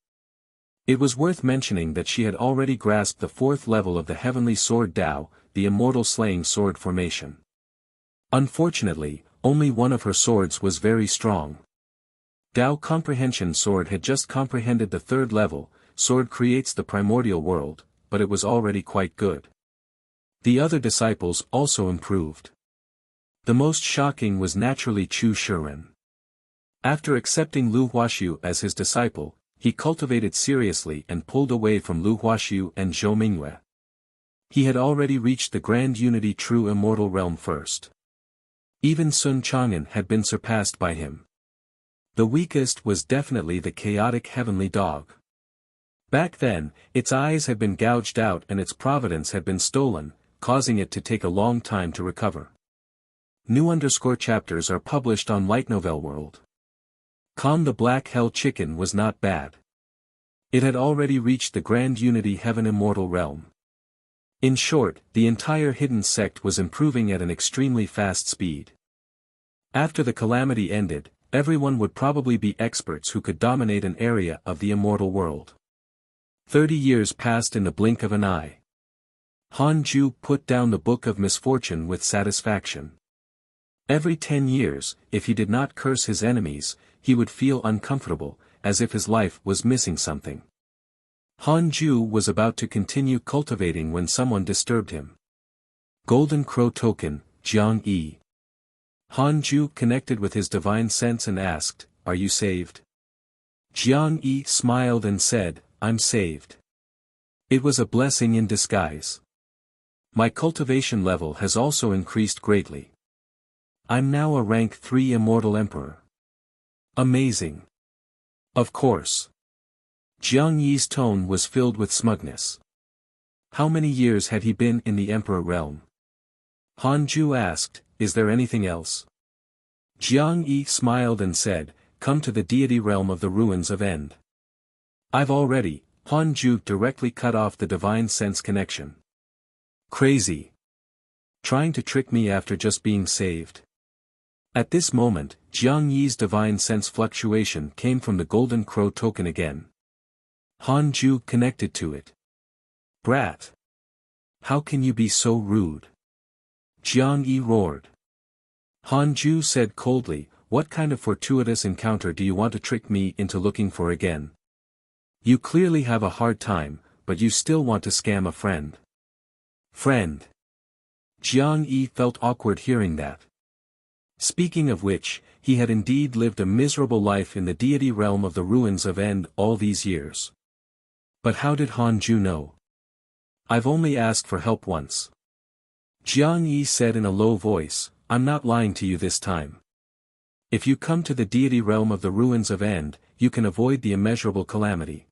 It was worth mentioning that she had already grasped the 4th level of the Heavenly Sword Dao, the Immortal Slaying Sword formation. Unfortunately, only one of her swords was very strong. Dao Comprehension Sword had just comprehended the 3rd level, sword creates the primordial world, but it was already quite good. The other disciples also improved. The most shocking was naturally Chu Shiren. After accepting Lu Huaxiu as his disciple, he cultivated seriously and pulled away from Lu Huaxiu and Zhou Mingyue. He had already reached the Grand Unity True Immortal Realm first. Even Sun Chang'an had been surpassed by him. The weakest was definitely the chaotic heavenly dog. Back then, its eyes had been gouged out and its providence had been stolen, causing it to take a long time to recover. New chapters are published on Light Novel World. The Black Hell Chicken was not bad. It had already reached the Grand Unity Heaven Immortal Realm. In short, the entire hidden sect was improving at an extremely fast speed. After the calamity ended, everyone would probably be experts who could dominate an area of the immortal world. 30 years passed in the blink of an eye. Han Ju put down the Book of Misfortune with satisfaction. Every 10 years, if he did not curse his enemies, he would feel uncomfortable, as if his life was missing something. Han Ju was about to continue cultivating when someone disturbed him. Golden Crow Token, Jiang Yi. Han Ju connected with his divine sense and asked, "Are you saved?" Jiang Yi smiled and said, "I'm saved." It was a blessing in disguise. My cultivation level has also increased greatly. I'm now a rank 3 Immortal Emperor. Amazing. Of course. Jiang Yi's tone was filled with smugness. How many years had he been in the Emperor realm? Han Ju asked, "Is there anything else?" Jiang Yi smiled and said, "Come to the deity realm of the ruins of End." "I've already." Han Ju directly cut off the divine sense connection. Crazy. Trying to trick me after just being saved. At this moment, Jiang Yi's divine sense fluctuation came from the golden crow token again. Han Ju connected to it. Brat! How can you be so rude? Jiang Yi roared. Han Ju said coldly, what kind of fortuitous encounter do you want to trick me into looking for again? You clearly have a hard time, but you still want to scam a friend. Friend. Jiang Yi felt awkward hearing that. Speaking of which, he had indeed lived a miserable life in the deity realm of the ruins of End all these years. But how did Han Ju know? I've only asked for help once. Jiang Yi said in a low voice, I'm not lying to you this time. If you come to the deity realm of the ruins of End, you can avoid the immeasurable calamity.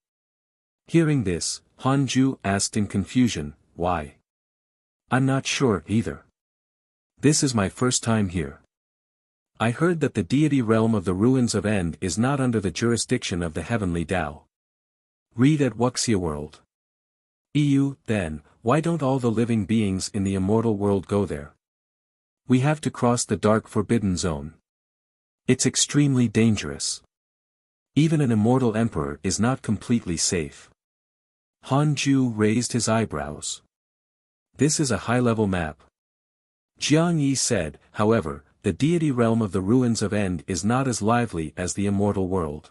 Hearing this, Han Ju asked in confusion, why? I'm not sure either. This is my first time here. I heard that the deity realm of the ruins of End is not under the jurisdiction of the heavenly Tao. Read at Wuxia world. Then, why don't all the living beings in the immortal world go there? We have to cross the dark forbidden zone. It's extremely dangerous. Even an immortal emperor is not completely safe. Han Ju raised his eyebrows. This is a high-level map. Jiang Yi said, however, the deity realm of the ruins of End is not as lively as the immortal world.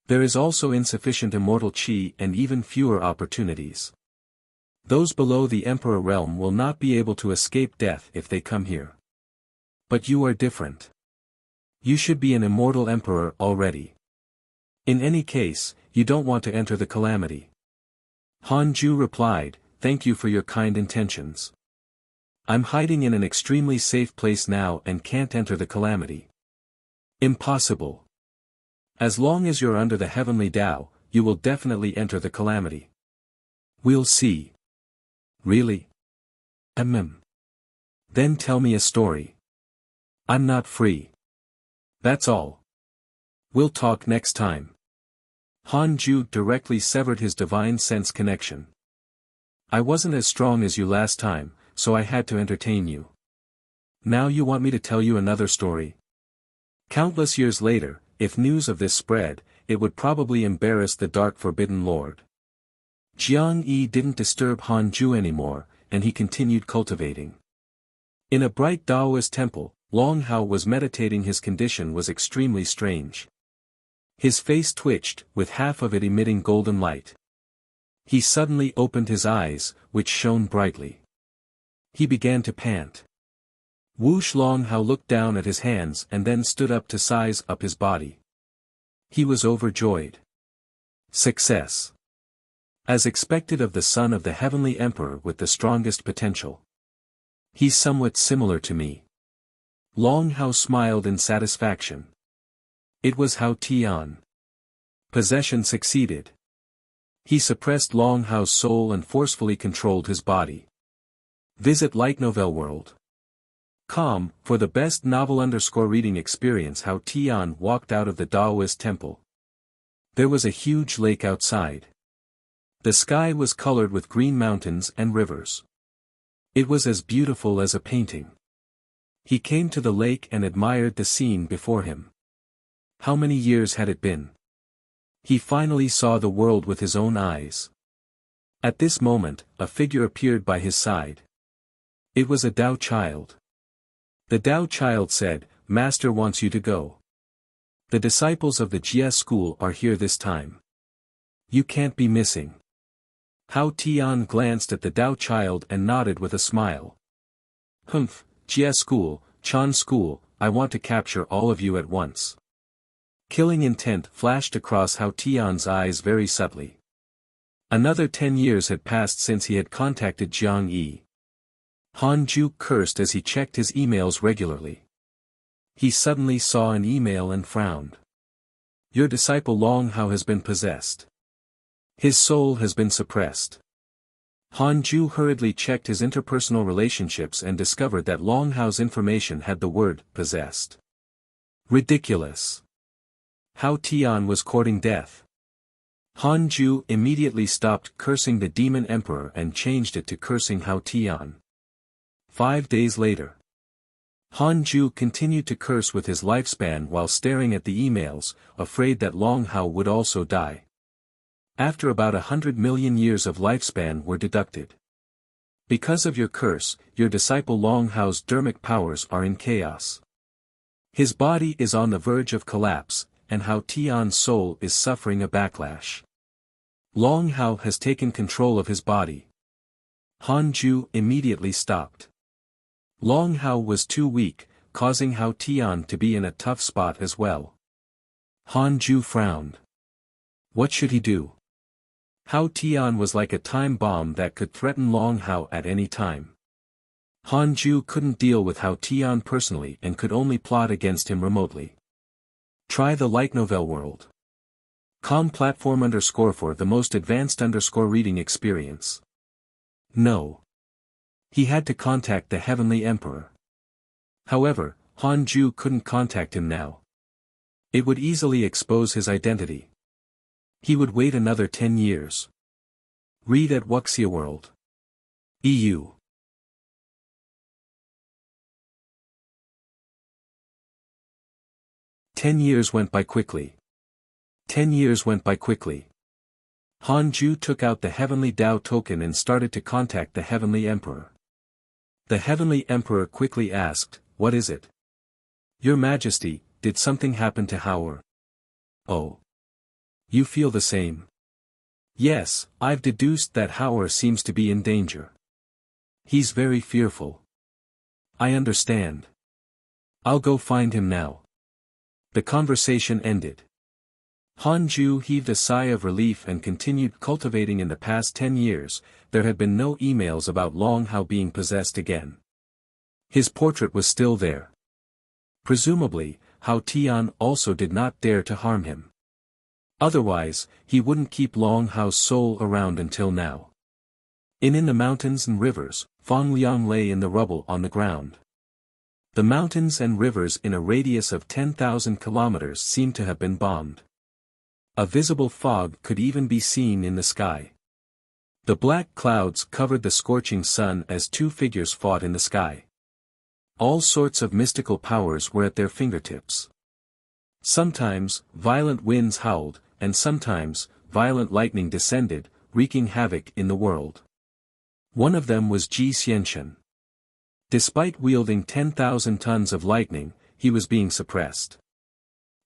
There is also insufficient immortal qi and even fewer opportunities. Those below the emperor realm will not be able to escape death if they come here. But you are different. You should be an immortal emperor already. In any case, you don't want to enter the calamity. Han Ju replied, thank you for your kind intentions. I'm hiding in an extremely safe place now and can't enter the calamity. Impossible. As long as you're under the heavenly Tao, you will definitely enter the calamity. We'll see. Really? Then tell me a story. I'm not free. That's all. We'll talk next time. Han Ju directly severed his divine sense connection. I wasn't as strong as you last time, so I had to entertain you. Now you want me to tell you another story? Countless years later, if news of this spread, it would probably embarrass the Dark Forbidden Lord. Jiang Yi didn't disturb Han Ju anymore, and he continued cultivating. In a bright Taoist temple, Long Hao was meditating. His condition was extremely strange. His face twitched, with half of it emitting golden light. He suddenly opened his eyes, which shone brightly. He began to pant. Whoosh! Long Hao looked down at his hands and then stood up to size up his body. He was overjoyed. Success. As expected of the son of the heavenly emperor with the strongest potential. He's somewhat similar to me. Long Hao smiled in satisfaction. It was Hao Tian. Possession succeeded. He suppressed Long Hao's soul and forcefully controlled his body. Visit Light Novel World. For the best novel _reading experience. Hao Tian walked out of the Taoist temple. There was a huge lake outside. The sky was colored with green mountains and rivers. It was as beautiful as a painting. He came to the lake and admired the scene before him. How many years had it been? He finally saw the world with his own eyes. At this moment, a figure appeared by his side. It was a Tao child. The Tao child said, Master wants you to go. The disciples of the Jia school are here this time. You can't be missing. Hao Tian glanced at the Tao child and nodded with a smile. Jia school, Chan school, I want to capture all of you at once. Killing intent flashed across Hao Tian's eyes very subtly. Another 10 years had passed since he had contacted Jiang Yi. Han Ju cursed as he checked his emails regularly. He suddenly saw an email and frowned. Your disciple Long Hao has been possessed. His soul has been suppressed. Han Ju hurriedly checked his interpersonal relationships and discovered that Long Hao's information had the word possessed. Ridiculous. Hao Tian was courting death. Han Ju immediately stopped cursing the demon emperor and changed it to cursing Hao Tian. 5 days later. Han Ju continued to curse with his lifespan while staring at the emails, afraid that Long Hao would also die. After about 100 million years of lifespan were deducted. Because of your curse, your disciple Long Hao's dermic powers are in chaos. His body is on the verge of collapse, and Hao Tian's soul is suffering a backlash. Long Hao has taken control of his body. Han Ju immediately stopped. Long Hao was too weak, causing Hao Tian to be in a tough spot as well. Han Ju frowned. What should he do? Hao Tian was like a time bomb that could threaten Long Hao at any time. Han Ju couldn't deal with Hao Tian personally and could only plot against him remotely. Try the light novel world. Com platform _for the most advanced _reading experience. No. He had to contact the Heavenly Emperor. However, Han Ju couldn't contact him now. It would easily expose his identity. He would wait another 10 years. Read at Wuxia World. EU. "10 years went by quickly. 10 years went by quickly. Han Ju took out the Heavenly Dao token and started to contact the Heavenly Emperor. The Heavenly Emperor quickly asked, "What is it? Your Majesty, did something happen to Hao? Oh. You feel the same?" "Yes, I've deduced that Hao seems to be in danger. He's very fearful." "I understand. I'll go find him now." The conversation ended. Han Ju heaved a sigh of relief and continued cultivating. In the past 10 years, there had been no emails about Long Hao being possessed again. His portrait was still there. Presumably, Hao Tian also did not dare to harm him. Otherwise, he wouldn't keep Long Hao's soul around until now. In the mountains and rivers, Fang Liang lay in the rubble on the ground. The mountains and rivers in a radius of 10,000 kilometers seemed to have been bombed. A visible fog could even be seen in the sky. The black clouds covered the scorching sun as two figures fought in the sky. All sorts of mystical powers were at their fingertips. Sometimes, violent winds howled, and sometimes, violent lightning descended, wreaking havoc in the world. One of them was Ji Xianchen. Despite wielding 10,000 tons of lightning, he was being suppressed.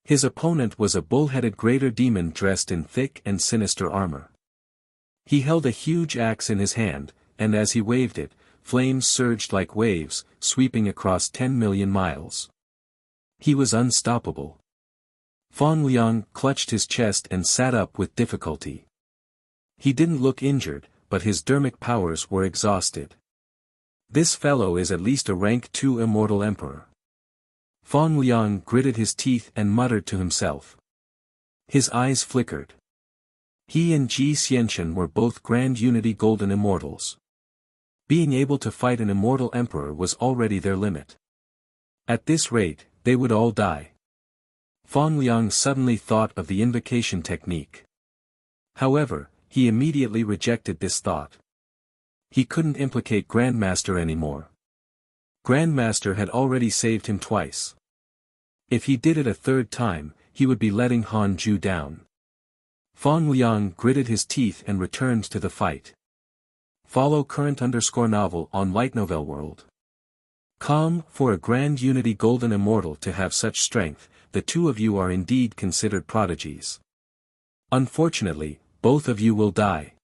His opponent was a bull-headed greater demon dressed in thick and sinister armor. He held a huge axe in his hand, and as he waved it, flames surged like waves, sweeping across 10 million miles. He was unstoppable. Fang Liang clutched his chest and sat up with difficulty. He didn't look injured, but his dermic powers were exhausted. This fellow is at least a rank 2 immortal emperor. Fang Liang gritted his teeth and muttered to himself. His eyes flickered. He and Ji Xianchen were both Grand Unity Golden Immortals. Being able to fight an immortal emperor was already their limit. At this rate, they would all die. Fang Liang suddenly thought of the invocation technique. However, he immediately rejected this thought. He couldn't implicate Grandmaster anymore. Grandmaster had already saved him twice. If he did it a third time, he would be letting Han Ju down. Fang Liang gritted his teeth and returned to the fight. Follow current_novel on Light Novel World. For a Grand Unity Golden Immortal to have such strength, the two of you are indeed considered prodigies. Unfortunately, both of you will die.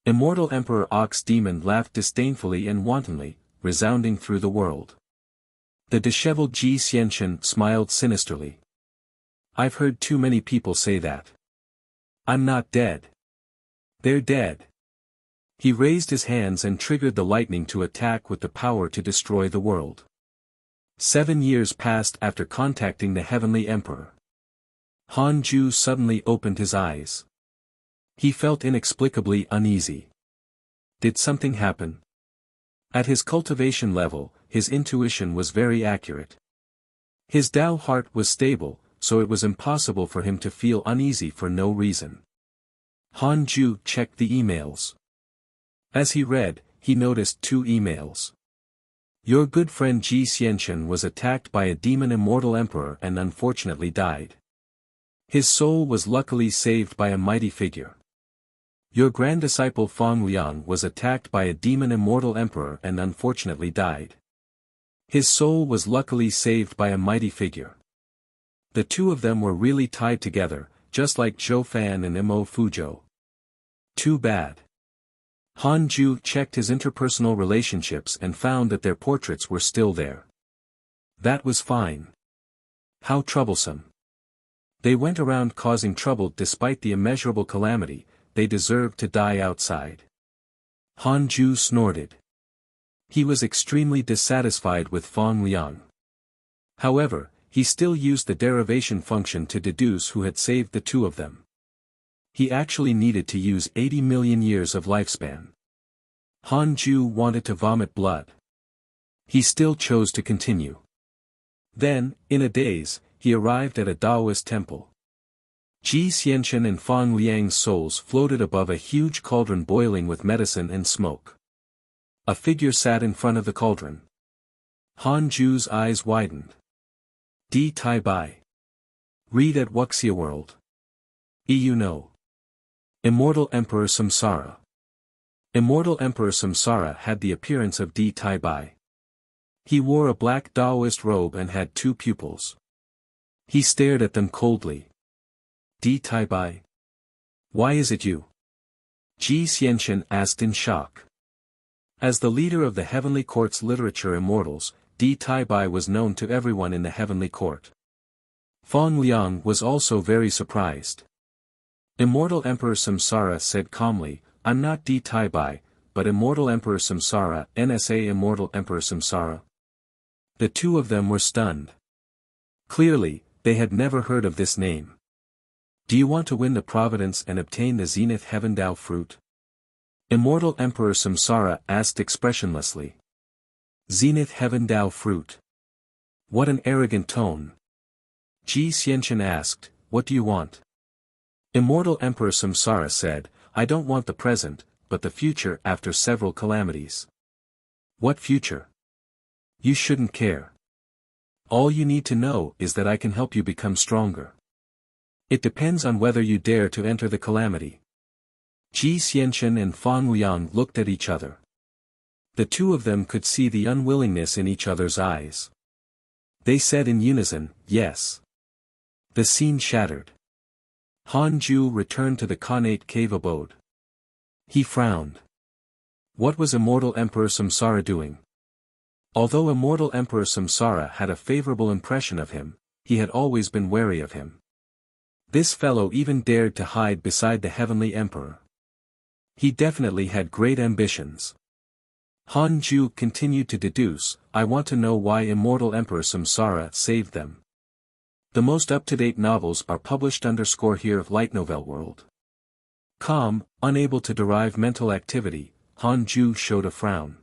Immortal Emperor Ox Demon laughed disdainfully and wantonly, resounding through the world. The disheveled Ji Xianchen smiled sinisterly. I've heard too many people say that. I'm not dead. They're dead. He raised his hands and triggered the lightning to attack with the power to destroy the world. 7 years passed after contacting the Heavenly Emperor. Han Ju suddenly opened his eyes. He felt inexplicably uneasy. Did something happen? At his cultivation level, his intuition was very accurate. His Dao heart was stable, so it was impossible for him to feel uneasy for no reason. Han Ju checked the emails. As he read, he noticed 2 emails. Your good friend Ji Xianchen was attacked by a demon immortal emperor and unfortunately died. His soul was luckily saved by a mighty figure. Your grand disciple Fang Liang was attacked by a demon immortal emperor and unfortunately died. His soul was luckily saved by a mighty figure. The two of them were really tied together, just like Zhou Fan and Mo Fuzhou. Too bad. Han Ju checked his interpersonal relationships and found that their portraits were still there. That was fine. How troublesome. They went around causing trouble despite the immeasurable calamity, they deserved to die outside. Han Ju snorted. He was extremely dissatisfied with Fang Liang. However, he still used the derivation function to deduce who had saved the two of them. He actually needed to use 80 million years of lifespan. Han Ju wanted to vomit blood. He still chose to continue. Then, in a daze, he arrived at a Taoist temple. Ji Xianchen and Fang Liang's souls floated above a huge cauldron boiling with medicine and smoke. A figure sat in front of the cauldron. Han Ju's eyes widened. Di Tai Bai. Read at Wuxia World. You know. Immortal Emperor Samsara. Immortal Emperor Samsara had the appearance of Di Tai Bai. He wore a black Taoist robe and had two pupils. He stared at them coldly. Di Tai Bai. Why is it you? Ji Xianchen asked in shock. As the leader of the Heavenly Court's literature immortals, Di Tai Bai was known to everyone in the Heavenly Court. Fang Liang was also very surprised. Immortal Emperor Samsara said calmly, I'm not Di Tai Bai, but Immortal Emperor Samsara, NSA Immortal Emperor Samsara. The two of them were stunned. Clearly, they had never heard of this name. Do you want to win the providence and obtain the Zenith Heaven Dao fruit? Immortal Emperor Samsara asked expressionlessly. Zenith Heaven Dao fruit. What an arrogant tone. Ji Xianchen asked, what do you want? Immortal Emperor Samsara said, I don't want the present, but the future after several calamities. What future? You shouldn't care. All you need to know is that I can help you become stronger. It depends on whether you dare to enter the calamity. Ji Xianchen and Fang Liang looked at each other. The two of them could see the unwillingness in each other's eyes. They said in unison, yes. The scene shattered. Han Ju returned to the Khanate cave abode. He frowned. What was Immortal Emperor Samsara doing? Although Immortal Emperor Samsara had a favorable impression of him, he had always been wary of him. This fellow even dared to hide beside the Heavenly Emperor. He definitely had great ambitions. Han Ju continued to deduce, I want to know why Immortal Emperor Samsara saved them. The most up-to-date novels are published _here of Light Novel World. Calm, unable to derive mental activity, Han Ju showed a frown.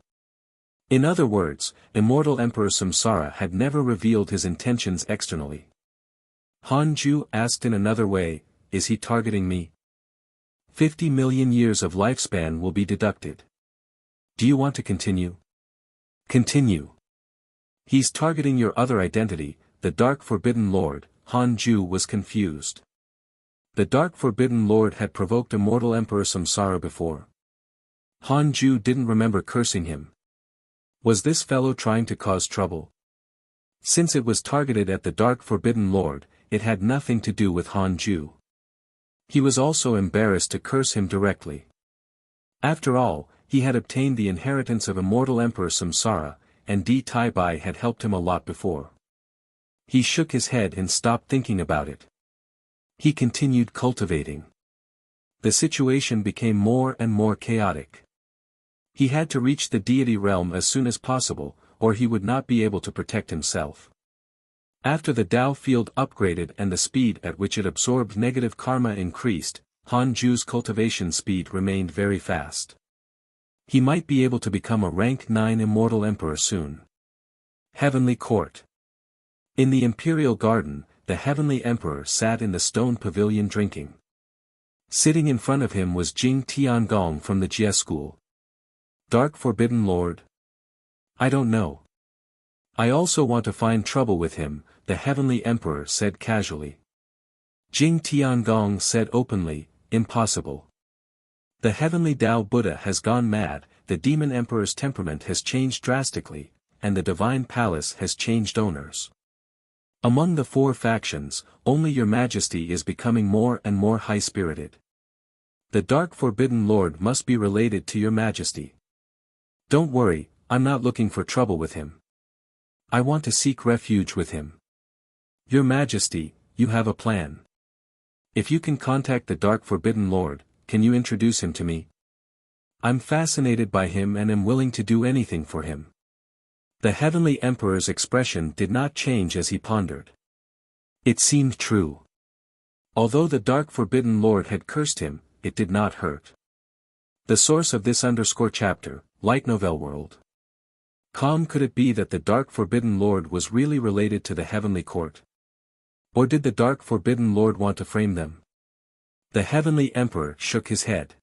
In other words, Immortal Emperor Samsara had never revealed his intentions externally. Han Ju asked in another way, is he targeting me? 50 million years of lifespan will be deducted. Do you want to continue? Continue. He's targeting your other identity, the Dark Forbidden Lord. Han Ju was confused. The Dark Forbidden Lord had provoked Immortal Emperor Samsara before. Han Ju didn't remember cursing him. Was this fellow trying to cause trouble? Since it was targeted at the Dark Forbidden Lord, it had nothing to do with Han Ju. He was also embarrassed to curse him directly. After all, he had obtained the inheritance of Immortal Emperor Samsara, and Di Tai Bai had helped him a lot before. He shook his head and stopped thinking about it. He continued cultivating. The situation became more and more chaotic. He had to reach the deity realm as soon as possible, or he would not be able to protect himself. After the Dao field upgraded and the speed at which it absorbed negative karma increased, Han Ju's cultivation speed remained very fast. He might be able to become a rank 9 Immortal Emperor soon. Heavenly Court. In the Imperial Garden, the Heavenly Emperor sat in the stone pavilion drinking. Sitting in front of him was Jing Tiangong from the Jie school. Dark Forbidden Lord? I don't know. I also want to find trouble with him, the Heavenly Emperor said casually. Jing Tiangong said openly, impossible. The Heavenly Tao Buddha has gone mad, the Demon Emperor's temperament has changed drastically, and the Divine Palace has changed owners. Among the four factions, only Your Majesty is becoming more and more high-spirited. The Dark Forbidden Lord must be related to Your Majesty. Don't worry, I'm not looking for trouble with him. I want to seek refuge with him. Your Majesty, you have a plan. If you can contact the Dark Forbidden Lord, can you introduce him to me? I'm fascinated by him and am willing to do anything for him. The Heavenly Emperor's expression did not change as he pondered. It seemed true. Although the Dark Forbidden Lord had cursed him, it did not hurt. The source of this _chapter, Light Novel World. Could it be that the Dark Forbidden Lord was really related to the Heavenly Court? Or did the Dark Forbidden Lord want to frame them? The Heavenly Emperor shook his head.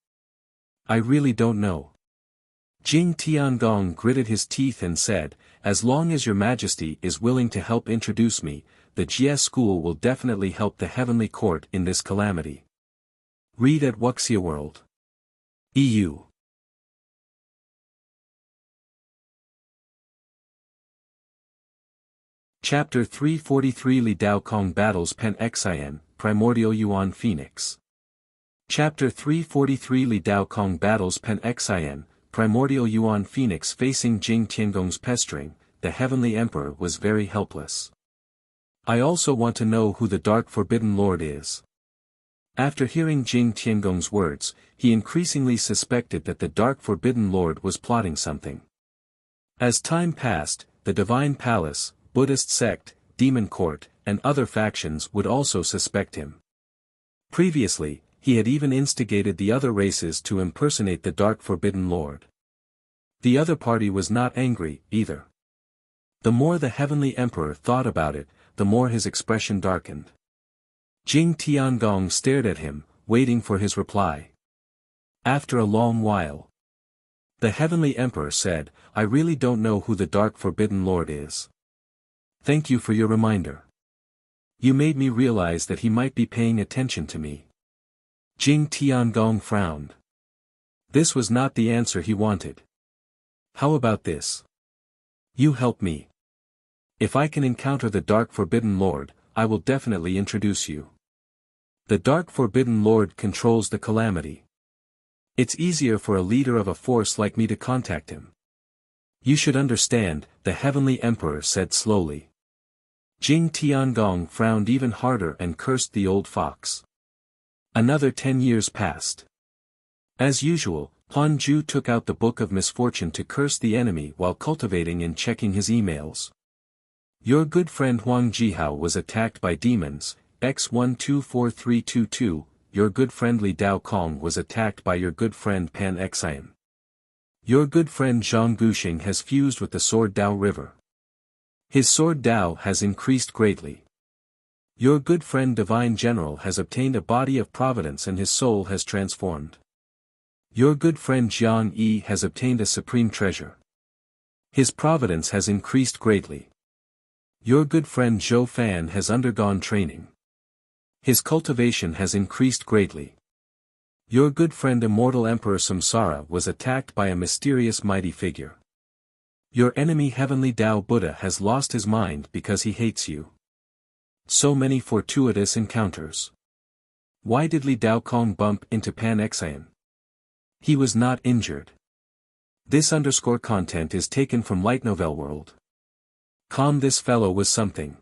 I really don't know. Jing Tiangong gritted his teeth and said, as long as Your Majesty is willing to help introduce me, the Jie school will definitely help the Heavenly Court in this calamity. Read at Wuxia World. EU. Chapter 343 Li Dao Kong battles Pen Xian, Primordial Yuan Phoenix. Chapter 343 Li Dao Kong battles Pen Xian, Primordial Yuan Phoenix. Facing Jing Tiangong's pestering, the Heavenly Emperor was very helpless. I also want to know who the Dark Forbidden Lord is. After hearing Jing Tiangong's words, he increasingly suspected that the Dark Forbidden Lord was plotting something. As time passed, the Divine Palace, Buddhist sect, Demon Court, and other factions would also suspect him. Previously, he had even instigated the other races to impersonate the Dark Forbidden Lord. The other party was not angry, either. The more the Heavenly Emperor thought about it, the more his expression darkened. Jing Tiangong stared at him, waiting for his reply. After a long while, the Heavenly Emperor said, I really don't know who the Dark Forbidden Lord is. Thank you for your reminder. You made me realize that he might be paying attention to me. Jing Tiangong frowned. This was not the answer he wanted. How about this? You help me. If I can encounter the Dark Forbidden Lord, I will definitely introduce you. The Dark Forbidden Lord controls the calamity. It's easier for a leader of a force like me to contact him. You should understand, the Heavenly Emperor said slowly. Jing Tiangong frowned even harder and cursed the old fox. Another 10 years passed. As usual, Han Ju took out the Book of Misfortune to curse the enemy while cultivating and checking his emails. Your good friend Huang Jihao was attacked by demons, X124322, your good friend Li Dao Kong was attacked by your good friend Pan Xian. Your good friend Zhang Guxing has fused with the Sword Dao River. His Sword Dao has increased greatly. Your good friend Divine General has obtained a body of providence and his soul has transformed. Your good friend Jiang Yi has obtained a supreme treasure. His providence has increased greatly. Your good friend Zhou Fan has undergone training. His cultivation has increased greatly. Your good friend Immortal Emperor Samsara was attacked by a mysterious mighty figure. Your enemy Heavenly Tao Buddha has lost his mind because he hates you. So many fortuitous encounters. Why did Li Dao Kong bump into Pan Xian? He was not injured. This _content is taken from Light Novel World. This fellow was something.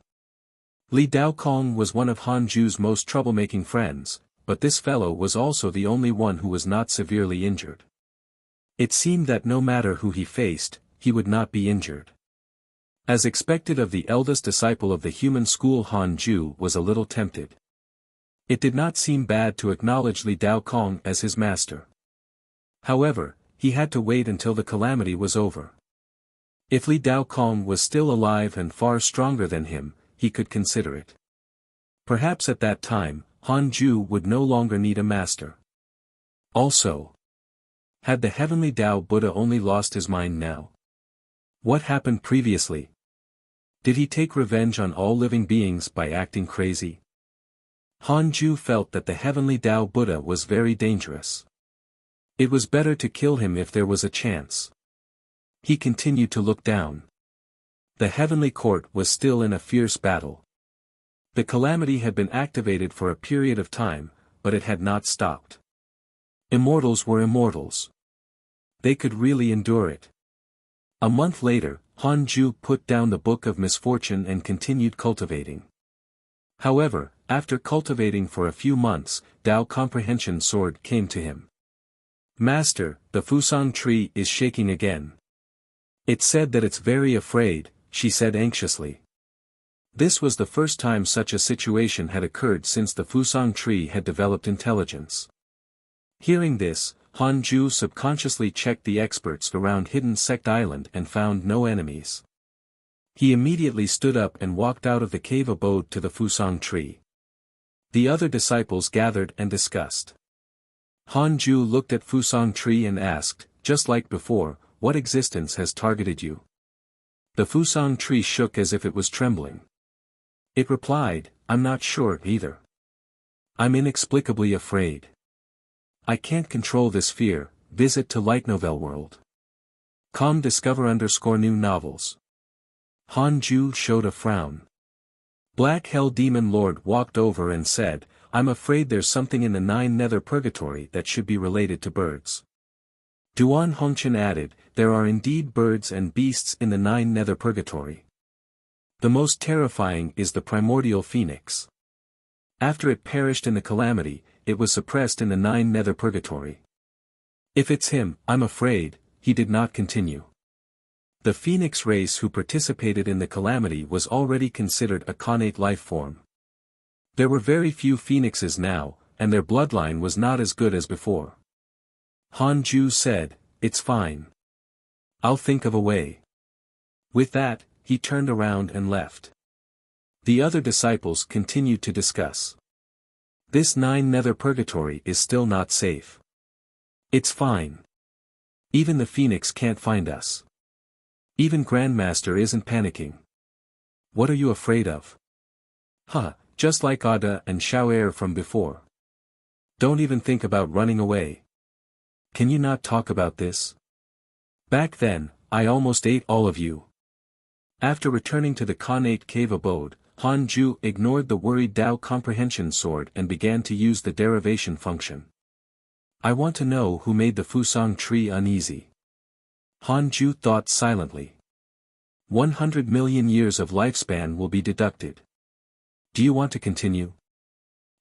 Li Dao Kong was one of Han Ju's most troublemaking friends, but this fellow was also the only one who was not severely injured. It seemed that no matter who he faced, he would not be injured. As expected of the eldest disciple of the human school, Han Ju was a little tempted. It did not seem bad to acknowledge Li Dao Kong as his master. However, he had to wait until the calamity was over. If Li Dao Kong was still alive and far stronger than him, he could consider it. Perhaps at that time, Han Ju would no longer need a master. Also, had the Heavenly Tao Buddha only lost his mind now? What happened previously? Did he take revenge on all living beings by acting crazy? Han Ju felt that the heavenly Tao Buddha was very dangerous. It was better to kill him if there was a chance. He continued to look down. The heavenly court was still in a fierce battle. The calamity had been activated for a period of time, but it had not stopped. Immortals were immortals. They could really endure it. A month later, Han Ju put down the Book of Misfortune and continued cultivating. However, after cultivating for a few months, Tao Comprehension Sword came to him. Master, the Fusang tree is shaking again. It said that it's very afraid, she said anxiously. This was the first time such a situation had occurred since the Fusang tree had developed intelligence. Hearing this, Han Ju subconsciously checked the experts around Hidden Sect Island and found no enemies. He immediately stood up and walked out of the cave abode to the Fusang tree. The other disciples gathered and discussed. Han Ju looked at Fusang tree and asked, just like before, what existence has targeted you? The Fusang tree shook as if it was trembling. It replied, I'm not sure either. I'm inexplicably afraid. I can't control this fear. Visit to Light Novel World. Discover_new novels. Han Ju showed a frown. Black Hell Demon Lord walked over and said, I'm afraid there's something in the 9 Nether Purgatory that should be related to birds. Duan Hongchen added, there are indeed birds and beasts in the 9 Nether Purgatory. The most terrifying is the primordial phoenix. After it perished in the calamity, it was suppressed in the 9 Nether Purgatory. If it's him, I'm afraid, he did not continue. The phoenix race who participated in the calamity was already considered a connate life form. There were very few phoenixes now, and their bloodline was not as good as before. Han Ju said, it's fine. I'll think of a way. With that, he turned around and left. The other disciples continued to discuss. This 9 Nether Purgatory is still not safe. It's fine. Even the Phoenix can't find us. Even Grandmaster isn't panicking. What are you afraid of? Just like Ada and Xiao'er from before. Don't even think about running away. Can you not talk about this? Back then, I almost ate all of you. After returning to the connate cave abode, Han Ju ignored the worried Tao Comprehension Sword and began to use the derivation function. I want to know who made the Fusang tree uneasy. Han Ju thought silently. 100 million years of lifespan will be deducted. Do you want to continue?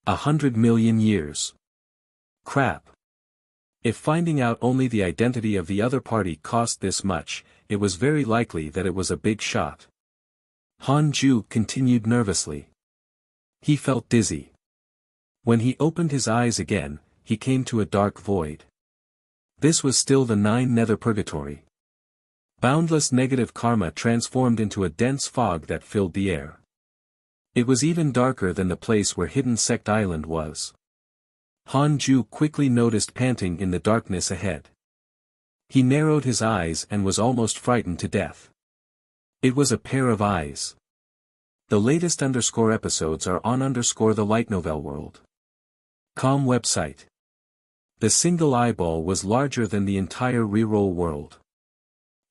100 million years. Crap. If finding out only the identity of the other party cost this much, it was very likely that it was a big shot. Han Ju continued nervously. He felt dizzy. When he opened his eyes again, he came to a dark void. This was still the 9 Nether Purgatory. Boundless negative karma transformed into a dense fog that filled the air. It was even darker than the place where Hidden Sect Island was. Han Ju quickly noticed panting in the darkness ahead. He narrowed his eyes and was almost frightened to death. It was a pair of eyes. The latest episodes are on the Light Novel World. Com website. The single eyeball was larger than the entire reroll world.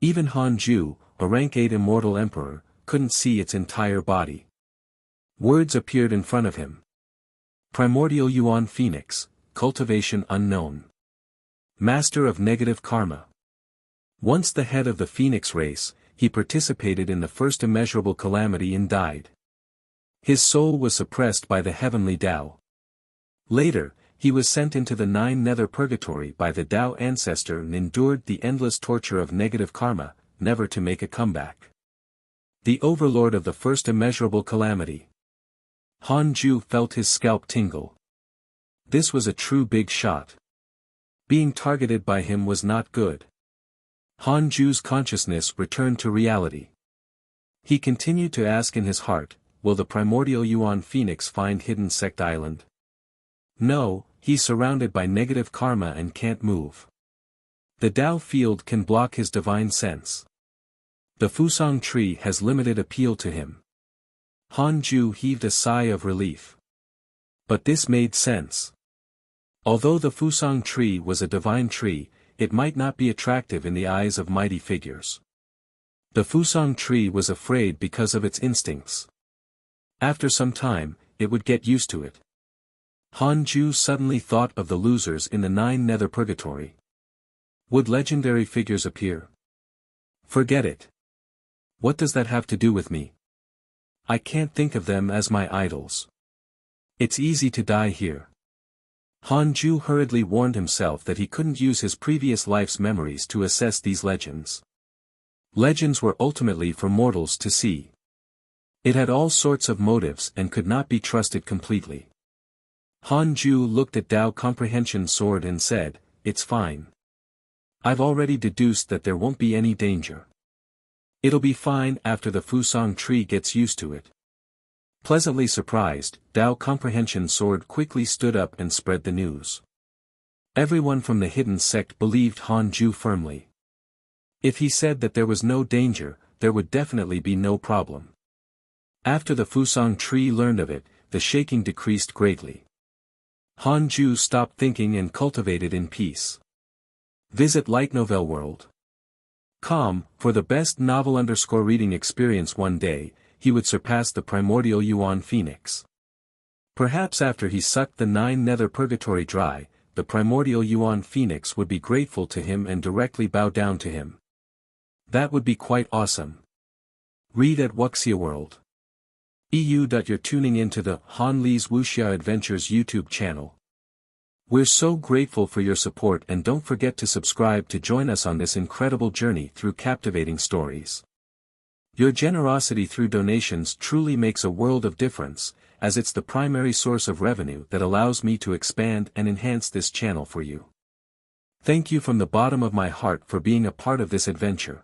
Even Han Ju, a rank 8 immortal emperor, couldn't see its entire body. Words appeared in front of him. Primordial Yuan Phoenix, cultivation unknown. Master of negative karma. Once the head of the Phoenix race, he participated in the first immeasurable calamity and died. His soul was suppressed by the heavenly Tao. Later, he was sent into the 9 Nether Purgatory by the Tao ancestor and endured the endless torture of negative karma, never to make a comeback. The overlord of the first immeasurable calamity. Han Ju felt his scalp tingle. This was a true big shot. Being targeted by him was not good. Han Ju's consciousness returned to reality. He continued to ask in his heart, will the primordial Yuan Phoenix find Hidden Sect Island? No, he's surrounded by negative karma and can't move. The Tao field can block his divine sense. The Fusang tree has limited appeal to him. Han Ju heaved a sigh of relief. But this made sense. Although the Fusang tree was a divine tree, it might not be attractive in the eyes of mighty figures. The Fusang tree was afraid because of its instincts. After some time, it would get used to it. Han Ju suddenly thought of the losers in the 9 nether purgatory. Would legendary figures appear? Forget it. What does that have to do with me? I can't think of them as my idols. It's easy to die here. Han Ju hurriedly warned himself that he couldn't use his previous life's memories to assess these legends. Legends were ultimately for mortals to see. It had all sorts of motives and could not be trusted completely. Han Ju looked at Dao Comprehension Sword and said, "It's fine. I've already deduced that there won't be any danger. It'll be fine after the Fusang tree gets used to it." Pleasantly surprised, Dao Comprehension Sword quickly stood up and spread the news. Everyone from the hidden sect believed Han Ju firmly. If he said that there was no danger, there would definitely be no problem. After the Fusang tree learned of it, the shaking decreased greatly. Han Ju stopped thinking and cultivated in peace. Visit Light Novel World. For the best novel_reading experience one day, he would surpass the primordial Yuan Phoenix. Perhaps after he sucked the 9 nether purgatory dry, the primordial Yuan Phoenix would be grateful to him and directly bow down to him. That would be quite awesome. Read at Wuxia World. You're tuning into the Han Li's Wuxia Adventures YouTube channel. We're so grateful for your support, and don't forget to subscribe to join us on this incredible journey through captivating stories. Your generosity through donations truly makes a world of difference, as it's the primary source of revenue that allows me to expand and enhance this channel for you. Thank you from the bottom of my heart for being a part of this adventure.